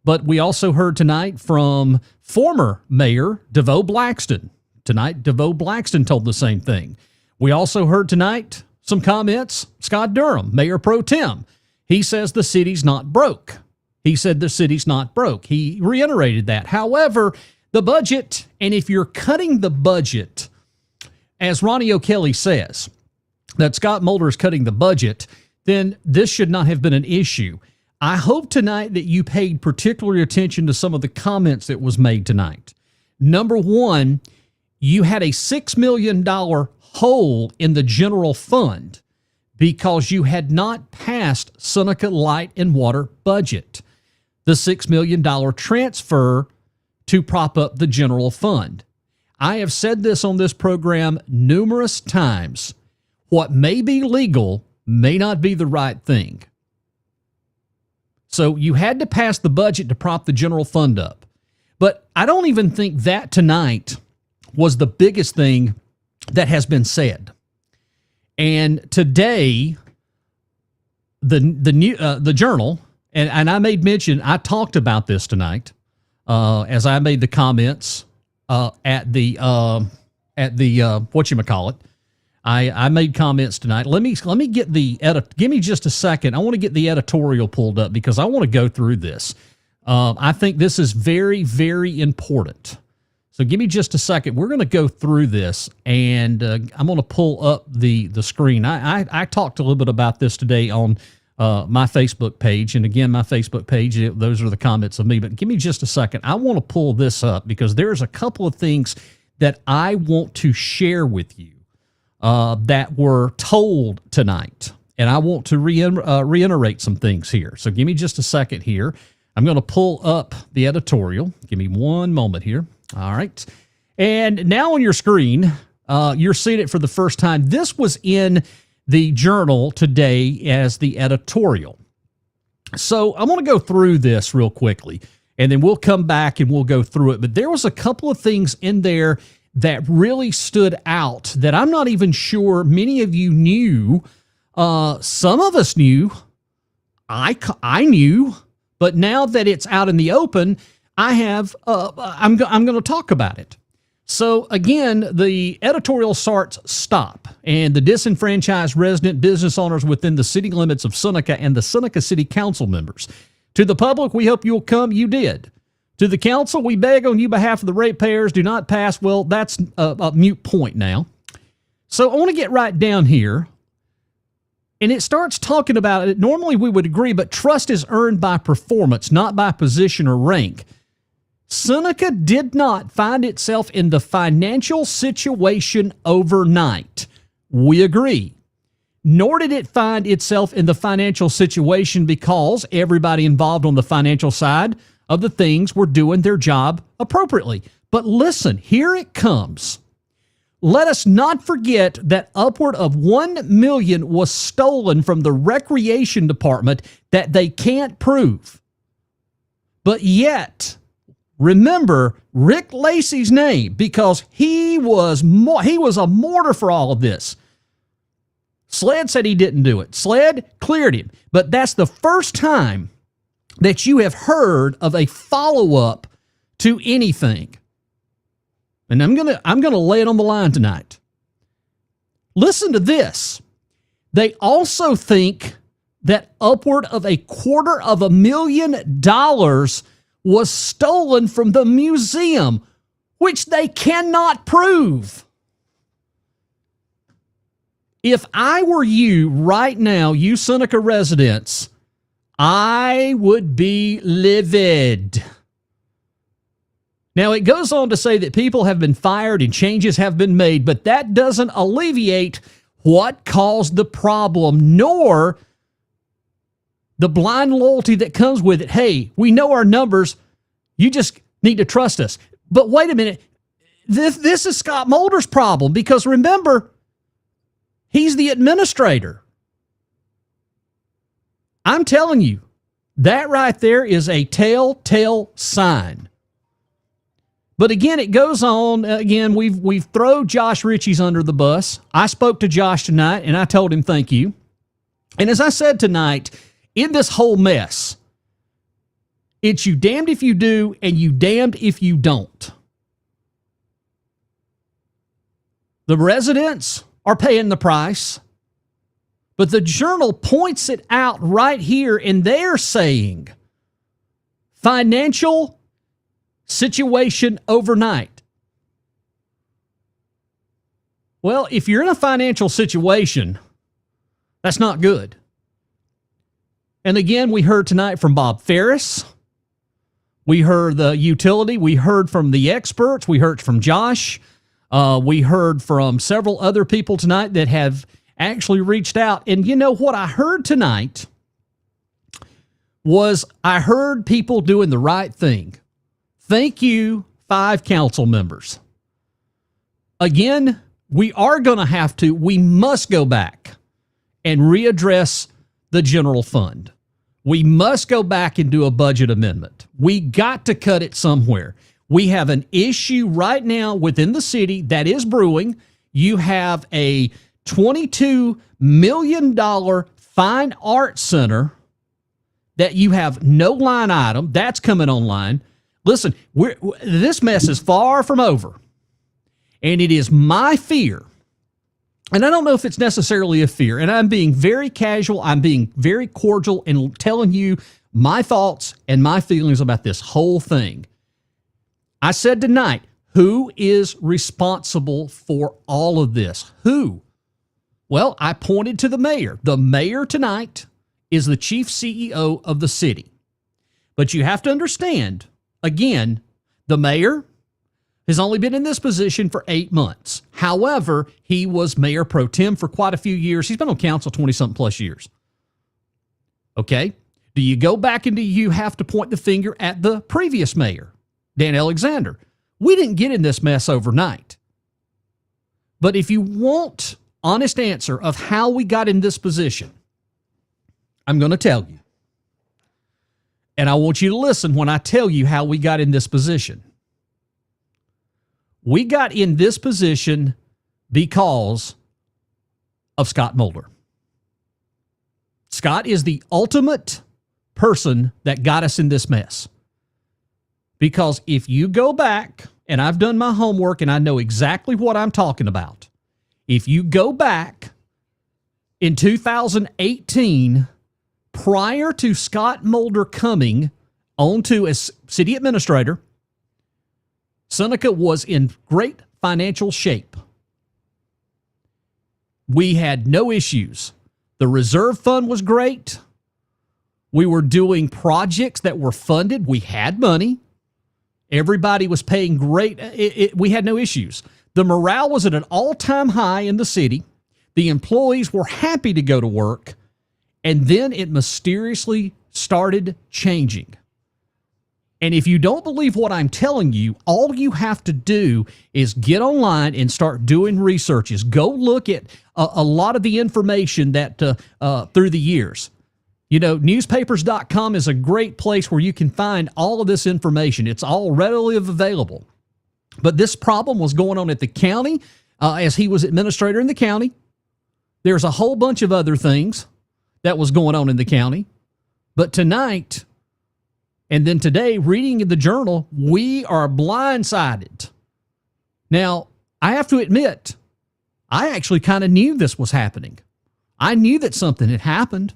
But we also heard tonight from former Mayor DeVoe Blackston. Tonight, DeVoe Blackston told the same thing. We also heard tonight some comments. Scott Durham, Mayor Pro Tem, he says the city's not broke. He said the city's not broke. He reiterated that. However, the budget, and if you're cutting the budget, as Ronnie O'Kelly says, that Scott Mulder is cutting the budget, then this should not have been an issue. I hope tonight that you paid particular attention to some of the comments that was made tonight. Number one, you had a $6 million hole in the general fund because you had not passed Seneca Light and Water budget, the $6 million transfer to prop up the general fund. I have said this on this program numerous times. What may be legal may not be the right thing. So you had to pass the budget to prop the general fund up. But I don't even think that tonight was the biggest thing that has been said. And today, the Journal, and I made mention, I talked about this tonight as I made the comments at the whatchamacallit. I made comments tonight. Let me get the edit. Give me just a second. I want to get the editorial pulled up because I want to go through this. I think this is very, very important. So give me just a second. We're going to go through this, and I'm going to pull up the screen. I talked a little bit about this today on my Facebook page. And again, my Facebook page, those are the comments of me. But give me just a second. I want to pull this up because there's a couple of things that I want to share with you that were told tonight. And I want to reiterate some things here. So give me just a second here. I'm going to pull up the editorial. Give me one moment here. All right. And now on your screen, you're seeing it for the first time. This was in the Journal today as the editorial. So I'm going to go through this real quickly, and then we'll come back and we'll go through it. But there was a couple of things in there that really stood out that I'm not even sure many of you knew. Some of us knew. I knew. But now that it's out in the open, I'm going to talk about it. So again, the editorial starts stop, and the disenfranchised resident business owners within the city limits of Seneca and the Seneca City Council members. To the public, we hope you'll come. You did. To the council, we beg on you behalf of the ratepayers, do not pass. Well, that's a moot point now. So I want to get right down here. And it starts talking about it. Normally we would agree, but trust is earned by performance, not by position or rank. Seneca did not find itself in the financial situation overnight. We agree. Nor did it find itself in the financial situation because everybody involved on the financial side of the things were doing their job appropriately. But listen, here it comes. Let us not forget that upward of $1 million was stolen from the recreation department that they can't prove. But yet, remember Rick Lacey's name because he was a martyr for all of this. Sled said he didn't do it. Sled cleared him. But that's the first time that you have heard of a follow-up to anything. And I'm gonna lay it on the line tonight. Listen to this. They also think that upward of $250,000 was stolen from the museum, which they cannot prove. If I were you right now, you Seneca residents, I would be livid. Now, it goes on to say that people have been fired and changes have been made, but that doesn't alleviate what caused the problem, nor the blind loyalty that comes with it. Hey, we know our numbers. You just need to trust us. But wait a minute. This is Scott Mulder's problem, because remember, he's the administrator. I'm telling you, that right there is a telltale sign. But again, it goes on. Again, we've thrown Josh Ritchie's under the bus. I spoke to Josh tonight, and I told him thank you. And as I said tonight, in this whole mess, it's you damned if you do and you damned if you don't. The residents are paying the price, but the Journal points it out right here, and they're saying financial situation overnight. Well, if you're in a financial situation, that's not good. And again, we heard tonight from Bob Ferris. We heard the utility. We heard from the experts. We heard from Josh. We heard from several other people tonight that have actually reached out. And you know what I heard tonight was I heard people doing the right thing. Thank you, 5 council members. Again, we must go back and readdress the general fund. We must go back and do a budget amendment. We got to cut it somewhere. We have an issue right now within the city that is brewing. You have a $22 million fine arts center that you have no line item. That's coming online. Listen, this mess is far from over. And it is my fear, and I don't know if it's necessarily a fear, and I'm being very casual, I'm being very cordial and telling you my thoughts and my feelings about this whole thing. I said tonight, who is responsible for all of this? Who? Well, I pointed to the mayor. The mayor tonight is the chief CEO of the city. But you have to understand, again, the mayor has only been in this position for 8 months. However, he was mayor pro tem for quite a few years. He's been on council 20-something plus years. Okay? Do you go back and do you have to point the finger at the previous mayor, Dan Alexander? We didn't get in this mess overnight. But if you want honest answer of how we got in this position, I'm going to tell you. And I want you to listen when I tell you how we got in this position. We got in this position because of Scott Mulder. Scott is the ultimate person that got us in this mess. Because if you go back, and I've done my homework and I know exactly what I'm talking about. If you go back in 2018, prior to Scott Mulder coming onto as city administrator, Seneca was in great financial shape. We had no issues. The reserve fund was great. We were doing projects that were funded. We had money. Everybody was paying great. We had no issues. The morale was at an all-time high in the city. The employees were happy to go to work. And then it mysteriously started changing. And if you don't believe what I'm telling you, all you have to do is get online and start doing researches. Go look at a lot of the information that through the years. You know, newspapers.com is a great place where you can find all of this information. It's all readily available. But this problem was going on at the county as he was administrator in the county. There's a whole bunch of other things that was going on in the county. But tonight, and then today, reading in the Journal, we are blindsided. Now, I have to admit, I actually kind of knew this was happening. I knew that something had happened.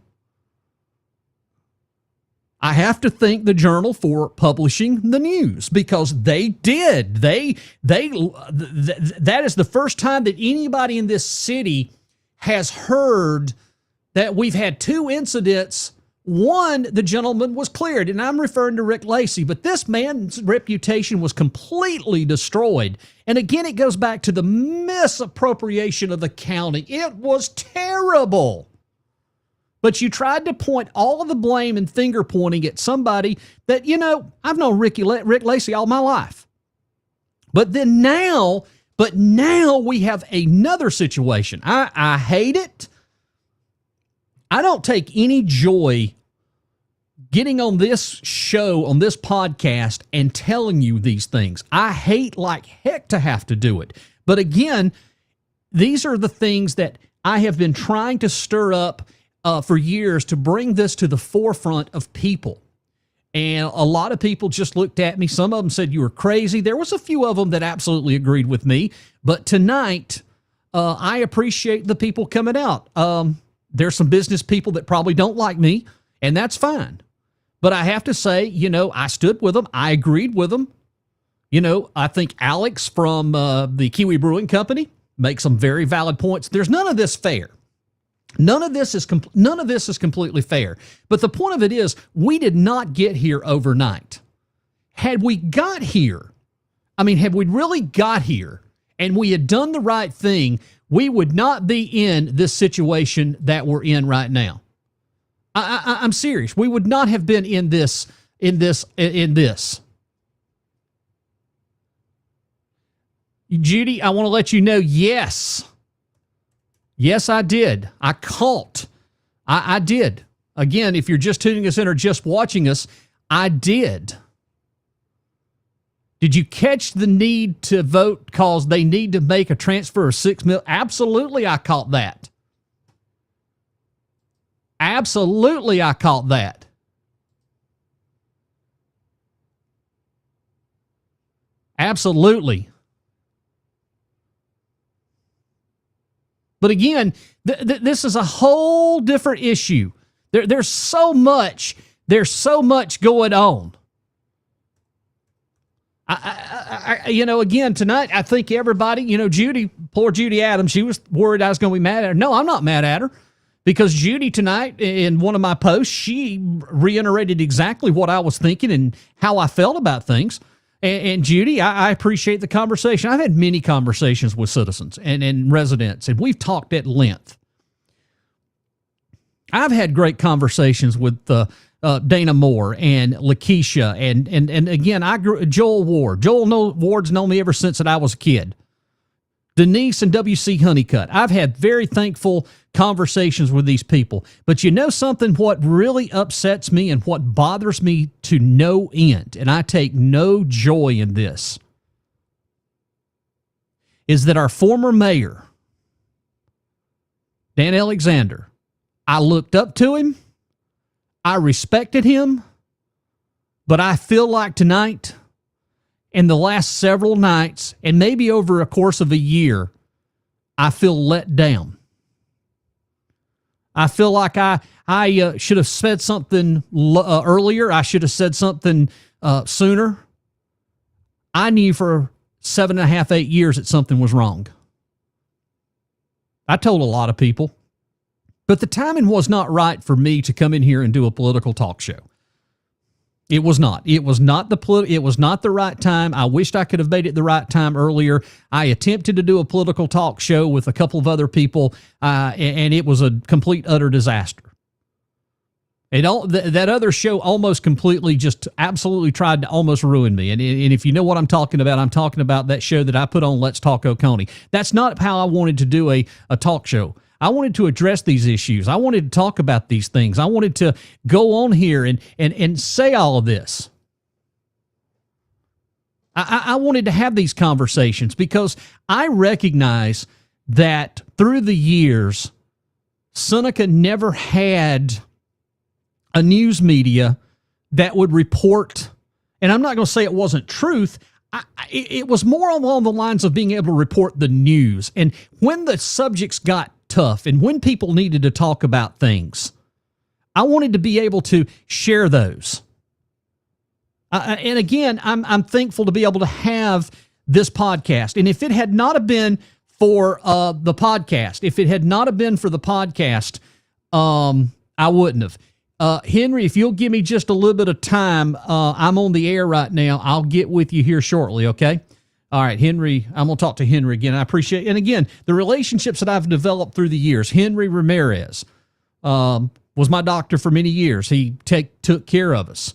I have to thank the Journal for publishing the news because they did. That is the first time that anybody in this city has heard that we've had 2 incidents One, the gentleman was cleared, and I'm referring to Rick Lacey, but this man's reputation was completely destroyed. And again, it goes back to the misappropriation of the county. It was terrible. But you tried to point all of the blame and finger pointing at somebody that, you know, I've known Rick Lacey all my life. But now we have another situation. I hate it. I don't take any joy getting on this show, on this podcast, and telling you these things. I hate like heck to have to do it. But again, these are the things that I have been trying to stir up for years to bring this to the forefront of people. And a lot of people just looked at me. Some of them said you were crazy. There was a few of them that absolutely agreed with me. But tonight, I appreciate the people coming out. There's some business people that probably don't like me, and that's fine. But I have to say, you know, I stood with them. I agreed with them. You know, I think Alex from the Kiwi Brewing Company makes some very valid points. There's none of this fair. None of this is completely fair. But the point of it is, we did not get here overnight. Had we got here, had we really got here and we had done the right thing, we would not be in this situation that we're in right now. I'm serious. We would not have been in this. Judy, I want to let you know, yes, I did. I caught. I did. Again, if you're just tuning us in or just watching us, I did. Did you catch the need to vote because they need to make a transfer of $6 million? Absolutely, I caught that. Absolutely, I caught that. Absolutely. But again, this is a whole different issue. There's so much going on. Again, tonight, I think everybody, Judy, poor Judy Adams, she was worried I was going to be mad at her. No, I'm not mad at her, because Judy tonight, in one of my posts, she reiterated exactly what I was thinking and how I felt about things. And Judy, I appreciate the conversation. I've had many conversations with citizens and residents, and we've talked at length. I've had great conversations with Dana Moore and Lakeisha, and again, Joel Ward. Ward's known me ever since that I was a kid. Denise and W.C. Honeycutt. I've had very thankful conversations with these people. But you know something, what really upsets me and what bothers me to no end, and I take no joy in this, is that our former mayor, Dan Alexander, I looked up to him, I respected him, but I feel like tonight, in the last several nights, and maybe over a course of a year, I feel let down. I feel like I should have said something earlier. I should have said something sooner. I knew for 7.5, 8 years that something was wrong. I told a lot of people. But the timing was not right for me to come in here and do a political talk show. It was not. It was not the right time. I wished I could have made it the right time earlier. I attempted to do a political talk show with a couple of other people, and it was a complete, utter disaster. That other show almost completely, just absolutely tried to almost ruin me. And if you know what I'm talking about that show that I put on Let's Talk Oconee. That's not how I wanted to do a talk show. I wanted to address these issues. I wanted to talk about these things. I wanted to go on here and say all of this. I wanted to have these conversations because I recognize that through the years, Seneca never had a news media that would report, and I'm not going to say it wasn't truth. It was more along the lines of being able to report the news. And when the subjects got tough and when people needed to talk about things, I wanted to be able to share those. And again, I'm thankful to be able to have this podcast. And if it had not have been for the podcast, I wouldn't have. Henry, if you'll give me just a little bit of time, I'm on the air right now. I'll get with you here shortly, okay? All right, Henry, I'm going to talk to Henry again. I appreciate it. And again, the relationships that I've developed through the years, Henry Ramirez was my doctor for many years. He took care of us.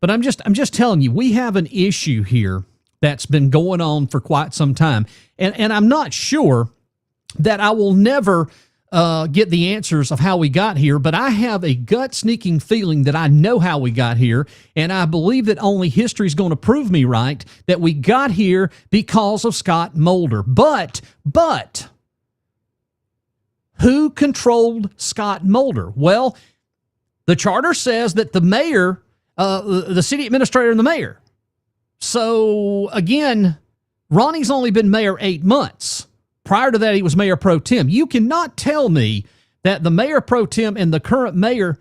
But I'm just telling you, we have an issue here that's been going on for quite some time. And I'm not sure that I will never get the answers of how we got here, but I have a gut-sneaking feeling that I know how we got here, and I believe that only history is going to prove me right, that we got here because of Scott Mulder. But who controlled Scott Mulder? Well, the charter says that the mayor, the city administrator and the mayor. So, again, Ronnie's only been mayor 8 months. Prior to that, he was mayor pro tem. You cannot tell me that the mayor pro tem and the current mayor,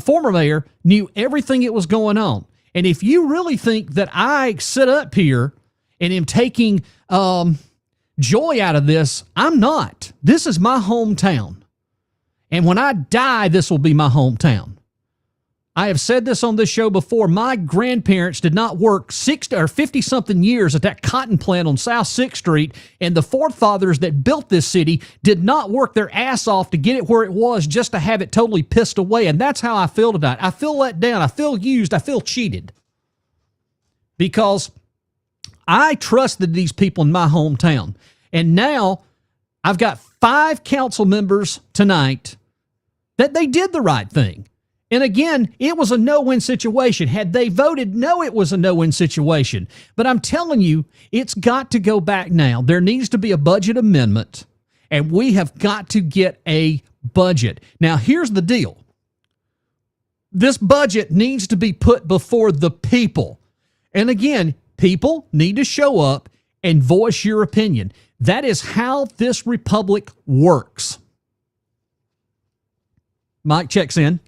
former mayor, knew everything that was going on. And if you really think that I sit up here and am taking joy out of this, I'm not. This is my hometown. And when I die, this will be my hometown. I have said this on this show before. My grandparents did not work 60 or 50-something years at that cotton plant on South 6th Street, and the forefathers that built this city did not work their ass off to get it where it was just to have it totally pissed away. And that's how I feel tonight. I feel let down. I feel used. I feel cheated. Because I trusted these people in my hometown. And now I've got 5 council members tonight that they did the right thing. And again, it was a no-win situation. Had they voted no, it was a no-win situation. But I'm telling you, it's got to go back now. There needs to be a budget amendment, and we have got to get a budget. Now, here's the deal. This budget needs to be put before the people. And again, people need to show up and voice your opinion. That is how this republic works. Mike checks in.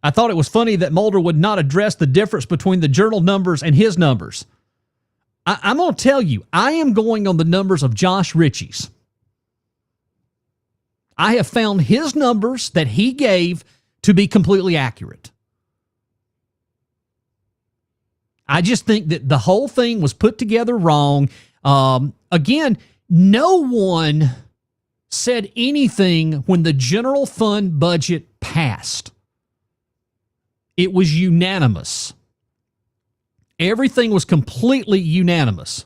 I thought it was funny that Mulder would not address the difference between the journal numbers and his numbers. I'm going to tell you, I am going on the numbers of Josh Ritchie's. I have found his numbers that he gave to be completely accurate. I just think that the whole thing was put together wrong. Again, no one said anything when the general fund budget passed. It was unanimous. Everything was completely unanimous.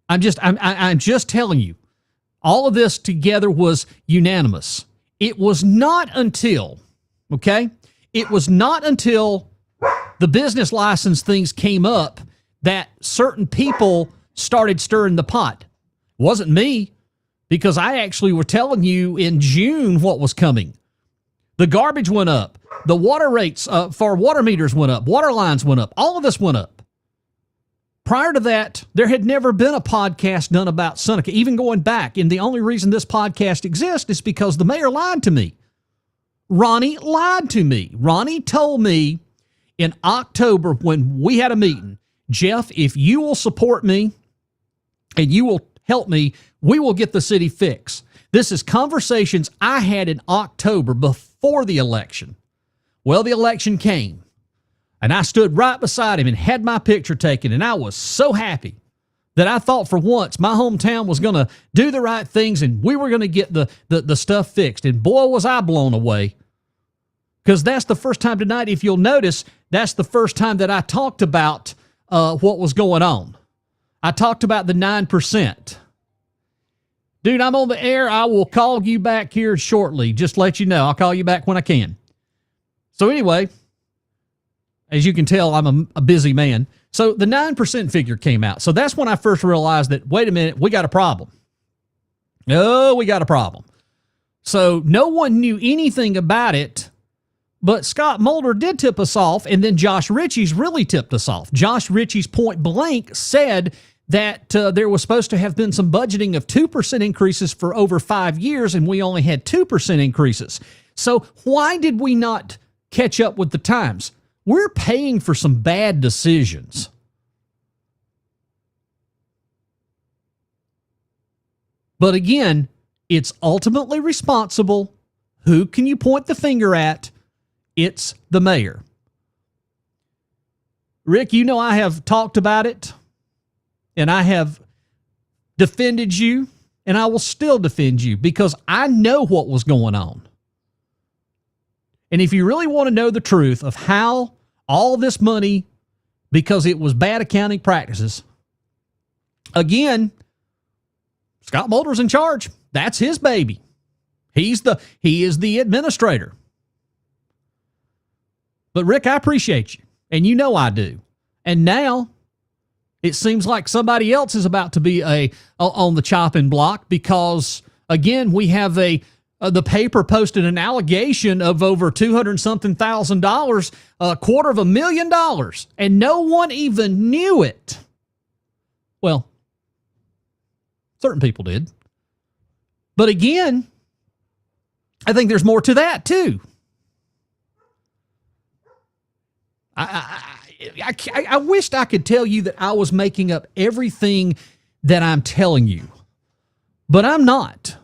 I'm just telling you, all of this together was unanimous. It was not until, it was not until the business license things came up that certain people started stirring the pot. It wasn't me, because I actually were telling you in June what was coming. The garbage went up. The water rates for water meters went up. Water lines went up. All of this went up. Prior to that, there had never been a podcast done about Seneca, even going back. And the only reason this podcast exists is because the mayor lied to me. Ronnie lied to me. Ronnie told me in October when we had a meeting, Jeff, if you will support me and you will help me, we will get the city fixed. This is conversations I had in October before the election. Well, the election came, and I stood right beside him and had my picture taken, and I was so happy that I thought for once my hometown was going to do the right things and we were going to get the stuff fixed. And boy, was I blown away. Because that's the first time tonight, if you'll notice, that's the first time that I talked about what was going on. I talked about the 9%. Dude, I'm on the air. I will call you back here shortly. Just let you know. I'll call you back when I can. So anyway, as you can tell, I'm a busy man. So the 9% figure came out. So that's when I first realized that, wait a minute, we got a problem. Oh, we got a problem. So no one knew anything about it, but Scott Mulder did tip us off, and then Josh Ritchie's really tipped us off. Josh Ritchie's point blank said that there was supposed to have been some budgeting of 2% increases for over 5 years, and we only had 2% increases. So why did we not catch up with the times? We're paying for some bad decisions. But again, it's ultimately responsible Who can you point the finger at? It's the mayor. Rick, you know I have talked about it, and I have defended you, and I will still defend you because I know what was going on. And if you really want to know the truth of how all this money, because it was bad accounting practices, again, Scott Mulder's in charge. That's his baby. He is the administrator. But Rick, I appreciate you, and you know I do. And now it seems like somebody else is about to be on the chopping block because, again, we have the paper posted an allegation of over $200-something thousand, $250,000, and no one even knew it. Well, certain people did. But again, I think there's more to that too. I wished I could tell you that I was making up everything that I'm telling you, but I'm not.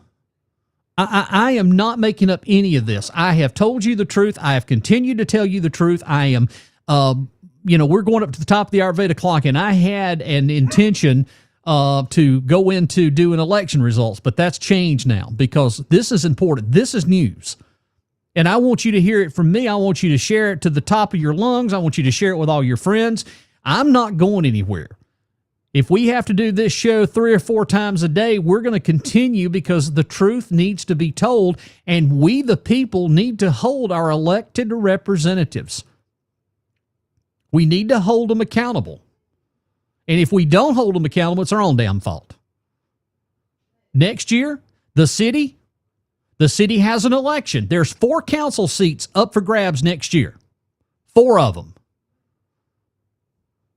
I am not making up any of this. I have told you the truth. I have continued to tell you the truth. I am, we're going up to the top of the hour of 8 o'clock, and I had an intention to go into doing election results, but that's changed now because this is important. This is news. And I want you to hear it from me. I want you to share it to the top of your lungs. I want you to share it with all your friends. I'm not going anywhere. If we have to do this show 3 or 4 times a day, we're going to continue because the truth needs to be told, and we, the people, need to hold our elected representatives. We need to hold them accountable. And if we don't hold them accountable, it's our own damn fault. Next year, the city has an election. There's 4 council seats up for grabs next year. 4 of them.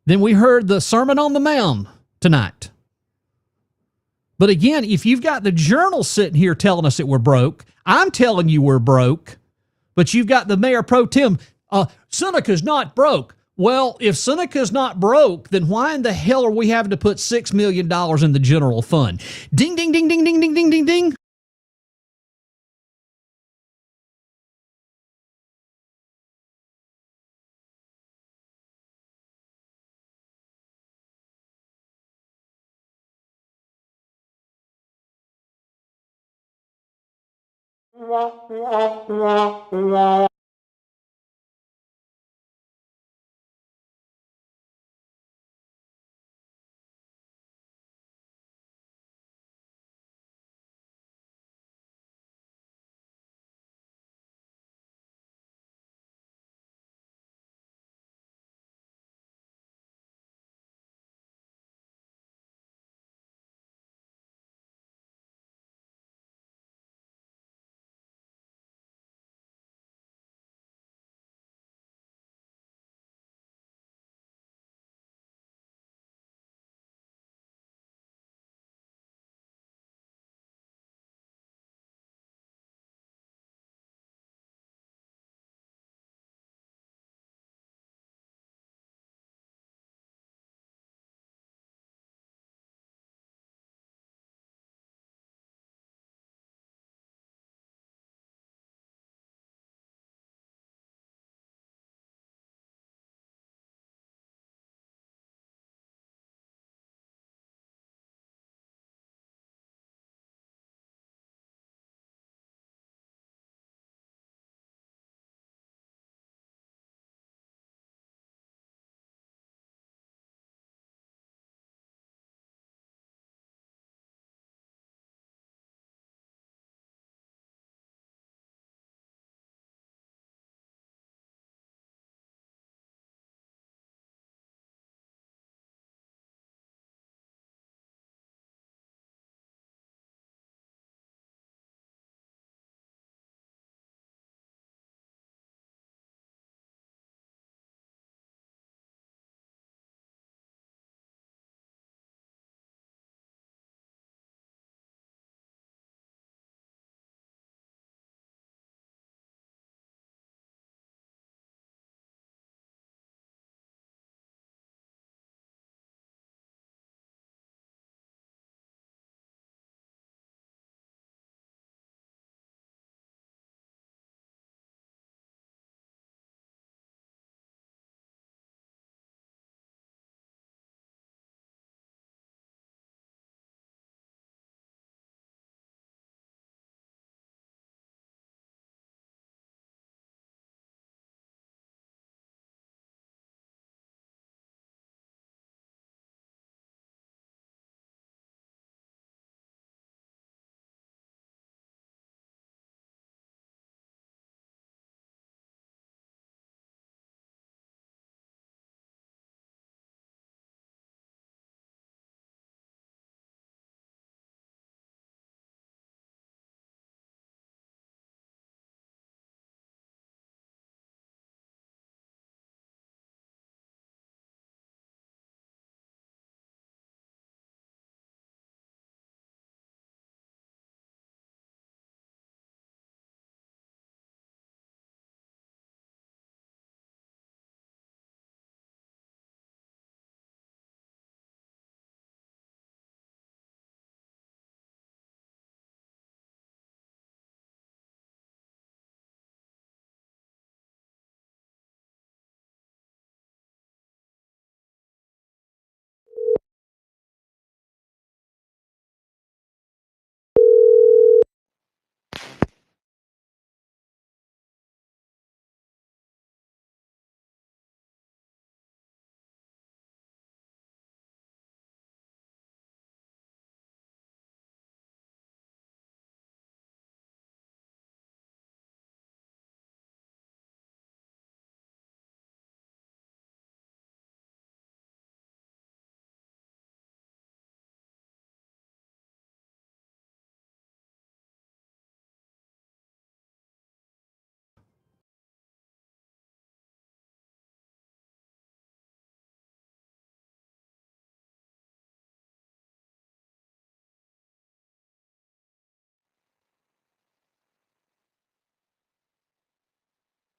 Then we heard the Sermon on the Mount tonight. But again, if you've got the Journal sitting here telling us that we're broke, I'm telling you we're broke, but you've got the Mayor Pro Tem, Seneca's not broke. Well, if Seneca's not broke, then why in the hell are we having to put $6 million in the general fund? Ding, ding, ding, ding, ding, ding, ding, ding, ding.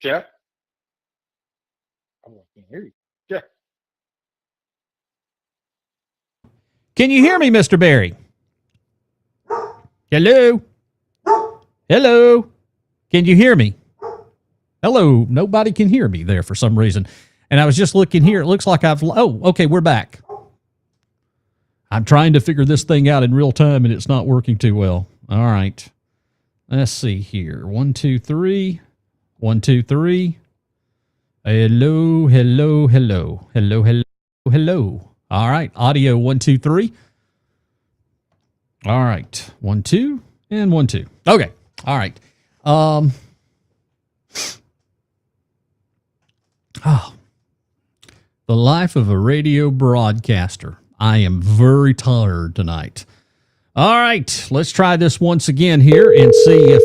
Jeff? I can't hear you. Jeff. Can you hear me, Mr. Barry? Hello? Hello? Can you hear me? Hello? Nobody can hear me there for some reason. And I was just looking here. It looks like oh, okay, we're back. I'm trying to figure this thing out in real time, and it's not working too well. All right. Let's see here. 1, 2, 3. 1, 2, 3. Hello, hello, hello. Hello, hello, hello. All right. Audio 1, 2, 3. All right. 1, 2, and 1, 2. Okay. All right. The life of a radio broadcaster. I am very tired tonight. All right. Let's try this once again here and see if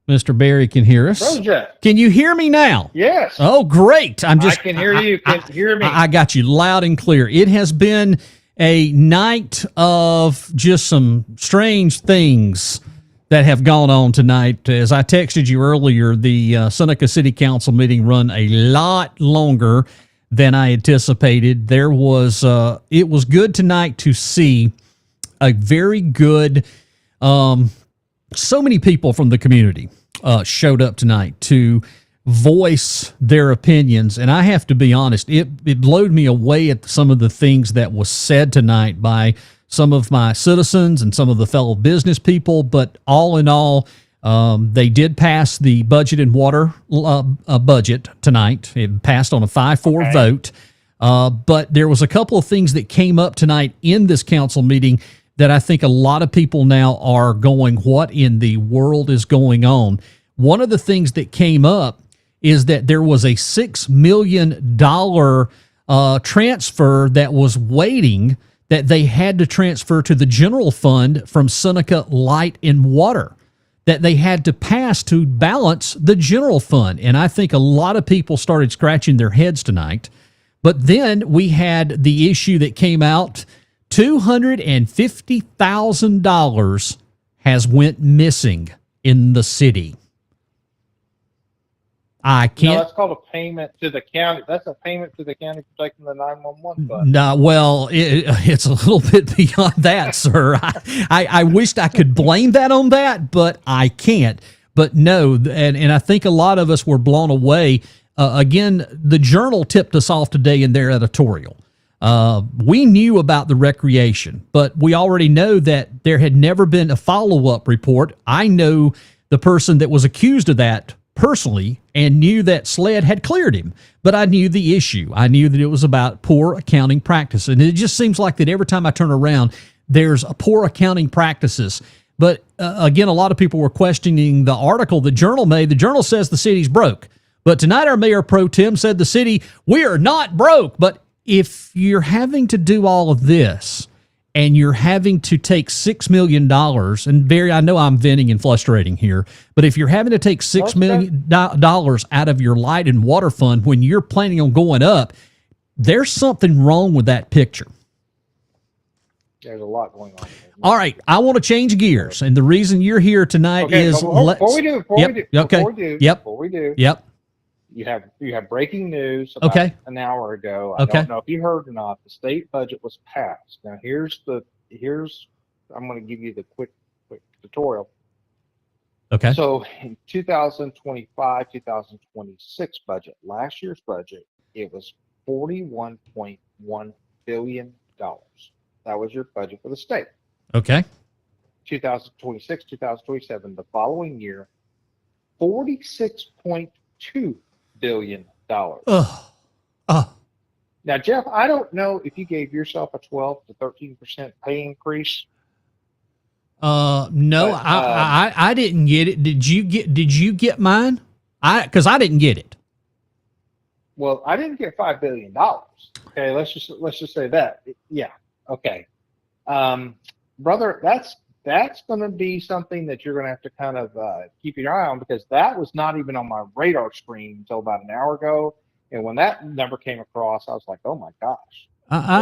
Mr. Barry can hear us. Brother Jeff. Can you hear me now? Yes. Oh, great. I can hear you. Can you hear me? I got you loud and clear. It has been a night of just some strange things that have gone on tonight. As I texted you earlier, the Seneca City Council meeting run a lot longer than I anticipated. There was, it was good tonight to see a very good, so many people from the community showed up tonight to voice their opinions. And I have to be honest, it blew me away at some of the things that was said tonight by some of my citizens and some of the fellow business people. But all in all, they did pass the budget and water budget tonight. It passed on a 5-4 vote. But there was a couple of things that came up tonight in this council meeting that I think a lot of people now are going, what in the world is going on? One of the things that came up is that there was a $6 million transfer that was waiting, that they had to transfer to the general fund from Seneca Light and Water, that they had to pass to balance the general fund. And I think a lot of people started scratching their heads tonight. But then we had the issue that came out, $250,000 has went missing in the city. I can't. No, that's called a payment to the county. That's a payment to the county for taking the 911 fund. No, well, it's a little bit beyond that, sir. I wished I could blame that on that, but I can't. But no, and I think a lot of us were blown away. Again, the Journal tipped us off today in their editorial. We knew about the recreation, but we already know that there had never been a follow-up report. I know the person that was accused of that personally and knew that SLED had cleared him, but I knew the issue. I knew that it was about poor accounting practice, and it just seems like that every time I turn around, there's a poor accounting practices. But again, a lot of people were questioning the article the Journal made. The Journal says the city's broke, but tonight our mayor pro tem said the city, we are not broke. But if you're having to do all of this and you're having to take $6 million, and Barry, I know I'm venting and frustrating here, but if you're having to take $6 million out of your light and water fund when you're planning on going up, there's something wrong with that picture. There's a lot going on. All right, I want to change gears, and the reason you're here tonight is before we do, Yep. You have breaking news about an hour ago. I don't know if you heard or not. The state budget was passed. Now I'm going to give you the quick tutorial. Okay. So in 2025, 2026 budget, last year's budget, it was $41.1 billion. That was your budget for the state. Okay. 2026, 2027, the following year, $46.2 billion. Now, Jeff, I don't know if you gave yourself a 12 to 13% pay increase. No, but, I didn't get it. Did you get mine? Because I didn't get it. Well, I didn't get $5 billion. Okay, let's just say that. Yeah. Okay. Brother, that's going to be something that you're going to have to kind of keep your eye on, because that was not even on my radar screen until about an hour ago. And when that number came across, I was like, oh my gosh.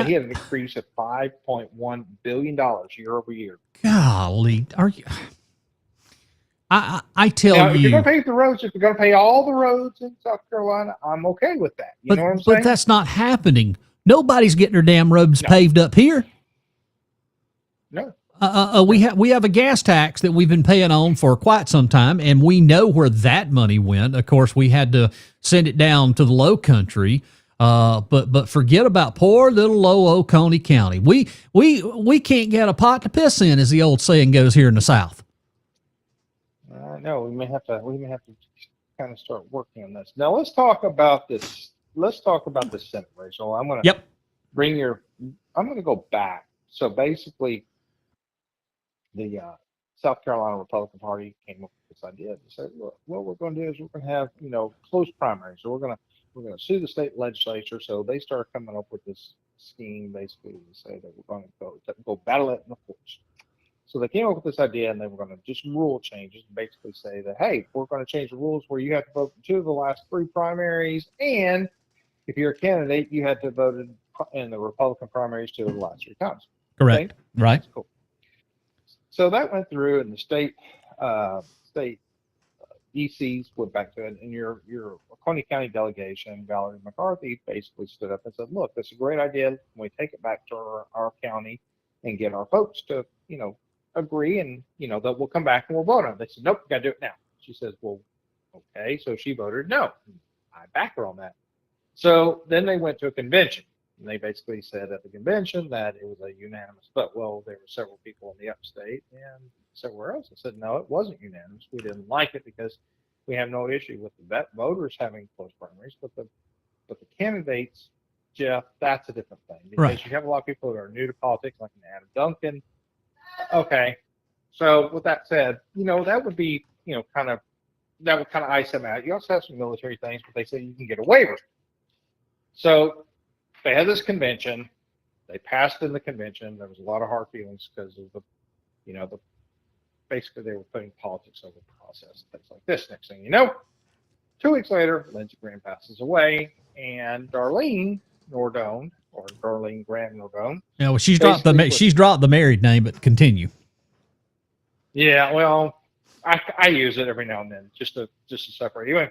He had an increase of $5.1 billion year over year. Golly, I tell now, if you're you. going to pave the roads, if you're going to pay all the roads in South Carolina, I'm okay with that. You know what I'm saying? But that's not happening. Nobody's getting their damn roads paved up here. No. We have a gas tax that we've been paying on for quite some time, and we know where that money went. Of course, we had to send it down to the Low Country. But forget about poor little low Oconee County. We can't get a pot to piss in, as the old saying goes here in the South. No, we may have to kind of start working on this. Now let's talk about this. Let's talk about the Senate race. So I'm going to I'm going to go back. So basically, the South Carolina Republican Party came up with this idea. They said, look, what we're going to do is we're going to have, close primaries. So we're going to sue the state legislature. So they started coming up with this scheme basically to say that we're going to go battle it in the courts. So they came up with this idea, and they were going to just rule changes and basically say that, hey, we're going to change the rules where you have to vote in 2 of the last 3 primaries, and if you're a candidate, you had to vote in the Republican primaries 2 of the last 3 times. Correct. Okay? Right. That's cool. So that went through, and the state ECs went back to it, and your Oconee County delegation, Valerie McCarthy, basically stood up and said, look, that's a great idea. Can we take it back to our county and get our folks to, agree, and, that we'll come back and we'll vote on it. They said, nope, we got to do it now. She says, well, okay. So she voted no. I back her on that. So then they went to a convention. And they basically said at the convention that it was a unanimous vote. Well, there were several people in the upstate and somewhere else that said, no, it wasn't unanimous. We didn't like it because we have no issue with the voters having close primaries, but the candidates, Jeff, that's a different thing. Because you have a lot of people that are new to politics, like an Adam Duncan. Okay. So with that said, that would be, that would kind of ice them out. You also have some military things, but they say you can get a waiver. So they had this convention. They passed in the convention. There was a lot of hard feelings because of the, basically they were putting politics over the process, things like this. Next thing you know, 2 weeks later, Lindsey Graham passes away, and Darlene Nordone, or Darlene Graham Nordone. Yeah, well, she's dropped the married name, but continue. Yeah, well, I use it every now and then just to separate. Anyway,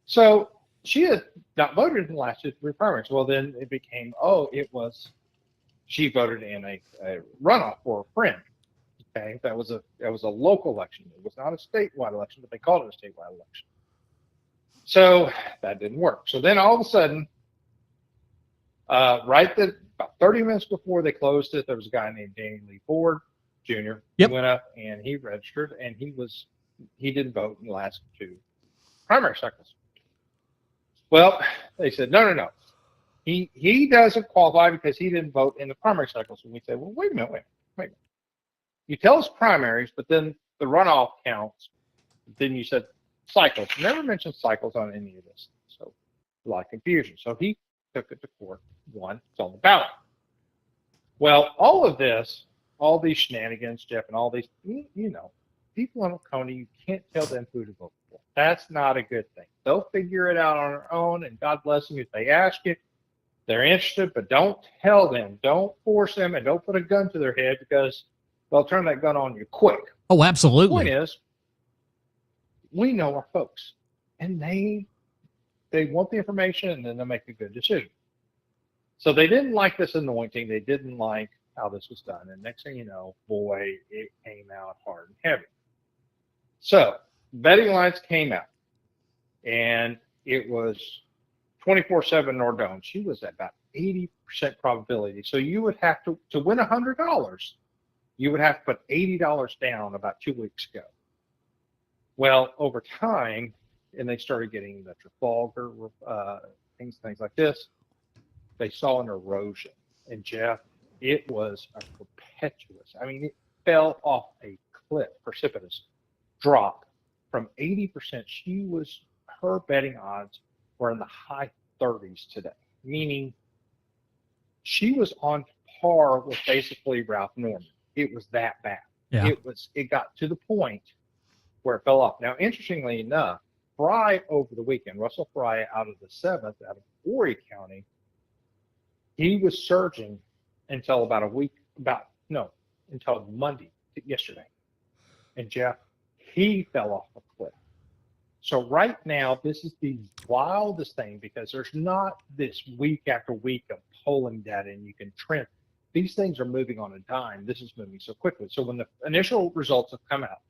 so she had not voted in the last 2 primaries. Well, then it became, she voted in a runoff for a friend. Okay, that was a local election. It was not a statewide election, but they called it a statewide election. So that didn't work. So then all of a sudden, about 30 minutes before they closed it, there was a guy named Danny Lee Ford Jr. He went up and he registered, and he didn't vote in the last 2 primary cycles. Well, they said, no. He doesn't qualify because he didn't vote in the primary cycles. And we said, well, wait a minute. You tell us primaries, but then the runoff counts. Then you said cycles. You never mentioned cycles on any of this. So a lot of confusion. So he took it to court, won, it's on the ballot. Well, all of this, all these shenanigans, Jeff, and all these, people in Oconee, you can't tell them who to vote for. That's not a good thing. They'll figure it out on their own, and God bless them if they ask you. They're interested, but don't tell them. Don't force them, and don't put a gun to their head because they'll turn that gun on you quick. Oh, absolutely. The point is, we know our folks, and they want the information, and then they'll make a good decision. So they didn't like this anointing. They didn't like how this was done. And next thing you know, boy, it came out hard and heavy. So betting lines came out, and it was 24/7 Nordone. She was at about 80% probability. So you would have to win $100, you would have to put $80 down about 2 weeks ago. Well, over time, and they started getting the Trafalgar, things like this, they saw an erosion. And Jeff, it was a perpetuous, it fell off a cliff, precipitous drop from 80%. Her betting odds were in the high 30s today, meaning she was on par with basically Ralph Norman. It was that bad. Yeah. It got to the point where it fell off. Now, interestingly enough, Fry over the weekend, Russell Fry out of the 7th, out of Oconee County, he was surging until until Monday, yesterday. And Jeff, he fell off a cliff. So right now, this is the wildest thing because there's not this week after week of polling data and you can trend. These things are moving on a dime. This is moving so quickly. So when the initial results have come out,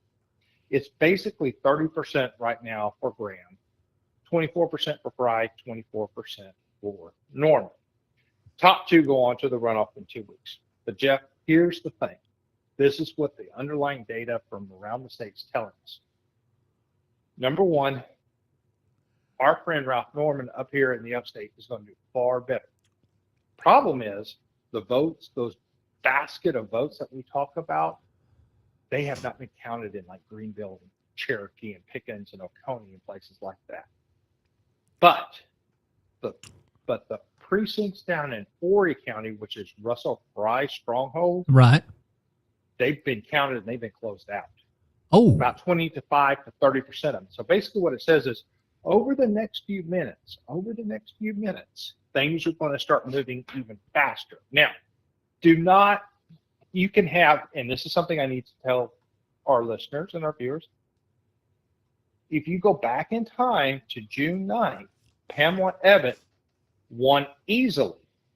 it's basically 30% right now for Graham, 24% for Fry, 24% for Norman. Top two go on to the runoff in 2 weeks. But Jeff, here's the thing. This is what the underlying data from around the state is telling us. Number one, our friend Ralph Norman up here in the upstate is going to do far better. Problem is the votes, those basket of votes that we talk about, they have not been counted in like Greenville and Cherokee and Pickens and Oconee and places like that. But the precincts down in Horry County, which is Russell Fry's stronghold, Right. they've been counted and they've been closed out. Oh. About 25 to 30% of them. So basically what it says is over the next few minutes, things are going to start moving even faster. Now, you can have, and this is something I need to tell our listeners and our viewers, if you go back in time to June 9th, Pamela Evatt won easily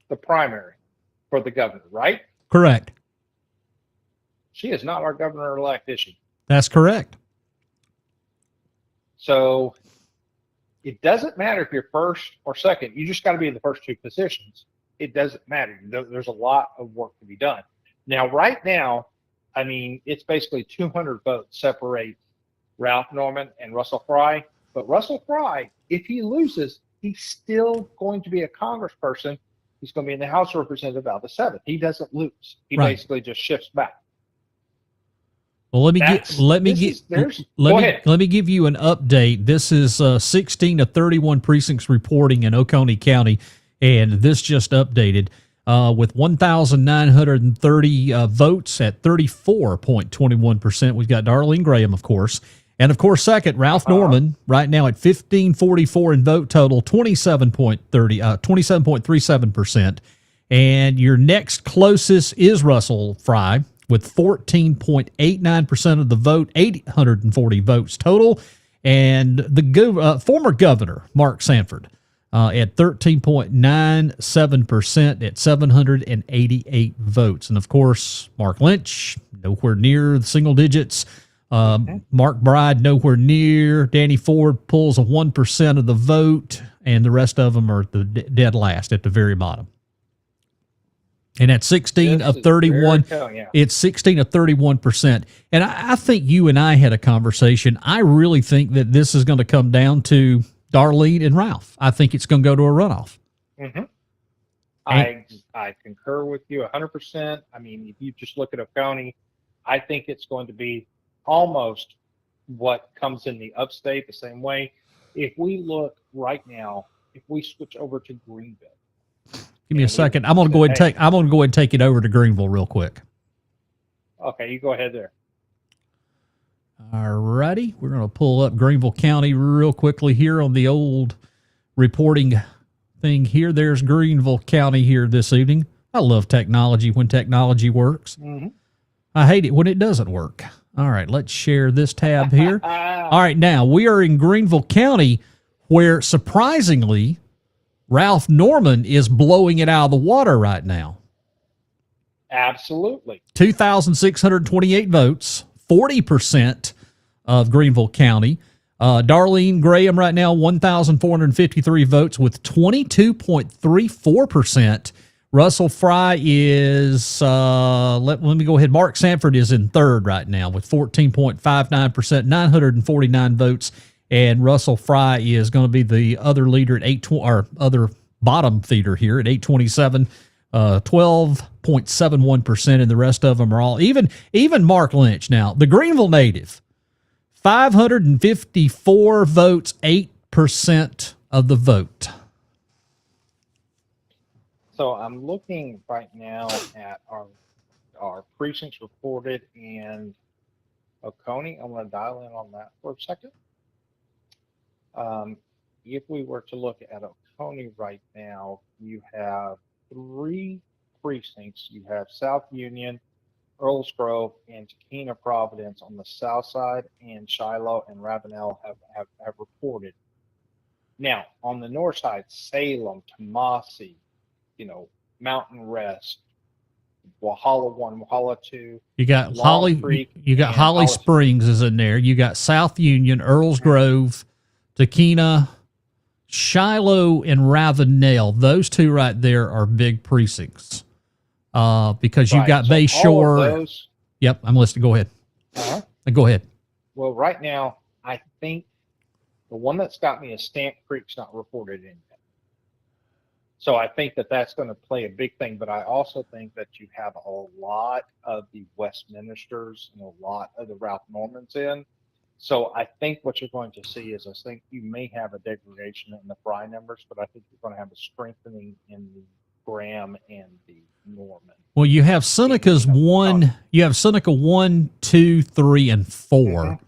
the primary for the governor, right? Correct. She is not our governor-elect, is she? That's correct. So it doesn't matter if you're first or second. You just got to be in the first two positions. It doesn't matter. There's a lot of work to be done. Now, right now, I mean, it's basically 200 votes separate Ralph Norman and Russell Fry. But Russell Fry, if he loses, he's still going to be a congressperson. He's going to be in the House of Representatives out the 7th. He doesn't lose. He basically just shifts back. Well, let me give you an update. This is 16 of 31 precincts reporting in Oconee County, and this just updated with 1,930 votes at 34.21%. We've got Darlene Graham, of course, and of course second Ralph Norman right now at 1,544 in vote total, 27.37%, and your next closest is Russell Fry with 14.89% of the vote, 840 votes total. And the former governor, Mark Sanford, at 13.97% at 788 votes. And, of course, Mark Lynch, nowhere near the single digits. Mark Bride, nowhere near. Danny Ford pulls a 1% of the vote, and the rest of them are the dead last at the very bottom. And at 16 of 31, it's 16 of 31%. And I think you and I had a conversation. I really think that this is going to come down to Darlene and Ralph. I think it's going to go to a runoff. Mm-hmm. I concur with you 100%. I mean, if you just look at Oconee, I think it's going to be almost what comes in the upstate the same way. If we look right now, if we switch over to Greenville, give me a second. I'm going to go ahead and take it over to Greenville real quick. Okay, you go ahead there. All righty. We're going to pull up Greenville County real quickly here on the old reporting thing here. There's Greenville County here this evening. I love technology when technology works. Mm-hmm. I hate it when it doesn't work. All right, let's share this tab here. All right, now we are in Greenville County where surprisingly Ralph Norman is blowing it out of the water right now. Absolutely. 2,628 votes, 40% of Greenville County. Darlene Graham right now, 1,453 votes with 22.34%. Russell Fry is, let me go ahead. Mark Sanford is in third right now with 14.59%, 949 votes. And Russell Fry is going to be the other leader at or other bottom feeder here at 827, 12.71%, and the rest of them are all even Mark Lynch. Now, the Greenville native, 554 votes, 8% of the vote. So I'm looking right now at our precincts reported in Oconee. I'm going to dial in on that for a second. If we were to look at Oconee right now, you have 3 precincts. You have South Union, Earls Grove and Takena Providence on the south side, and Shiloh and Ravenel have reported. Now, on the north side, Salem, Tomasi, Mountain Rest, Walhalla 1, Walhalla 2. You got Long Holly. Creek You got and Holly Hollis- Springs is in there. You got South Union, Earls Grove, Takena, Shiloh, and Ravenel. Those two right there are big precincts. Because you've got Bay Shore. All of those, Yep, I'm listening. Go ahead. Go ahead. well, right now, I think the one that's got me is Stamp Creek's not reported in yet. So I think that that's going to play a big thing. But I also think that you have a lot of the Westminsters and a lot of the Ralph Normans in. So I think what you're going to see is, I think you may have a degradation in the Fry numbers, but I think you're going to have a strengthening in the Graham and the Norman. Well, you have Seneca's one. You have Seneca 1, 2, 3, and 4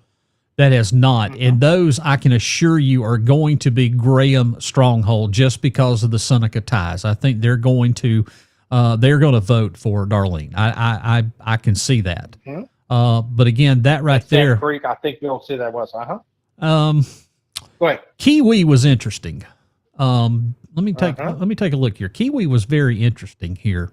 that has not, and those I can assure you are going to be Graham stronghold just because of the Seneca ties. I think they're going to vote for Darlene. I can see that. But again, that right there. Creek, I think you'll see that was Go ahead. Kiwi was interesting. Let me take a look here. Kiwi was very interesting here,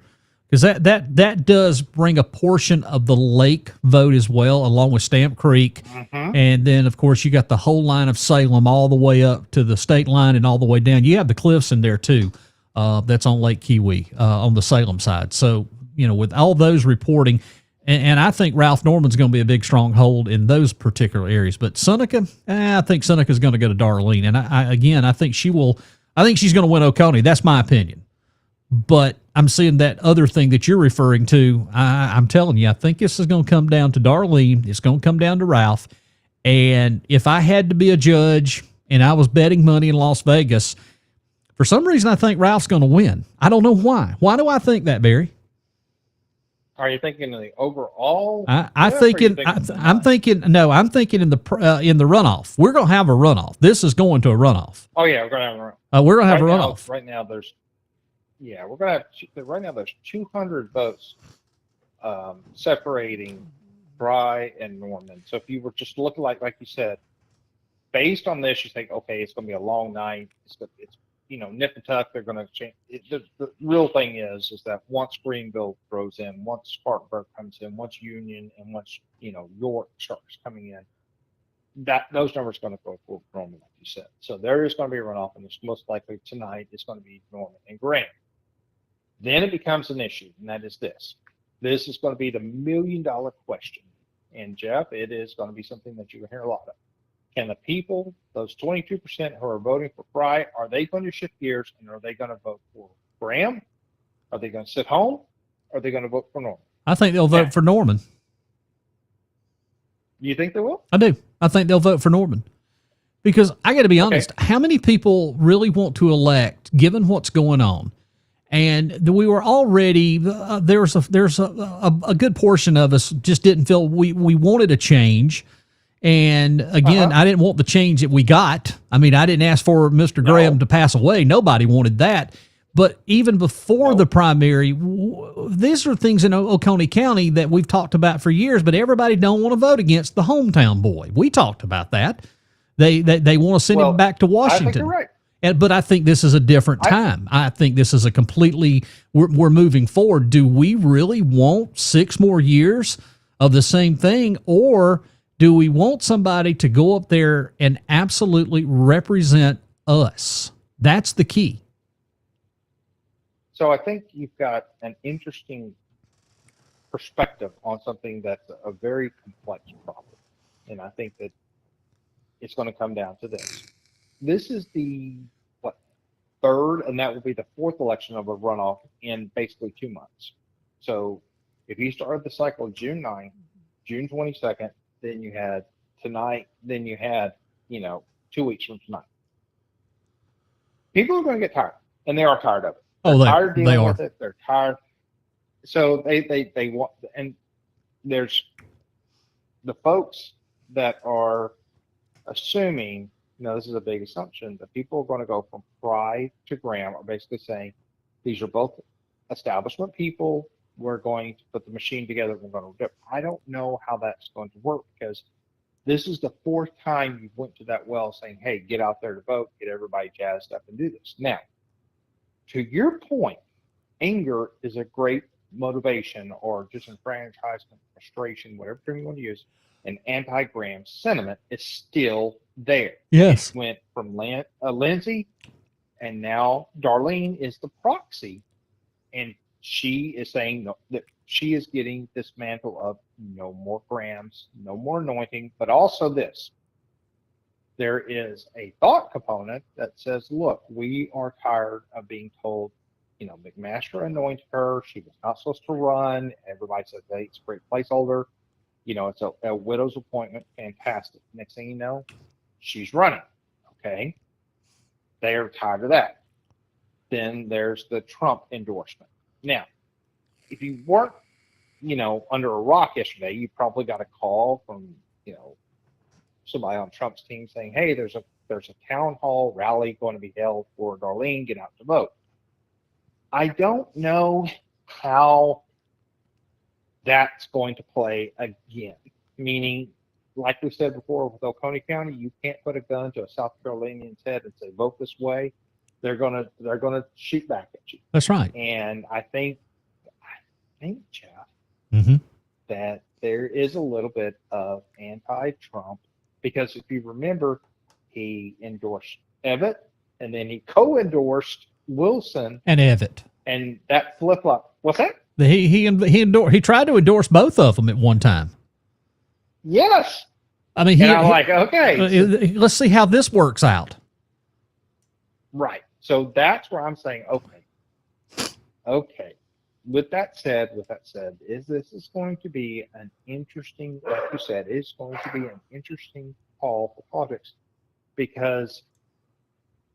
because that does bring a portion of the lake vote as well, along with Stamp Creek, and then of course you got the whole line of Salem all the way up to the state line and all the way down. You have the cliffs in there too. That's on Lake Kiwi on the Salem side. So with all those reporting. And I think Ralph Norman's going to be a big stronghold in those particular areas. But Seneca, I think Seneca's going to go to Darlene. And I think she will. I think she's going to win Oconee. That's my opinion. But I'm seeing that other thing that you're referring to. I'm telling you, I think this is going to come down to Darlene. It's going to come down to Ralph. And if I had to be a judge and I was betting money in Las Vegas, for some reason I think Ralph's going to win. I don't know why. Why do I think that, Barry? Are you thinking of the overall? I'm thinking in the runoff. We're going to have a runoff. This is going to a runoff. Oh yeah, we're going to have a runoff. We're going to have a runoff. Right now there's 200 votes separating Fry and Norman. So if you were just looking like you said, based on this, you think, okay, it's going to be a long night. It's nip and tuck, they're going to change. The real thing is that once Greenville throws in, once Spartanburg comes in, once Union, and once York starts coming in, those numbers are going to go for Norman, like you said. So there is going to be a runoff, and it's most likely tonight it's going to be Norman and Graham. Then it becomes an issue, and that is this. This is going to be the $1 million question, and Jeff, it is going to be something that you're going to hear a lot of. Can the people, those 22% who are voting for Fry, are they going to shift gears, and are they going to vote for Graham? Are they going to sit home? Or are they going to vote for Norman? I think they'll vote for Norman. You think they will? I do. I think they'll vote for Norman. Because I got to be honest, how many people really want to elect, given what's going on? And we were already, there's a good portion of us just didn't feel we wanted a change. And again, I didn't want the change that we got. I mean, I didn't ask for Mr. Graham to pass away. Nobody wanted that. But even before the primary, these are things in Oconee County that we've talked about for years, but everybody don't want to vote against the hometown boy. We talked about that. They want to send him back to Washington. I think you're right. But I think this is a different time. I think this is a completely, we're moving forward. Do we really want 6 more years of the same thing, or do we want somebody to go up there and absolutely represent us? That's the key. So I think you've got an interesting perspective on something that's a very complex problem. And I think that it's going to come down to this. This is the, third, and that will be the 4th election of a runoff in basically 2 months. So if you started the cycle June 9th, June 22nd, then you had tonight, then you had, 2 weeks from tonight. People are going to get tired, and they are tired of it. They're tired dealing with it. They're tired. So they want, and there's the folks that are assuming, this is a big assumption, that people are going to go from Fry to Graham are basically saying these are both establishment people. we're going to put the machine together, we're going to do it. I don't know how that's going to work because this is the fourth time you went to that well saying, hey, get out there to vote, get everybody jazzed up and do this. Now, to your point, anger is a great motivation or disenfranchisement, frustration, whatever term you want to use, and anti-Graham sentiment is still there. Yes. It went from Lindsay, and now Darlene is the proxy, and she is saying that she is getting this mantle of no more Grahams, no more anointing, but also this. There is a thought component that says, look, we are tired of being told, McMaster anointed her. She was not supposed to run. Everybody says, hey, it's a great placeholder. It's a widow's appointment. Fantastic. Next thing you know, she's running. Okay. They're tired of that. Then there's the Trump endorsement. Now, if you weren't, under a rock yesterday, you probably got a call from, somebody on Trump's team saying, hey, there's a town hall rally going to be held for Darlene, get out to vote. I don't know how that's going to play again, meaning, like we said before with Oconee County, you can't put a gun to a South Carolinian's head and say, vote this way. They're gonna shoot back at you. That's right. And I think, Jeff, mm-hmm. that there is a little bit of anti-Trump because if you remember, he endorsed Evitt and then he co-endorsed Wilson and Evitt, and that flip-flop. What's that? He tried to endorse both of them at one time. Yes. I mean, I'm like, okay. Let's see how this works out. Right. So that's where I'm saying, okay. With that said, this is going to be an interesting, like you said, it's going to be an interesting call for politics because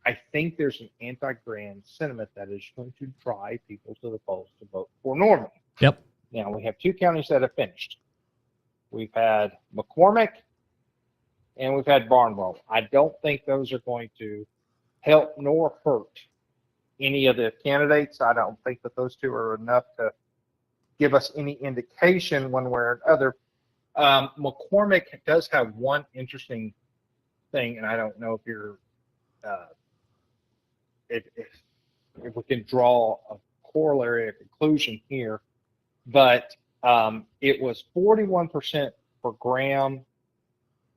I think there's an anti-Graham sentiment that is going to drive people to the polls to vote for Norman. Yep. Now, we have two counties that have finished. We've had McCormick and we've had Barnwell. I don't think those are going to help nor hurt any of the candidates. I don't think that those two are enough to give us any indication one way or another. McCormick does have one interesting thing, and I don't know if you're if we can draw a corollary, a conclusion here, but it was 41% for Graham,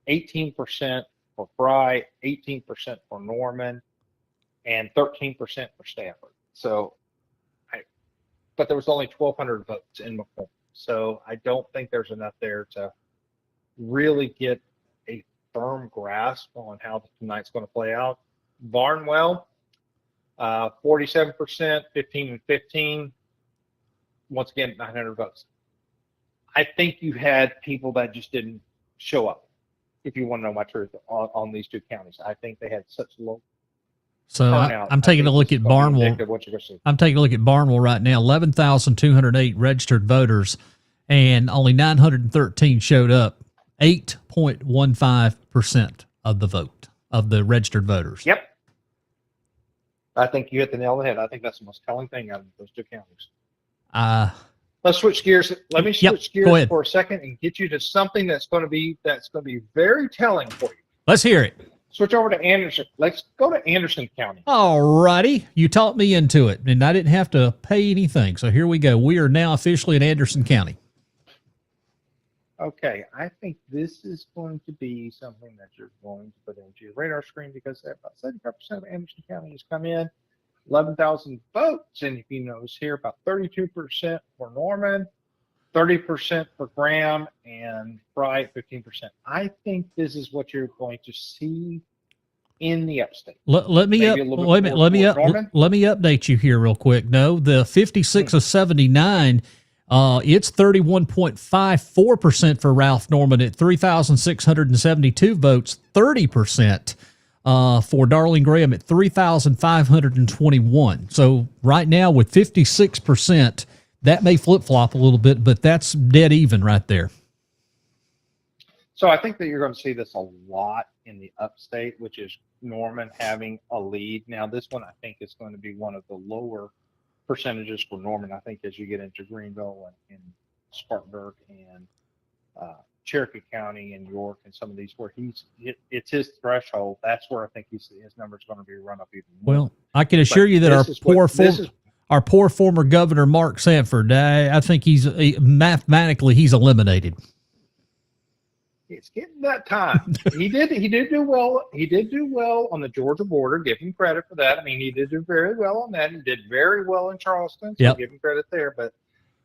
18% for Fry, 18% for Norman, and 13% for Stafford. So, but there was only 1,200 votes in McCormick. So I don't think there's enough there to really get a firm grasp on how tonight's going to play out. Barnwell, 47%, 15 and 15. Once again, 900 votes. I think you had people that just didn't show up. If you want to know my truth on these two counties, I think they had such low. So I'm taking a look at Barnwell. I'm taking a look at Barnwell right now. 11,208 registered voters, and only 913 showed up. 8.15% of the vote of the registered voters. Yep. I think you hit the nail on the head. I think that's the most telling thing out of those two counties. Let's switch gears. Let me switch gears for a second and get you to something that's going to be very telling for you. Let's hear it. Switch over to Anderson. Let's go to Anderson County. All righty. You talked me into it, and I didn't have to pay anything. So here we go. We are now officially in Anderson County. Okay. I think this is going to be something that you're going to put into your radar screen because about 75% of Anderson County has come in. 11,000 votes. And if you notice here, about 32% for Norman, 30% for Graham, and Fry at 15%. I think this is what you're going to see in the upstate. Let me update you here real quick. No, the 56 of 79, it's 31.54% for Ralph Norman at 3,672 votes, 30%. For Darlene Graham at 3,521. So right now with 56%, that may flip-flop a little bit, but that's dead even right there. So I think that you're going to see this a lot in the upstate, which is Norman having a lead. Now this one I think is going to be one of the lower percentages for Norman, I think, as you get into Greenville and Spartanburg and Cherokee County and York and some of these where it's his threshold. That's where I think his number's going to be run up even more. Well, I can assure you that our poor former governor, Mark Sanford, I think mathematically he's eliminated. It's getting that time. He did do well. He did do well on the Georgia border. Give him credit for that. I mean, he did do very well on that. He did very well in Charleston. So give him credit there. But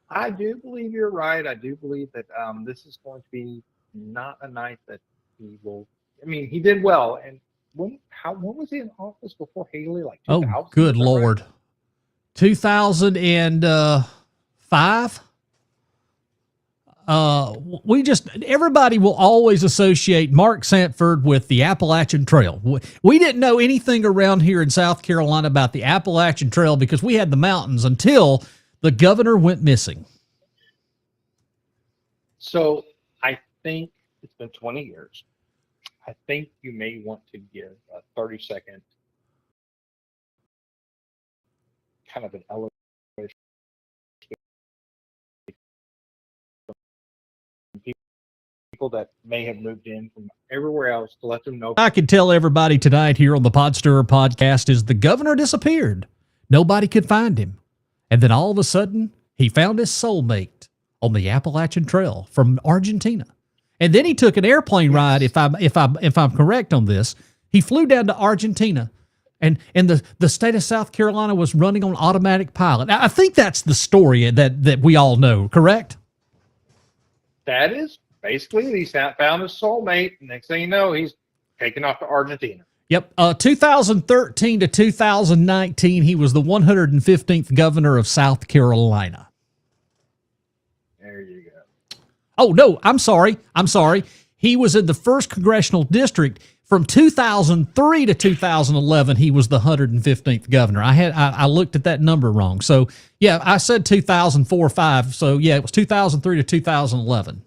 I do believe you're right. I do believe that this is going to be not a night that he will. I mean, he did well. And when was he in office before Haley? Like 2000? Oh, good Lord. Right? 2005. Everybody will always associate Mark Sanford with the Appalachian Trail. We didn't know anything around here in South Carolina about the Appalachian Trail because we had the mountains until the governor went missing. So I think it's been 20 years. I think you may want to give a 30-second kind of an elevation. People that may have moved in from everywhere else to let them know. I can tell everybody tonight here on the Podstirrer podcast is the governor disappeared. Nobody could find him. And then all of a sudden, he found his soulmate on the Appalachian Trail from Argentina. And then he took an airplane ride, if I'm correct on this. He flew down to Argentina. And the state of South Carolina was running on automatic pilot. Now, I think that's the story that we all know, correct? That is basically, he found his soulmate. Next thing you know, he's taken off to Argentina. Yep. 2013 to 2019, he was the 115th governor of South Carolina. There you go. Oh, no, I'm sorry. He was in the 1st Congressional District. From 2003 to 2011, he was the 115th governor. I looked at that number wrong. So, yeah, I said 2004 or 5. So, yeah, it was 2003 to 2011.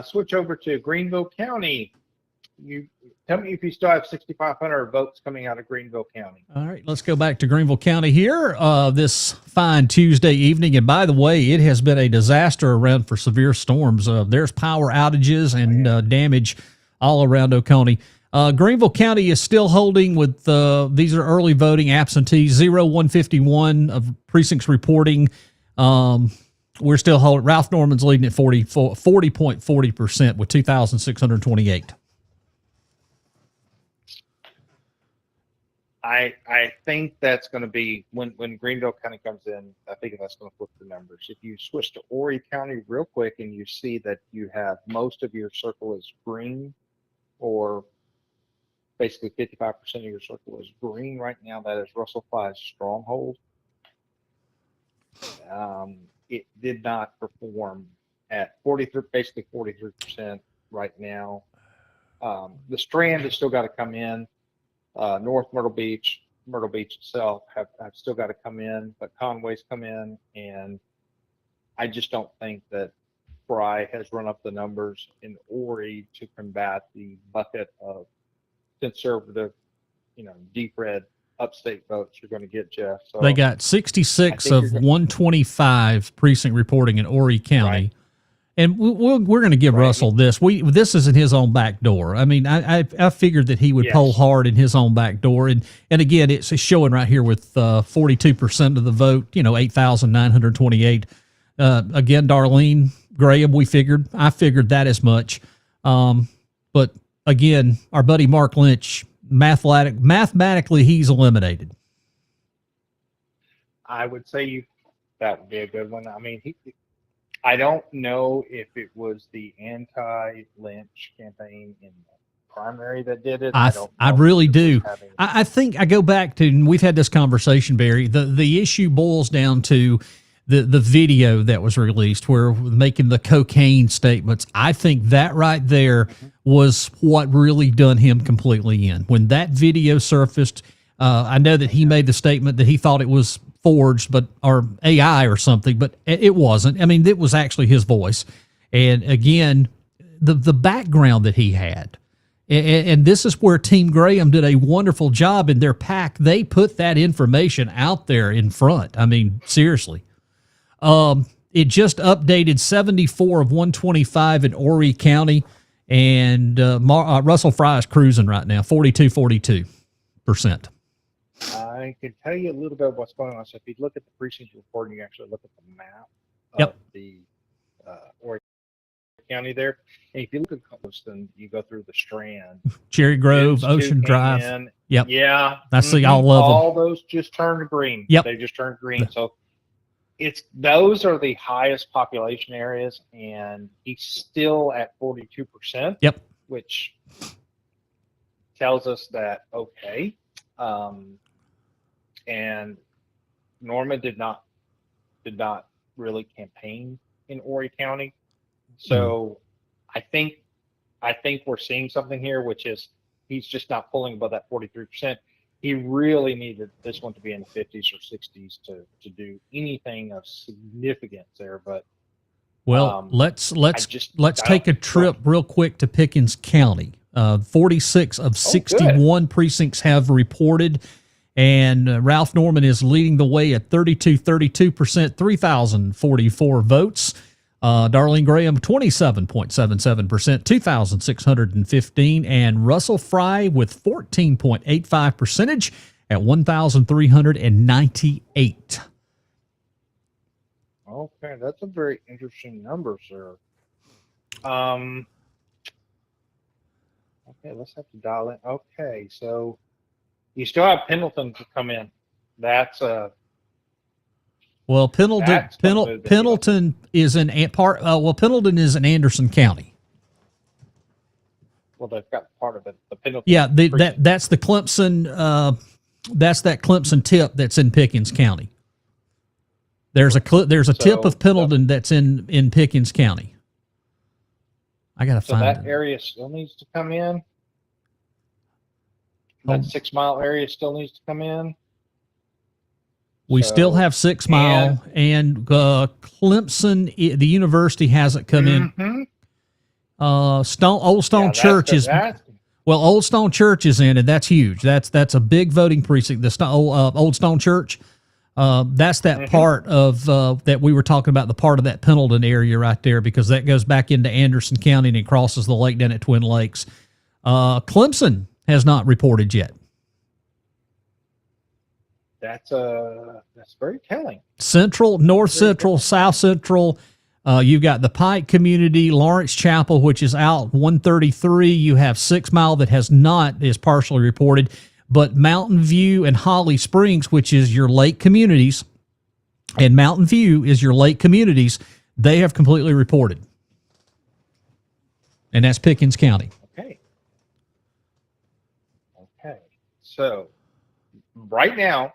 Switch over to Greenville County. You tell me if you still have 6,500 votes coming out of Greenville County. All right, let's go back to Greenville County here this fine Tuesday evening. And by the way, it has been a disaster around for severe storms. There's power outages and damage all around Oconee. Greenville County is still holding with, these are early voting absentees, 151 of precincts reporting. We're still holding. Ralph Norman's leading at 40.40% with 2,628. I think that's going to be when Greenville County comes in. I think that's going to flip the numbers. If you switch to Horry County real quick and you see that you have most of your circle is green, or basically 55% of your circle is green right now, that is Russell Fly's stronghold. It did not perform at 43, basically 43% right now. The Strand has still got to come in. North Myrtle Beach itself have still got to come in, but Conway's come in, and I just don't think that Fry has run up the numbers in Horry to combat the bucket of conservative, deep red upstate votes you're going to get, Jeff. So they got 66 of 125 precinct reporting in Horry County. Right. And we're going to give Russell this. This isn't his own back door. I mean, I figured that he would poll hard in his own back door. And again, it's showing right here with 42% of the vote, 8,928. Again, Darlene Graham, I figured that as much. But again, our buddy Mark Lynch, mathematically, he's eliminated. I would say that would be a good one. I mean, I don't know if it was the anti-Lynch campaign in the primary that did it. I really do. I think I go back to, and we've had this conversation, Barry. The issue boils down to the video that was released where making the cocaine statements. I think that right there was what really done him completely in. When that video surfaced, I know that he made the statement that he thought it was forged, or AI or something, but it wasn't. I mean, it was actually his voice. And again, the background that he had, And this is where Team Graham did a wonderful job in their pack. They put that information out there in front. I mean, seriously. It just updated 74 of 125 in Horry County, and Russell Fry is cruising right now, 42%. I can tell you a little bit of what's going on. So if you look at the precinct report and you actually look at the map of the Horry County there, and if you look at Colston, you go through the Strand, Cherry Grove, Ocean Drive. Yep. Yeah. I see all of them. All those just turned green. Yep. They just turned green. So those are the highest population areas, and he's still at 42%. Yep. Which tells us that okay. And Norma did not really campaign in Horry County. So I think we're seeing something here, which is he's just not pulling above that 43%. He really needed this one to be in the 50s or 60s to do anything of significance there. But let's take a trip real quick to Pickens County. 46 of 61 precincts have reported, and Ralph Norman is leading the way at 32%, 3,044 votes. Darlene Graham, 27.77%, 2,615, and Russell Fry with 14.85% at 1,398. Okay, that's a very interesting number, sir. Okay, let's have to dial in. Okay, so you still have Pendleton to come in. That's well, Pendleton is in part. Well, Pendleton is in Anderson County. Well, they've got part of it. The Pendleton. Yeah, that's the Clemson. That's that Clemson tip that's in Pickens County. There's a tip of Pendleton that's in Pickens County. I gotta find that it. area still needs to come in. That 6 Mile area still needs to come in. We still have 6 Mile, and Clemson, the university hasn't come in. Old Stone Church is Old Stone Church is in, and that's huge. That's a big voting precinct. The Old Stone Church. That's that part of that we were talking about, the part of that Pendleton area right there, because that goes back into Anderson County and it crosses the lake down at Twin Lakes. Clemson has not reported yet. That's very telling. Central, North Central, South Central. You've got the Pike community, Lawrence Chapel, which is out 133. You have 6 Mile that is partially reported. But Mountain View and Holly Springs, which is your lake communities, and Mountain View is your lake communities, they have completely reported. And that's Pickens County. Okay. So right now,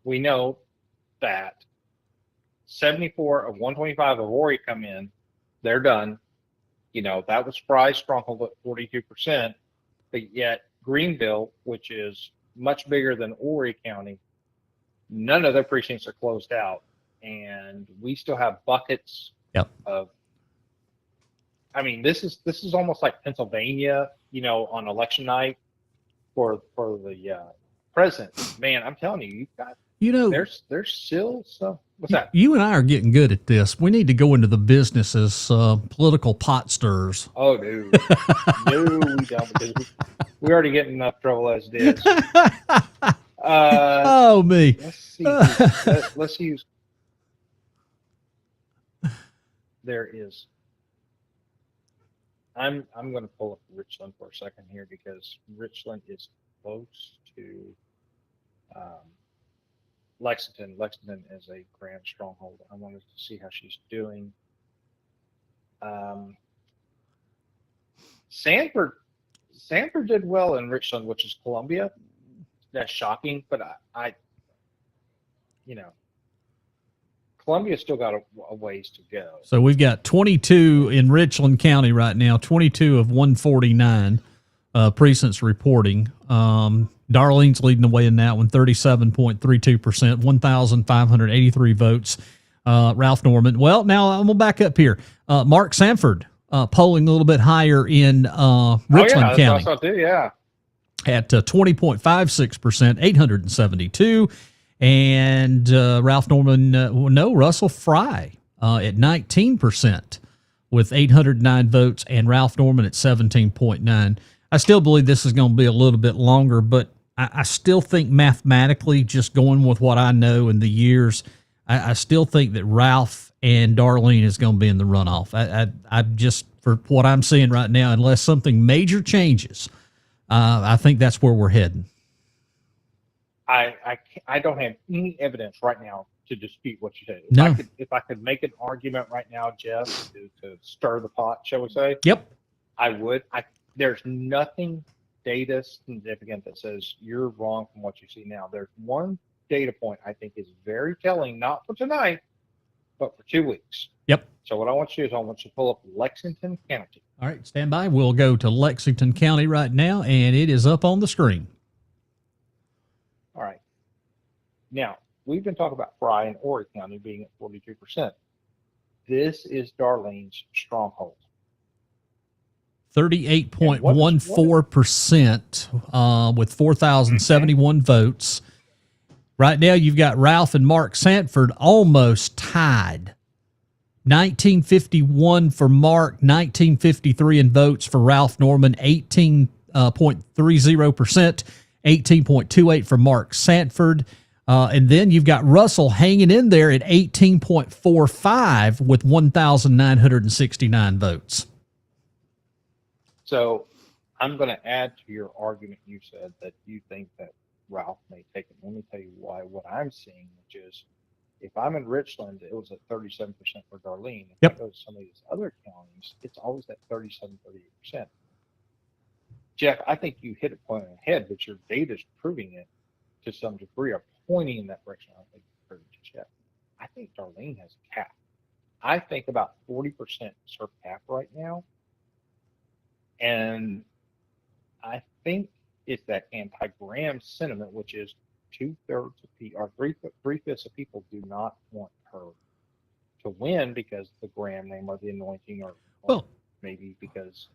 we know that 74 of 125 have already come in. They're done. That was Fry's stronghold at 42%, but yet Greenville, which is much bigger than Horry County, none of their precincts are closed out, and we still have buckets of. I mean, this is almost like Pennsylvania, on election night for the president. Man, I'm telling you, you've got. There's still some. What's that? You and I are getting good at this. We need to go into the business as political pot stirrers. Oh, no. No, we don't. Because we already get in enough trouble as it is. Oh, me. Let's see. Let's use. There is. I'm going to pull up Richland for a second here, because Richland is close to Lexington. Lexington is a grand stronghold. I wanted to see how she's doing. Sanford did well in Richland, which is Columbia. That's shocking, but I Columbia's still got a ways to go. So we've got 22 in Richland County right now, 22 of 149 precincts reporting. Darlene's leading the way in that one, 37.32%, 1,583 votes. Ralph Norman. Well, now I'm going to back up here. Mark Sanford polling a little bit higher in Richland County. That's what I saw too, yeah. At 20.56%, 872. And Ralph Norman, Russell Fry at 19% with 809 votes, and Ralph Norman at 17.9. I still believe this is going to be a little bit longer, but I still think mathematically, just going with what I know in the years, I still think that Ralph and Darlene is going to be in the runoff. I just, for what I'm seeing right now, unless something major changes, I think that's where we're heading. I don't have any evidence right now to dispute what you said. No. If I could make an argument right now, Jeff, to stir the pot, shall we say? Yep. I would. There's nothing data significant that says you're wrong from what you see now. There's one data point I think is very telling, not for tonight, but for 2 weeks. Yep. So what I want you to do is I want you to pull up Lexington County. All right, stand by. We'll go to Lexington County right now, and it is up on the screen. All right. Now, we've been talking about Fry and Horry County being at 43%. This is Darlene's stronghold. 38.14% with 4,071 votes. Right now, you've got Ralph and Mark Sanford almost tied. 1951 for Mark, 1953 in votes for Ralph Norman, 18.30%, 18.28 for Mark Sanford. And then you've got Russell hanging in there at 18.45 with 1,969 votes. So I'm going to add to your argument. You said that you think that Ralph may take it. Let me tell you why. What I'm seeing, which is, if I'm in Richland, it was at 37% for Darlene. If I go to some of these other counties, it's always at 37, 38%. Jeff, I think you hit a point on the head, but your data is proving it to some degree, or pointing in that direction. I don't think you've heard it just yet. I think Darlene has a cap. I think about 40% is her cap right now. And I think it's that anti-Graham sentiment, which is 2/3 of people, or 3/5 of people do not want her to win because the Graham name or the anointing, or maybe because.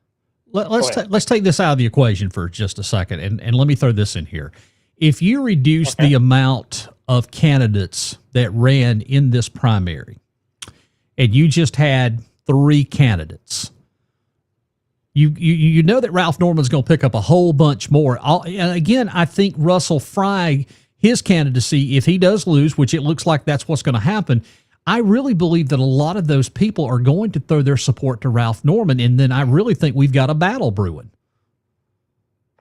Let's take this out of the equation for just a second, and let me throw this in here. If you reduce the amount of candidates that ran in this primary, and you just had 3 candidates, you know that Ralph Norman's going to pick up a whole bunch more. And again, I think Russell Fry, his candidacy, if he does lose, which it looks like that's what's going to happen, I really believe that a lot of those people are going to throw their support to Ralph Norman, and then I really think we've got a battle brewing.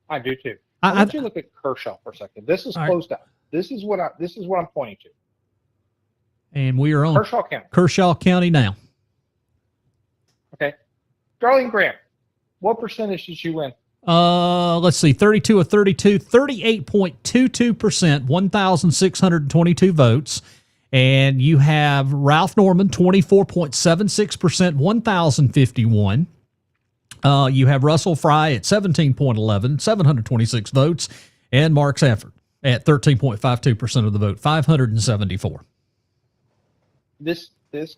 I do too. I want you to look at Kershaw for a second. This is closed out. This is what I'm pointing to. And we are on Kershaw County now. Okay. Darlene Graham, what percentage did you win? Let's see, 32 of 32, 38.22%, 1,622 votes. And you have Ralph Norman, 24.76%, 1,051. You have Russell Fry at 17.11, 726 votes, and Mark Sanford at 13.52% of the vote, 574. This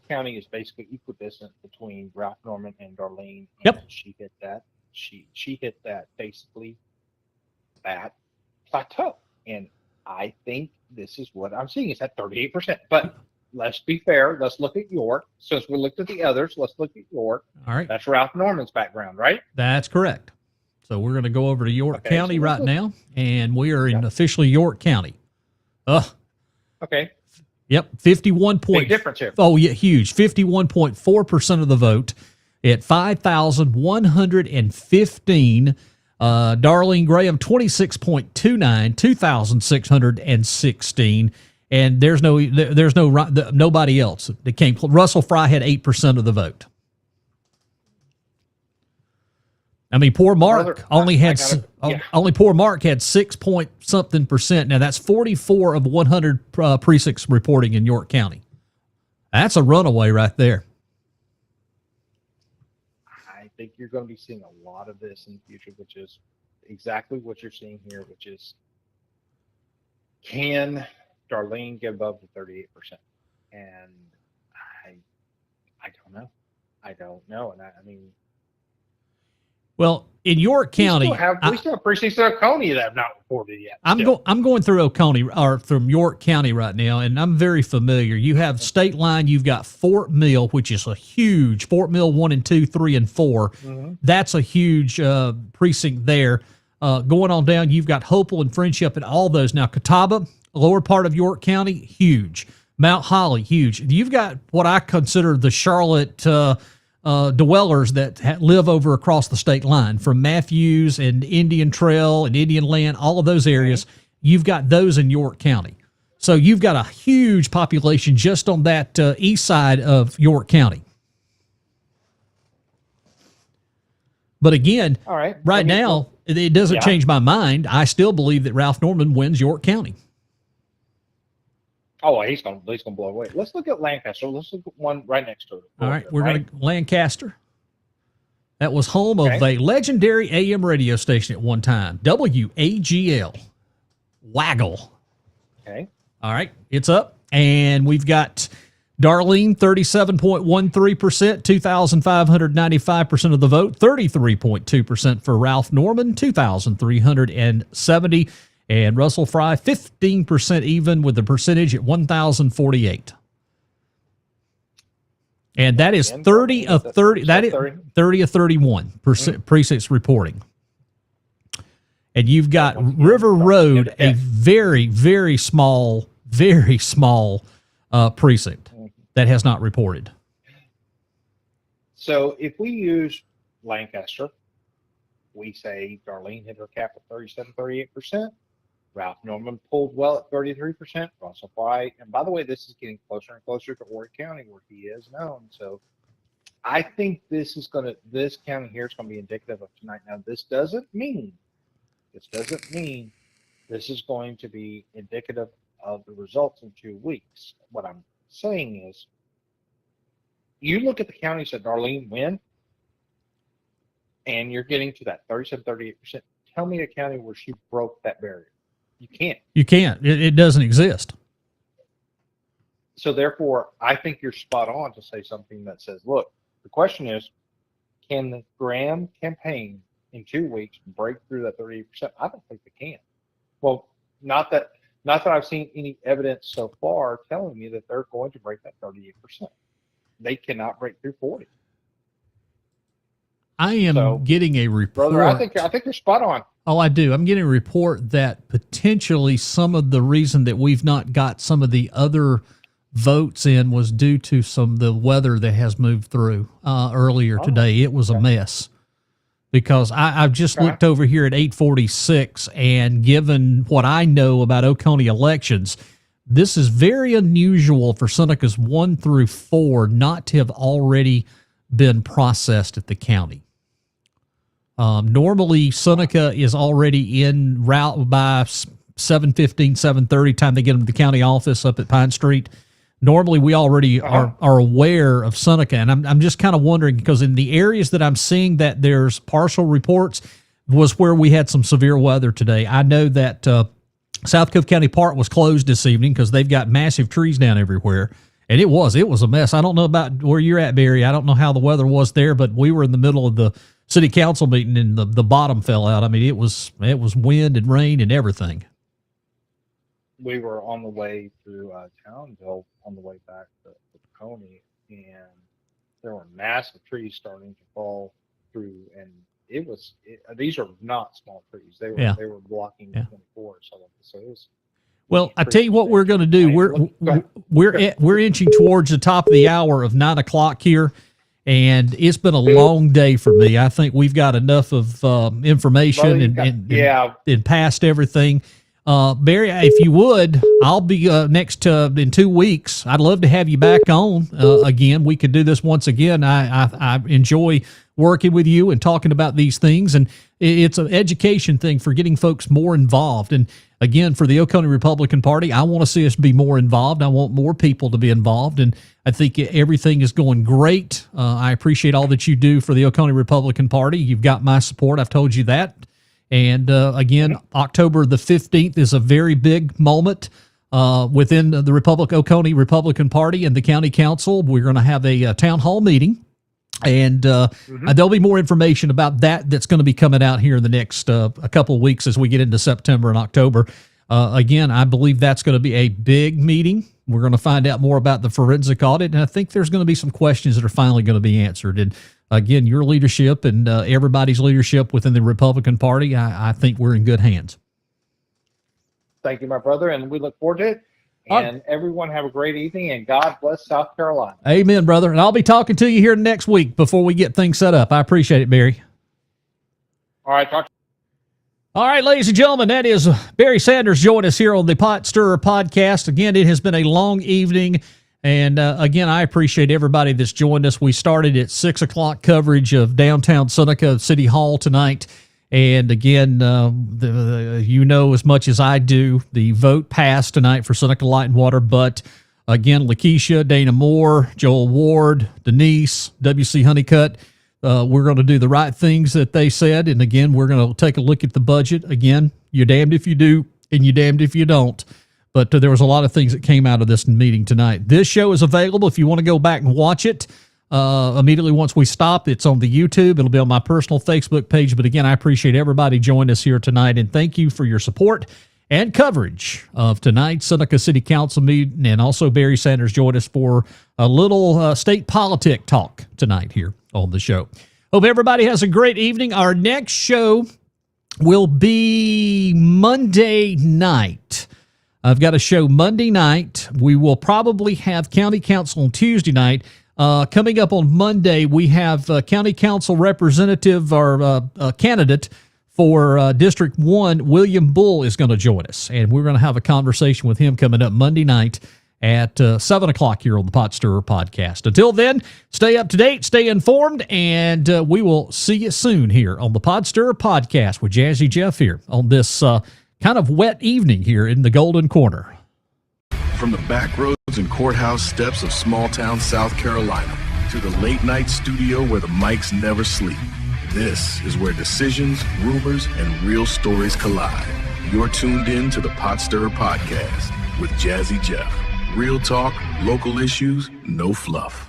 county is basically equidistant between Ralph Norman and Darlene. Yep. And she hit that. She hit that basically that plateau. And I think this is what I'm seeing. It's at 38%. But let's be fair. Let's look at York. Since we looked at the others, let's look at York. All right. That's Ralph Norman's background, right? That's correct. So we're going to go over to York County right now, and we are in officially York County. Okay. Yep, 51 Big difference here. Oh, yeah, huge. 51.4% of the vote at 5,115. Darlene Graham, 26.29, 2,616. And there's nobody else that came. Russell Fry had 8% of the vote. I mean, poor Mark only had 6 point something percent. Now that's 44 of 100 precincts reporting in York County. That's a runaway right there. I think you're going to be seeing a lot of this in the future, which is exactly what you're seeing here, which is, can Darlene get above the 38%? And I don't know. And I mean, Well, in York County, we still have precincts in Oconee that have not reported yet. I'm going through Oconee or from York County right now, and I'm very familiar. You have state line. You've got Fort Mill, which is a huge Fort Mill 1 and 2, 3 and 4. Mhm. That's a huge precinct there. Going on down, you've got Hopewell and Friendship and all those. Now, Catawba, lower part of York County, huge. Mount Holly, huge. You've got what I consider the Charlotte dwellers that live over across the state line, from Matthews and Indian Trail and Indian Land, all of those areas. You've got those in York County. So you've got a huge population just on that east side of York County. But again, all right, now, it doesn't change my mind. I still believe that Ralph Norman wins York County. Oh, he's gonna blow away. Let's look at Lancaster. Let's look at one right next to it. All right, we're going to Lancaster. That was home of a legendary AM radio station at one time, WAGL. Waggle. Okay. All right, it's up, and we've got Darlene, 37.13%, 2,595% of the vote, 33.2% for Ralph Norman, 2,370. And Russell Fry, 15% even with the percentage at 1,048. And that is 30 of 30. That is 30 of 31 precincts reporting. And you've got River Road, a very, very small precinct that has not reported. So if we use Lancaster, we say Darlene hit her cap at 38%. Ralph Norman pulled well at 33%. Russell Fry, and by the way, this is getting closer and closer to Ward County where he is known. So I think this county here is going to be indicative of tonight. Now, this doesn't mean this is going to be indicative of the results in 2 weeks. What I'm saying is, you look at the counties that Darlene win, and you're getting to that 37-38%. Tell me a county where she broke that barrier. You can't. You can't. It doesn't exist. So therefore, I think you're spot on to say something that says, look, the question is, can the Graham campaign in 2 weeks break through that 38%? I don't think they can. Well, not that I've seen any evidence so far telling me that they're going to break that 38%. They cannot break through 40. I am getting a report. Brother, I think you're spot on. Oh, I do. I'm getting a report that potentially some of the reason that we've not got some of the other votes in was due to the weather that has moved through earlier today. It was a mess. Because I've just looked over here at 846, and given what I know about Oconee elections, this is very unusual for Seneca's 1 through 4 not to have already been processed at the county. Normally, Seneca is already en route by 7:15, 7:30, time they get them to the county office up at Pine Street. Normally, we already are aware of Seneca, and I'm just kind of wondering, because in the areas that I'm seeing that there's partial reports was where we had some severe weather today. I know that South Cove County Park was closed this evening because they've got massive trees down everywhere, and it was a mess. I don't know about where you're at, Barry. I don't know how the weather was there, but we were in the middle of the city council meeting, and the bottom fell out. I mean, it was wind and rain and everything. We were on the way through Townville on the way back to Oconee, and there were massive trees starting to fall through, and these are not small trees. They were blocking 24 or something. So it was. Well, I tell you what we're going to do. We're inching towards the top of the hour of 9 o'clock here, and it's been a long day for me. I think we've got enough of information and past everything. Barry, if you would, I'll be next in 2 weeks. I'd love to have you back on again. We could do this once again. I enjoy working with you and talking about these things, and it's an education thing for getting folks more involved. And again, for the Oconee Republican Party, I want to see us be more involved. I want more people to be involved, and I think everything is going great. I appreciate all that you do for the Oconee Republican Party. You've got my support. I've told you that. And again, October the 15th is a very big moment within the Oconee Republican Party and the county council. We're going to have a town hall meeting And there'll be more information about that that's going to be coming out here in the next a couple of weeks as we get into September and October. Again, I believe that's going to be a big meeting. We're going to find out more about the forensic audit, and I think there's going to be some questions that are finally going to be answered. And again, your leadership and everybody's leadership within the Republican Party, I think we're in good hands. Thank you, my brother, and we look forward to it. And everyone have a great evening, and God bless South Carolina. Amen, brother. And I'll be talking to you here next week before we get things set up. I appreciate it, Barry. All right, talk. All right, ladies and gentlemen, that is Barry Sanders joining us here on the Pot Stirrer podcast. Again, it has been a long evening, and again, I appreciate everybody that's joined us. We started at 6 o'clock coverage of downtown Seneca City Hall tonight, and again, you know as much as I do, the vote passed tonight for Seneca Light and Water, but again, Lakeisha, Dana Moore, Joel Ward, Denise, W.C. Honeycutt, we're going to do the right things that they said. And again, we're going to take a look at the budget. Again, you're damned if you do and you're damned if you don't. But there was a lot of things that came out of this meeting tonight. This show is available if you want to go back and watch it. Immediately once we stop, it's on the YouTube. It'll be on my personal Facebook page. But again, I appreciate everybody joining us here tonight. And thank you for your support and coverage of tonight's Seneca City Council meeting. And also Barry Sanders joined us for a little state politic talk tonight here on the show. Hope everybody has a great evening. Our next show will be Monday night. I've got a show Monday night. We will probably have county council on Tuesday night. Coming up on Monday, we have county council representative or candidate for District 1, William Bull, is going to join us. And we're going to have a conversation with him coming up Monday night at 7 o'clock here on the Pot Stirrer podcast. Until then, stay up to date, stay informed, and we will see you soon here on the Pot Stirrer podcast with Jazzy Jeff here on this kind of wet evening here in the Golden Corner. From the back roads and courthouse steps of small-town South Carolina to the late-night studio where the mics never sleep, this is where decisions, rumors, and real stories collide. You're tuned in to the Pot Stirrer podcast with Jazzy Jeff. Real talk, local issues, no fluff.